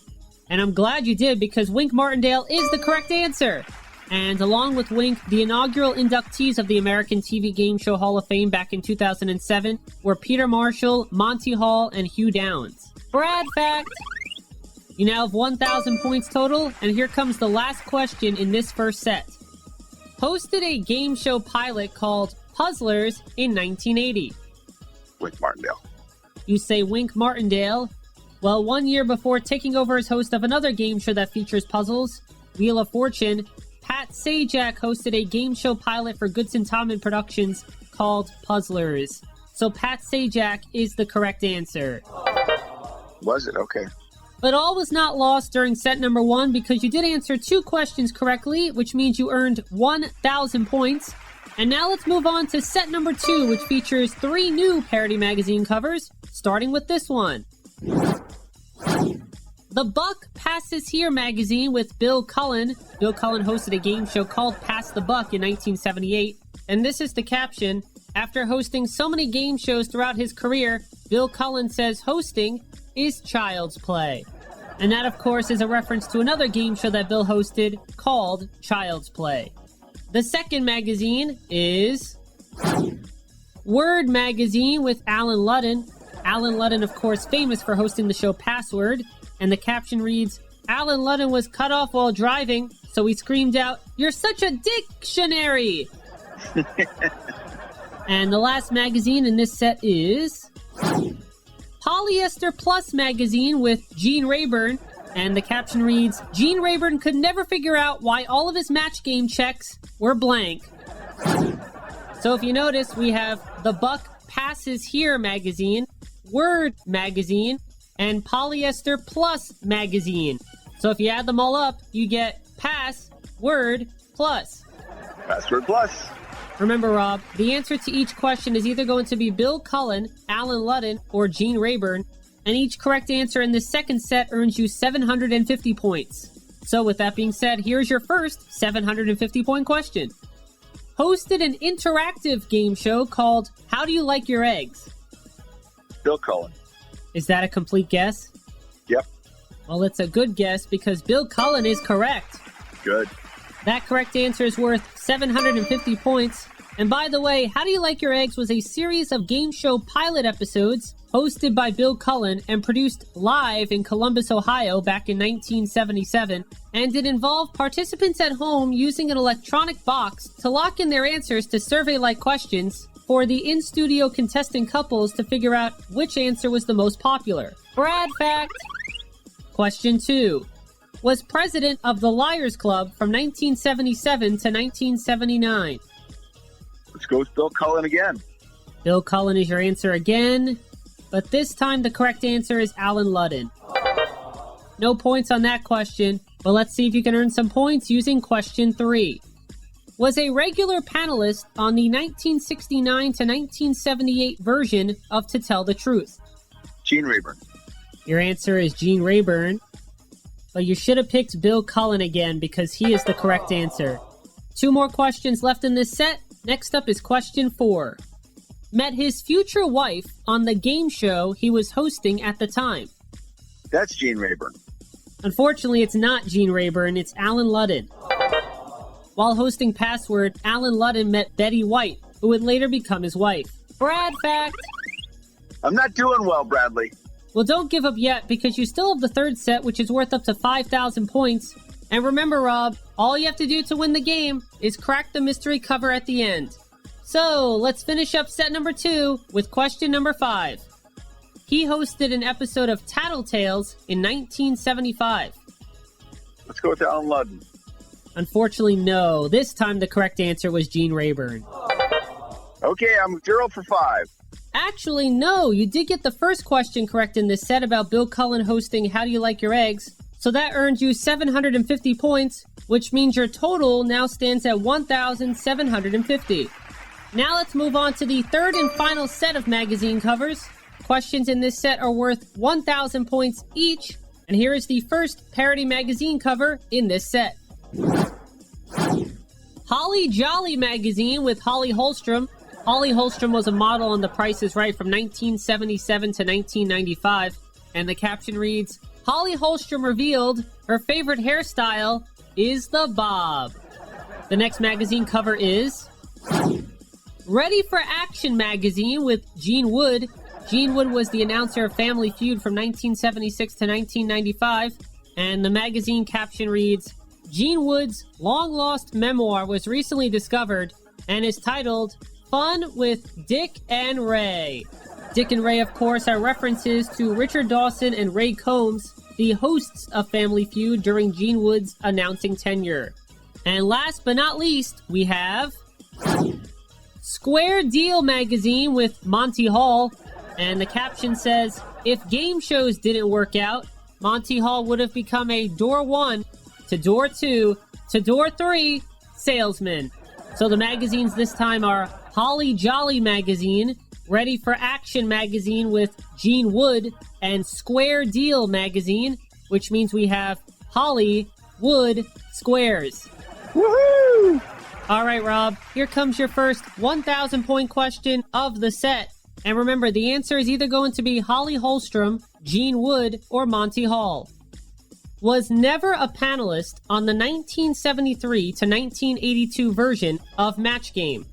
And I'm glad you did because Wink Martindale is the correct answer. And along with Wink, the inaugural inductees of the American TV Game Show Hall of Fame back in 2007 were Peter Marshall, Monty Hall, and Hugh Downs. Brad fact. You now have 1,000 points total, and here comes the last question in this first set. Hosted a game show pilot called Puzzlers in 1980. Wink Martindale. You say Wink Martindale. Well, 1 year before taking over as host of another game show that features puzzles, Wheel of Fortune, Pat Sajak hosted a game show pilot for Goodson Tallman Productions called Puzzlers. So Pat Sajak is the correct answer. Was it? Okay. But all was not lost during set number 1 because you did answer 2 questions correctly, which means you earned 1,000 points. And now let's move on to set number 2, which features 3 new Parody magazine covers, starting with this one. The Buck Passes Here magazine with Bill Cullen. Bill Cullen hosted a game show called Pass the Buck in 1978. And this is the caption. After hosting so many game shows throughout his career, Bill Cullen says hosting is child's play. And that, of course, is a reference to another game show that Bill hosted called Child's Play. The second magazine is Word Magazine with Alan Ludden. Alan Ludden, of course, famous for hosting the show Password. And the caption reads, Alan Ludden was cut off while driving, so he screamed out, "You're such a dictionary!" And the last magazine in this set is Polyester Plus magazine with Gene Rayburn. And the caption reads, Gene Rayburn could never figure out why all of his match game checks were blank. So if you notice, we have The Buck Passes Here magazine, Word magazine, and Polyester Plus magazine. So if you add them all up, you get Pass, Word, Plus. Password Plus. Remember, Rob, the answer to each question is either going to be Bill Cullen, Alan Ludden, or Gene Rayburn, and each correct answer in this second set earns you 750 points. So with that being said, here's your first 750-point question. Hosted an interactive game show called How Do You Like Your Eggs? Bill Cullen. Is that a complete guess? Yep. Well, it's a good guess because Bill Cullen is correct. Good. That correct answer is worth 750 points. And by the way, How Do You Like Your Eggs was a series of game show pilot episodes hosted by Bill Cullen and produced live in Columbus, Ohio back in 1977. And it involved participants at home using an electronic box to lock in their answers to survey-like questions for the in-studio contestant couples to figure out which answer was the most popular. Brad fact. Question 2. Was president of the Liars Club from 1977 to 1979. Let's go with Bill Cullen again. Bill Cullen is your answer again, but this time the correct answer is Alan Ludden. No points on that question, but let's see if you can earn some points using question 3. Was a regular panelist on the 1969 to 1978 version of To Tell the Truth. Gene Rayburn. Your answer is Gene Rayburn. But you should have picked Bill Cullen again because he is the correct answer. 2 more questions left in this set. Next up is question 4. Met his future wife on the game show he was hosting at the time. That's Gene Rayburn. Unfortunately, it's not Gene Rayburn, it's Alan Ludden. While hosting Password, Alan Ludden met Betty White, who would later become his wife. Brad fact. I'm not doing well, Bradley. Well, don't give up yet, because you still have the third set, which is worth up to 5,000 points. And remember, Rob, all you have to do to win the game is crack the mystery cover at the end. So, let's finish up set number 2 with question number 5. He hosted an episode of Tattletales in 1975. Let's go with Alan Ludden. Unfortunately, no. This time the correct answer was Gene Rayburn. Okay, I'm 0 for 5. Actually, no. You did get the first question correct in this set about Bill Cullen hosting How Do You Like Your Eggs? So that earned you 750 points, which means your total now stands at 1,750. Now let's move on to the third and final set of magazine covers. Questions in this set are worth 1,000 points each, and here is the first Parody magazine cover in this set. Holly Jolly magazine with Holly Holstrom. Holly Holstrom was a model on The Price is Right from 1977 to 1995, and the caption reads, Holly Holstrom revealed her favorite hairstyle is the bob. The next magazine cover is Ready for Action magazine with Gene Wood. Gene Wood was the announcer of Family Feud from 1976 to 1995, and the magazine caption reads, Gene Wood's long-lost memoir was recently discovered and is titled Fun with Dick and Ray. Dick and Ray, of course, are references to Richard Dawson and Ray Combs, the hosts of Family Feud during Gene Wood's announcing tenure. And last but not least, we have Square Deal magazine with Monty Hall. And the caption says, if game shows didn't work out, Monty Hall would have become a door 1 to door 2 to door 3 salesman. So the magazines this time are Holly Jolly magazine, Ready for Action magazine with Gene Wood, and Square Deal magazine, which means we have Holly, Wood, Squares. Woohoo! All right, Rob, here comes your first 1,000-point question of the set. And remember, the answer is either going to be Holly Holstrom, Gene Wood, or Monty Hall. was never a panelist on the 1973 to 1982 version of Match Game?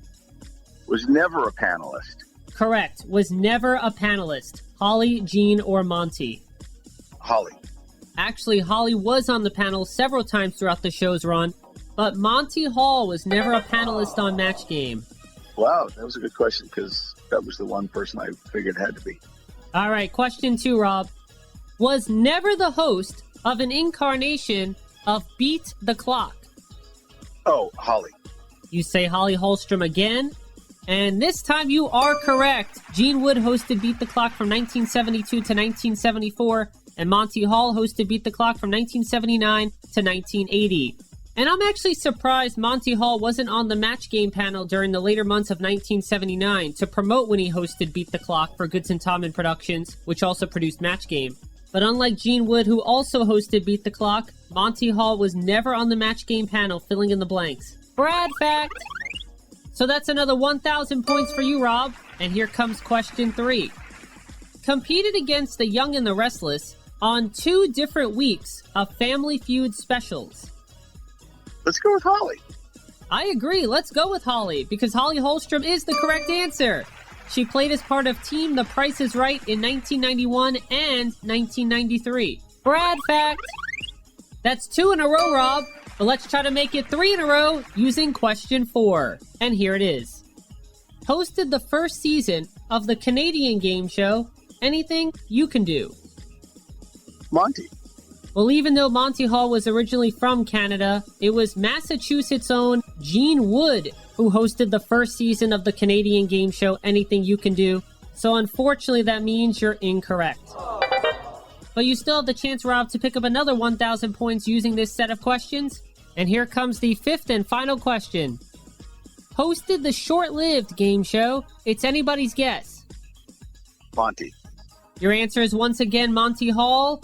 Was never a panelist. Correct. Was never a panelist. Holly, Gene, or Monty? Holly. Actually, Holly was on the panel several times throughout the show's run, but Monty Hall was never a panelist on Match Game. Wow, that was a good question because that was the one person I figured had to be. All right, question 2, Rob. Was never the host of an incarnation of Beat the Clock? Oh, Holly. You say Holly Holstrom again, and this time you are correct. Gene Wood hosted Beat the Clock from 1972 to 1974, and Monty Hall hosted Beat the Clock from 1979 to 1980. And I'm actually surprised Monty Hall wasn't on the Match Game panel during the later months of 1979 to promote when he hosted Beat the Clock for Goodson Tallman Productions, which also produced Match Game. But unlike Gene Wood, who also hosted Beat the Clock, Monty Hall was never on the Match Game panel, filling in the blanks. Brad fact! So that's another 1,000 points for you, Rob. And here comes question 3. Competed against The Young and the Restless on 2 different weeks of Family Feud specials. Let's go with Holly. I agree. Let's go with Holly, because Holly Holstrom is the correct answer. She played as part of Team The Price is Right in 1991 and 1993. Brad fact. That's 2 in a row, Rob. But let's try to make it 3 in a row using question 4. And here it is. Hosted the first season of the Canadian game show, Anything You Can Do. Monty. Well, even though Monty Hall was originally from Canada, it was Massachusetts' own Gene Wood who hosted the first season of the Canadian game show Anything You Can Do. So unfortunately, that means you're incorrect. But you still have the chance, Rob, to pick up another 1,000 points using this set of questions. And here comes the 5th and final question. Hosted the short-lived game show It's Anybody's Guess. Monty. Your answer is once again Monty Hall.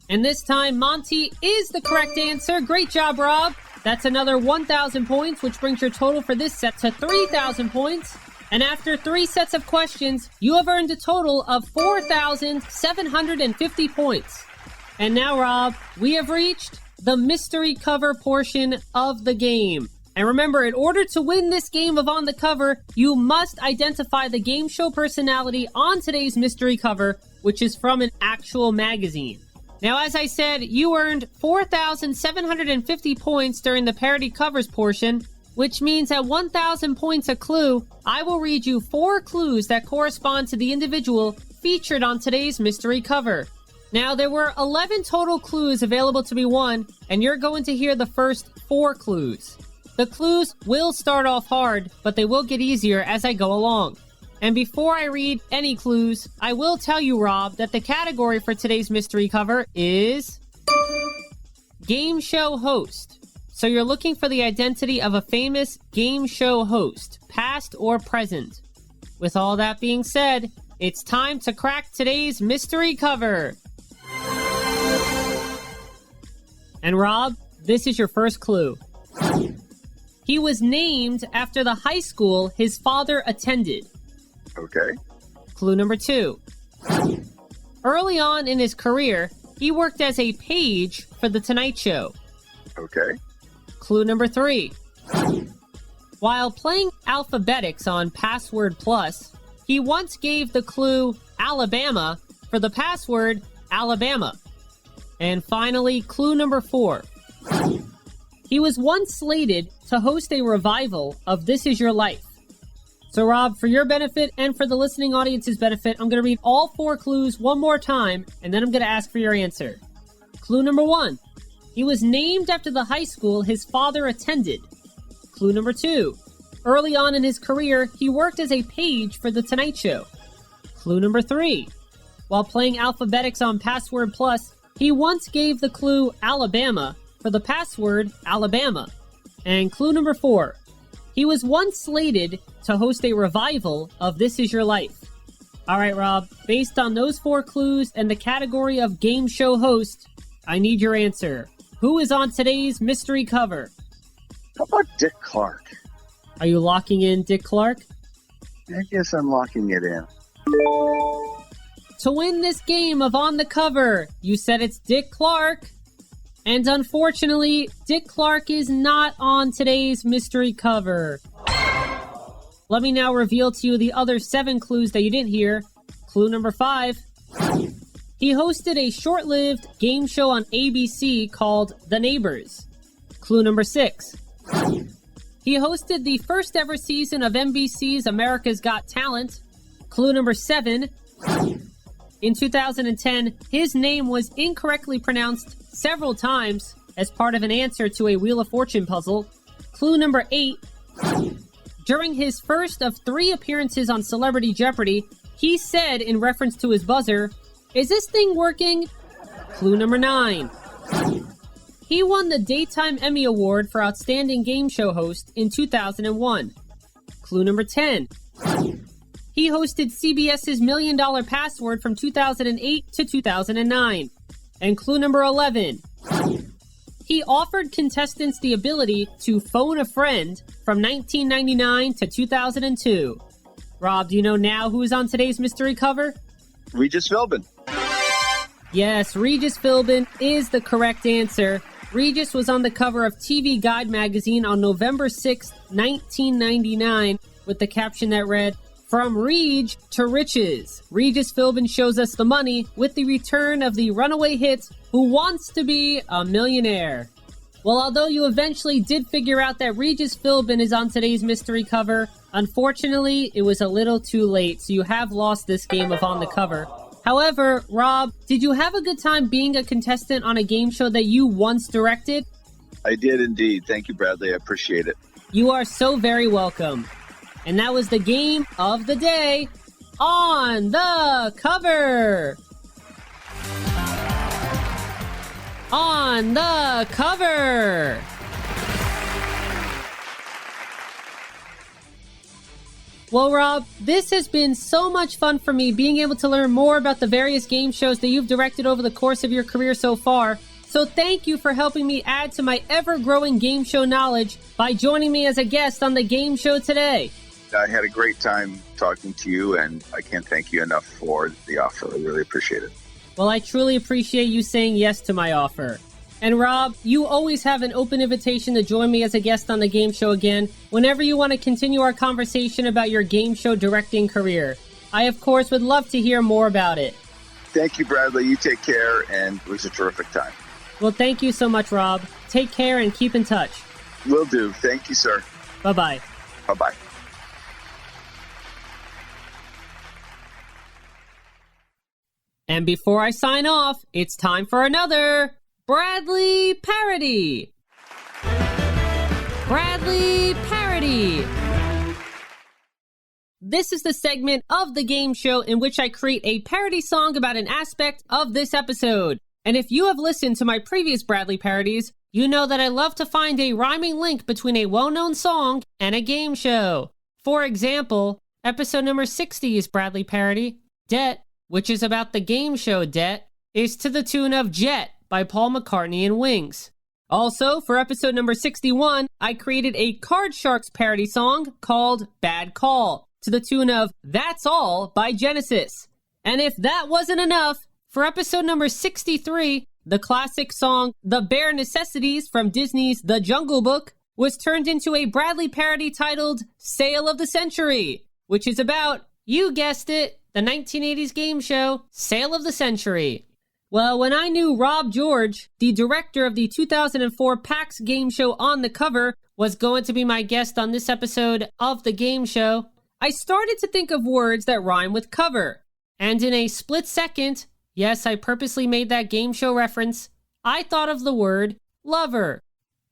And this time, Monty is the correct answer. Great job, Rob. That's another 1,000 points, which brings your total for this set to 3,000 points. And after 3 sets of questions, you have earned a total of 4,750 points. And now, Rob, we have reached the mystery cover portion of the game. And remember, in order to win this game of On the Cover, you must identify the game show personality on today's mystery cover, which is from an actual magazine. Now, as I said, you earned 4,750 points during the parody covers portion, which means at 1,000 points a clue, I will read you 4 clues that correspond to the individual featured on today's mystery cover. Now, there were 11 total clues available to be won, and you're going to hear the first 4 clues. The clues will start off hard, but they will get easier as I go along. And before I read any clues, I will tell you, Rob, that the category for today's mystery cover is Game Show Host. So you're looking for the identity of a famous game show host, past or present. With all that being said, it's time to crack today's mystery cover. And Rob, this is your first clue. He was named after the high school his father attended. Okay. Clue number 2. Early on in his career, he worked as a page for The Tonight Show. Okay. Clue number 3. While playing Alphabetics on Password Plus, he once gave the clue Alabama for the password Alabama. And finally, clue number 4. He was once slated to host a revival of This Is Your Life. So, Rob, for your benefit and for the listening audience's benefit, I'm going to read all 4 clues one more time, and then I'm going to ask for your answer. Clue number 1. He was named after the high school his father attended. Clue number 2. Early on in his career, he worked as a page for The Tonight Show. Clue number 3. While playing Alphabetics on Password Plus, he once gave the clue Alabama for the password Alabama. And clue number 4. He was once slated to host a revival of This Is Your Life. All right, Rob, based on those 4 clues and the category of game show host, I need your answer. Who is on today's mystery cover? How about Dick Clarke? Are you locking in Dick Clarke? I guess I'm locking it in. To win this game of On the Cover, you said it's Dick Clarke. And unfortunately, Dick Clark is not on today's mystery cover. Let me now reveal to you the other 7 clues that you didn't hear. Clue number 5. He hosted a short-lived game show on ABC called The Neighbors. Clue number 6. He hosted the first ever season of NBC's America's Got Talent. Clue number 7. In 2010, his name was incorrectly pronounced several times as part of an answer to a Wheel of Fortune puzzle. Clue number 8. During his first of 3 appearances on Celebrity Jeopardy, he said in reference to his buzzer, "Is this thing working?" Clue number 9. He won the Daytime Emmy Award for Outstanding Game Show Host in 2001. Clue number 10. He hosted CBS's $1 Million Password from 2008 to 2009. And clue number 11. He offered contestants the ability to phone a friend from 1999 to 2002. Rob, do you know now who is on today's mystery cover? Regis Philbin. Yes, Regis Philbin is the correct answer. Regis was on the cover of TV Guide magazine on November 6, 1999, with the caption that read, "From Reg to Riches." Regis Philbin shows us the money with the return of the runaway hit, Who Wants to Be a Millionaire? Well, although you eventually did figure out that Regis Philbin is on today's mystery cover, unfortunately, it was a little too late, so you have lost this game of On the Cover. However, Rob, did you have a good time being a contestant on a game show that you once directed? I did indeed. Thank you, Bradley. I appreciate it. You are so very welcome. And that was the game of the day, On the Cover. On the Cover. Well, Rob, this has been so much fun for me being able to learn more about the various game shows that you've directed over the course of your career so far. So thank you for helping me add to my ever-growing game show knowledge by joining me as a guest on the game show today. I had a great time talking to you, and I can't thank you enough for the offer. I really appreciate it. Well, I truly appreciate you saying yes to my offer. And Rob, you always have an open invitation to join me as a guest on the game show again whenever you want to continue our conversation about your game show directing career. I, of course, would love to hear more about it. Thank you, Bradley. You take care, and it was a terrific time. Well, thank you so much, Rob. Take care and keep in touch. Will do. Thank you, sir. Bye-bye. Bye-bye. And before I sign off, it's time for another Bradley Parody. Bradley Parody. This is the segment of the game show in which I create a parody song about an aspect of this episode. And if you have listened to my previous Bradley parodies, you know that I love to find a rhyming link between a well-known song and a game show. For example, episode number 60 is Bradley parody, Debt, which is about the game show Debt, is to the tune of Jet by Paul McCartney and Wings. Also, for episode number 61, I created a Card Sharks parody song called Bad Call, to the tune of That's All by Genesis. And if that wasn't enough, for episode number 63, the classic song The Bare Necessities from Disney's The Jungle Book was turned into a Bradley parody titled Sale of the Century, which is about, you guessed it, the 1980s game show Sale of the Century. Well, when I knew Rob George, the director of the 2004 PAX game show On the Cover, was going to be my guest on this episode of the game show, I started to think of words that rhyme with cover. And in a split second, yes, I purposely made that game show reference, I thought of the word lover.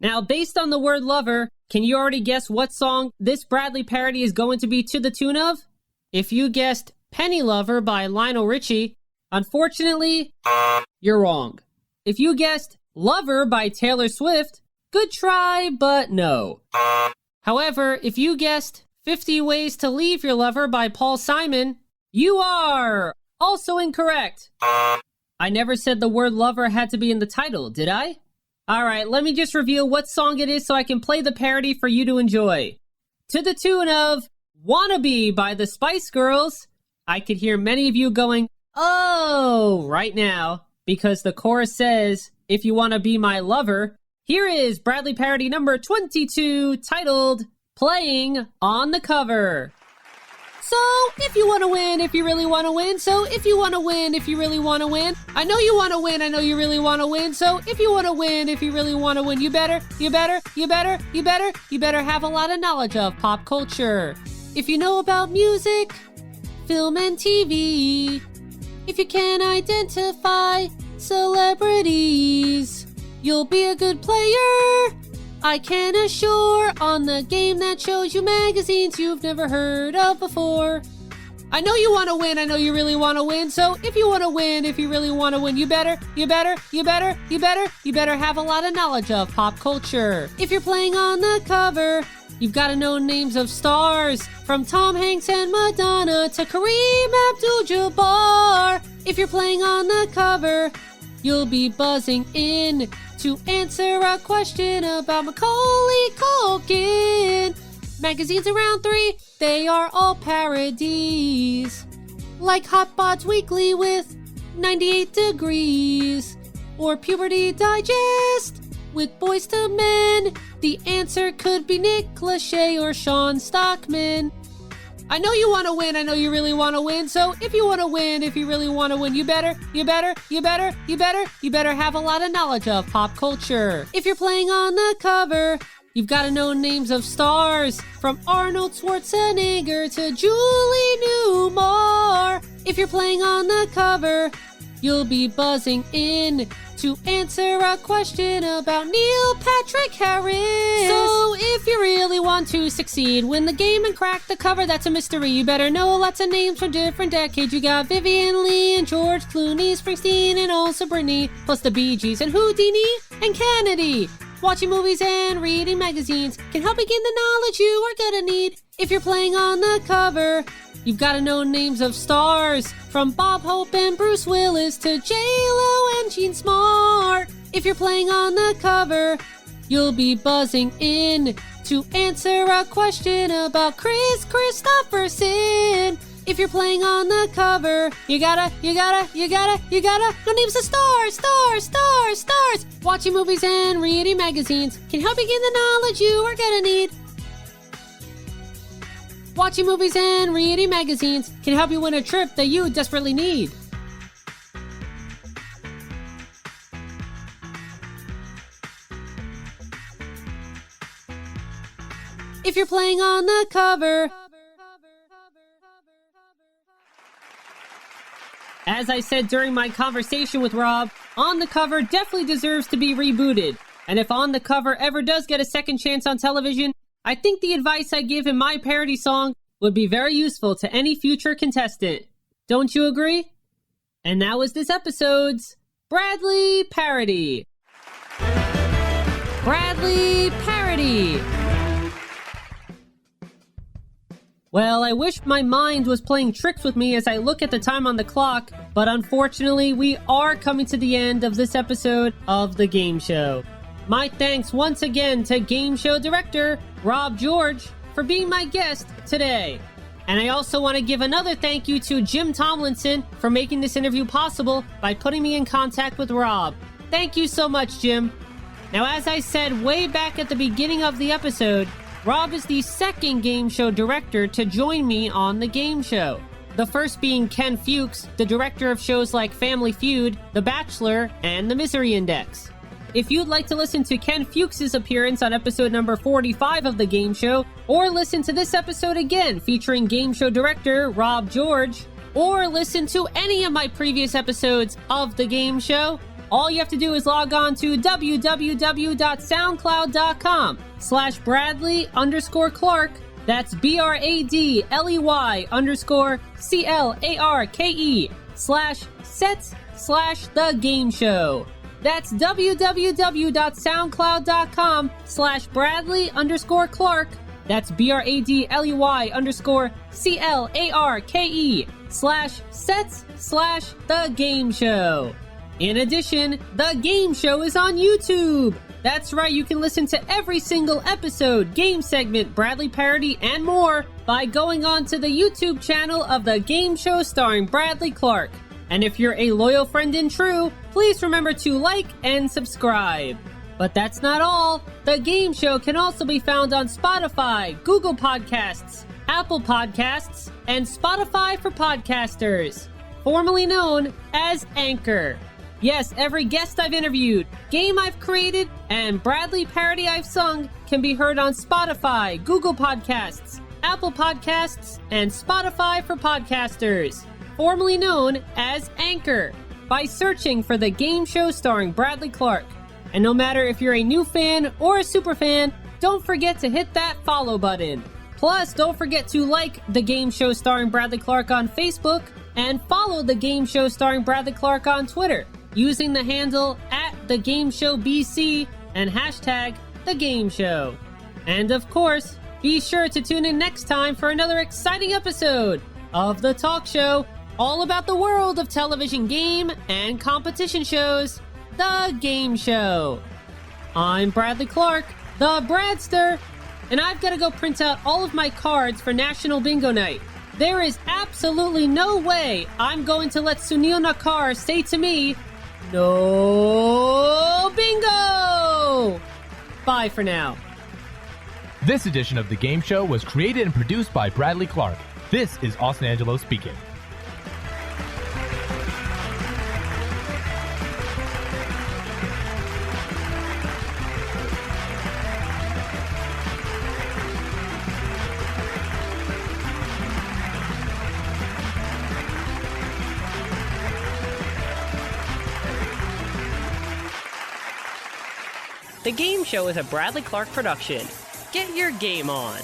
Now, based on the word lover, can you already guess what song this Bradley parody is going to be to the tune of? If you guessed Penny Lover by Lionel Richie, unfortunately, you're wrong. If you guessed Lover by Taylor Swift, good try, but no. However, if you guessed 50 Ways to Leave Your Lover by Paul Simon, you are also incorrect. I never said the word lover had to be in the title, did I? Alright, let me just reveal what song it is so I can play the parody for you to enjoy. To the tune of Wannabe by the Spice Girls. I could hear many of you going, oh, right now, because the chorus says, If You Wanna Be My Lover, here is Bradley Parody number 22, titled Playing on the Cover. So, if you want to win, if you really want to win, so if you want to win, if you really want to win, I know you want to win, I know you really want to win, so if you want to win, if you really want to win, you better have a lot of knowledge of pop culture. If you know about music, film and TV, if you can identify celebrities, you'll be a good player, I can assure, on the game that shows you magazines you've never heard of before. I know you want to win, I know you really want to win, so if you want to win, if you really want to win, you better have a lot of knowledge of pop culture. If you're playing on the cover, you've got to know names of stars, from Tom Hanks and Madonna to Kareem Abdul-Jabbar. If you're playing on the cover, you'll be buzzing in to answer a question about Macaulay Culkin. Magazines around 3, they are all parodies, like Hot Bods Weekly with 98 Degrees, or Puberty Digest with Boys to Men. The answer could be Nick Lachey or Sean Stockman. I know you want to win, I know you really want to win, so if you want to win, if you really want to win, you better have a lot of knowledge of pop culture. If you're playing on the cover, you've got to know names of stars, from Arnold Schwarzenegger to Julie Newmar. If you're playing on the cover, you'll be buzzing in to answer a question about Neil Patrick Harris. So if you really want to succeed, win the game and crack the cover, that's a mystery. You better know lots of names from different decades. You got Vivian Leigh and George Clooney, Springsteen and also Britney, plus the Bee Gees and Houdini and Kennedy. Watching movies and reading magazines can help you gain the knowledge you are gonna need. If you're playing on the cover, you've got to know names of stars, from Bob Hope and Bruce Willis to J-Lo and Jean Smart. If you're playing on the cover, you'll be buzzing in to answer a question about Chris Christopherson. If you're playing on the cover, you gotta know names of stars. Watching movies and reading magazines can help you gain the knowledge you are gonna need. Watching movies and reading magazines can help you win a trip that you desperately need. If you're playing on the cover. As I said during my conversation with Rob, On the Cover definitely deserves to be rebooted. And if On the Cover ever does get a second chance on television, I think the advice I give in my parody song would be very useful to any future contestant. Don't you agree? And that was this episode's Bradley Parody. Bradley Parody. Well, I wish my mind was playing tricks with me as I look at the time on the clock, but unfortunately, we are coming to the end of this episode of The Game Show. My thanks once again to Game Show Director Rob George for being my guest today. And I also want to give another thank you to Jim Tomlinson for making this interview possible by putting me in contact with Rob. Thank you so much, Jim. Now, as I said way back at the beginning of the episode, Rob is the second game show director to join me on The Game Show. The first being Ken Fuchs, the director of shows like Family Feud, The Bachelor, and The Misery Index. If you'd like to listen to Ken Fuchs' appearance on episode number 45 of The Game Show, or listen to this episode again featuring game show director Rob George, or listen to any of my previous episodes of The Game Show, all you have to do is log on to www.soundcloud.com/Bradley_Clarke. That's BRADLEY_CLARKE/sets/The Game Show. That's www.soundcloud.com/Bradley_Clarke. That's BRADLEY_CLARKE/sets/The Game Show. In addition, The Game Show is on YouTube. That's right, you can listen to every single episode, game segment, Bradley Parody, and more by going on to the YouTube channel of The Game Show starring Bradley Clarke. And if you're a loyal friend and true, please remember to like and subscribe. But that's not all. The game show can also be found on Spotify, Google Podcasts, Apple Podcasts, and Spotify for Podcasters, formerly known as Anchor. Yes, every guest I've interviewed, game I've created, and Bradley parody I've sung can be heard on Spotify, Google Podcasts, Apple Podcasts, and Spotify for Podcasters, formerly known as Anchor, by searching for the game show starring Bradley Clarke. And no matter if you're a new fan or a super fan, don't forget to hit that follow button. Plus, don't forget to like the game show starring Bradley Clarke on Facebook and follow the game show starring Bradley Clarke on Twitter using the handle @TheGameShowBC and hashtag #TheGameShow. And of course, be sure to tune in next time for another exciting episode of The Talk Show, all about the world of television game and competition shows, The Game Show. I'm Bradley Clarke, the Bradster, and I've got to go print out all of my cards for National Bingo Night. There is absolutely no way I'm going to let Sunil Nakar say to me, "No bingo!" Bye for now. This edition of The Game Show was created and produced by Bradley Clarke. This is Austin Angelo speaking. The Game Show is a Bradley Clarke production. Get your game on.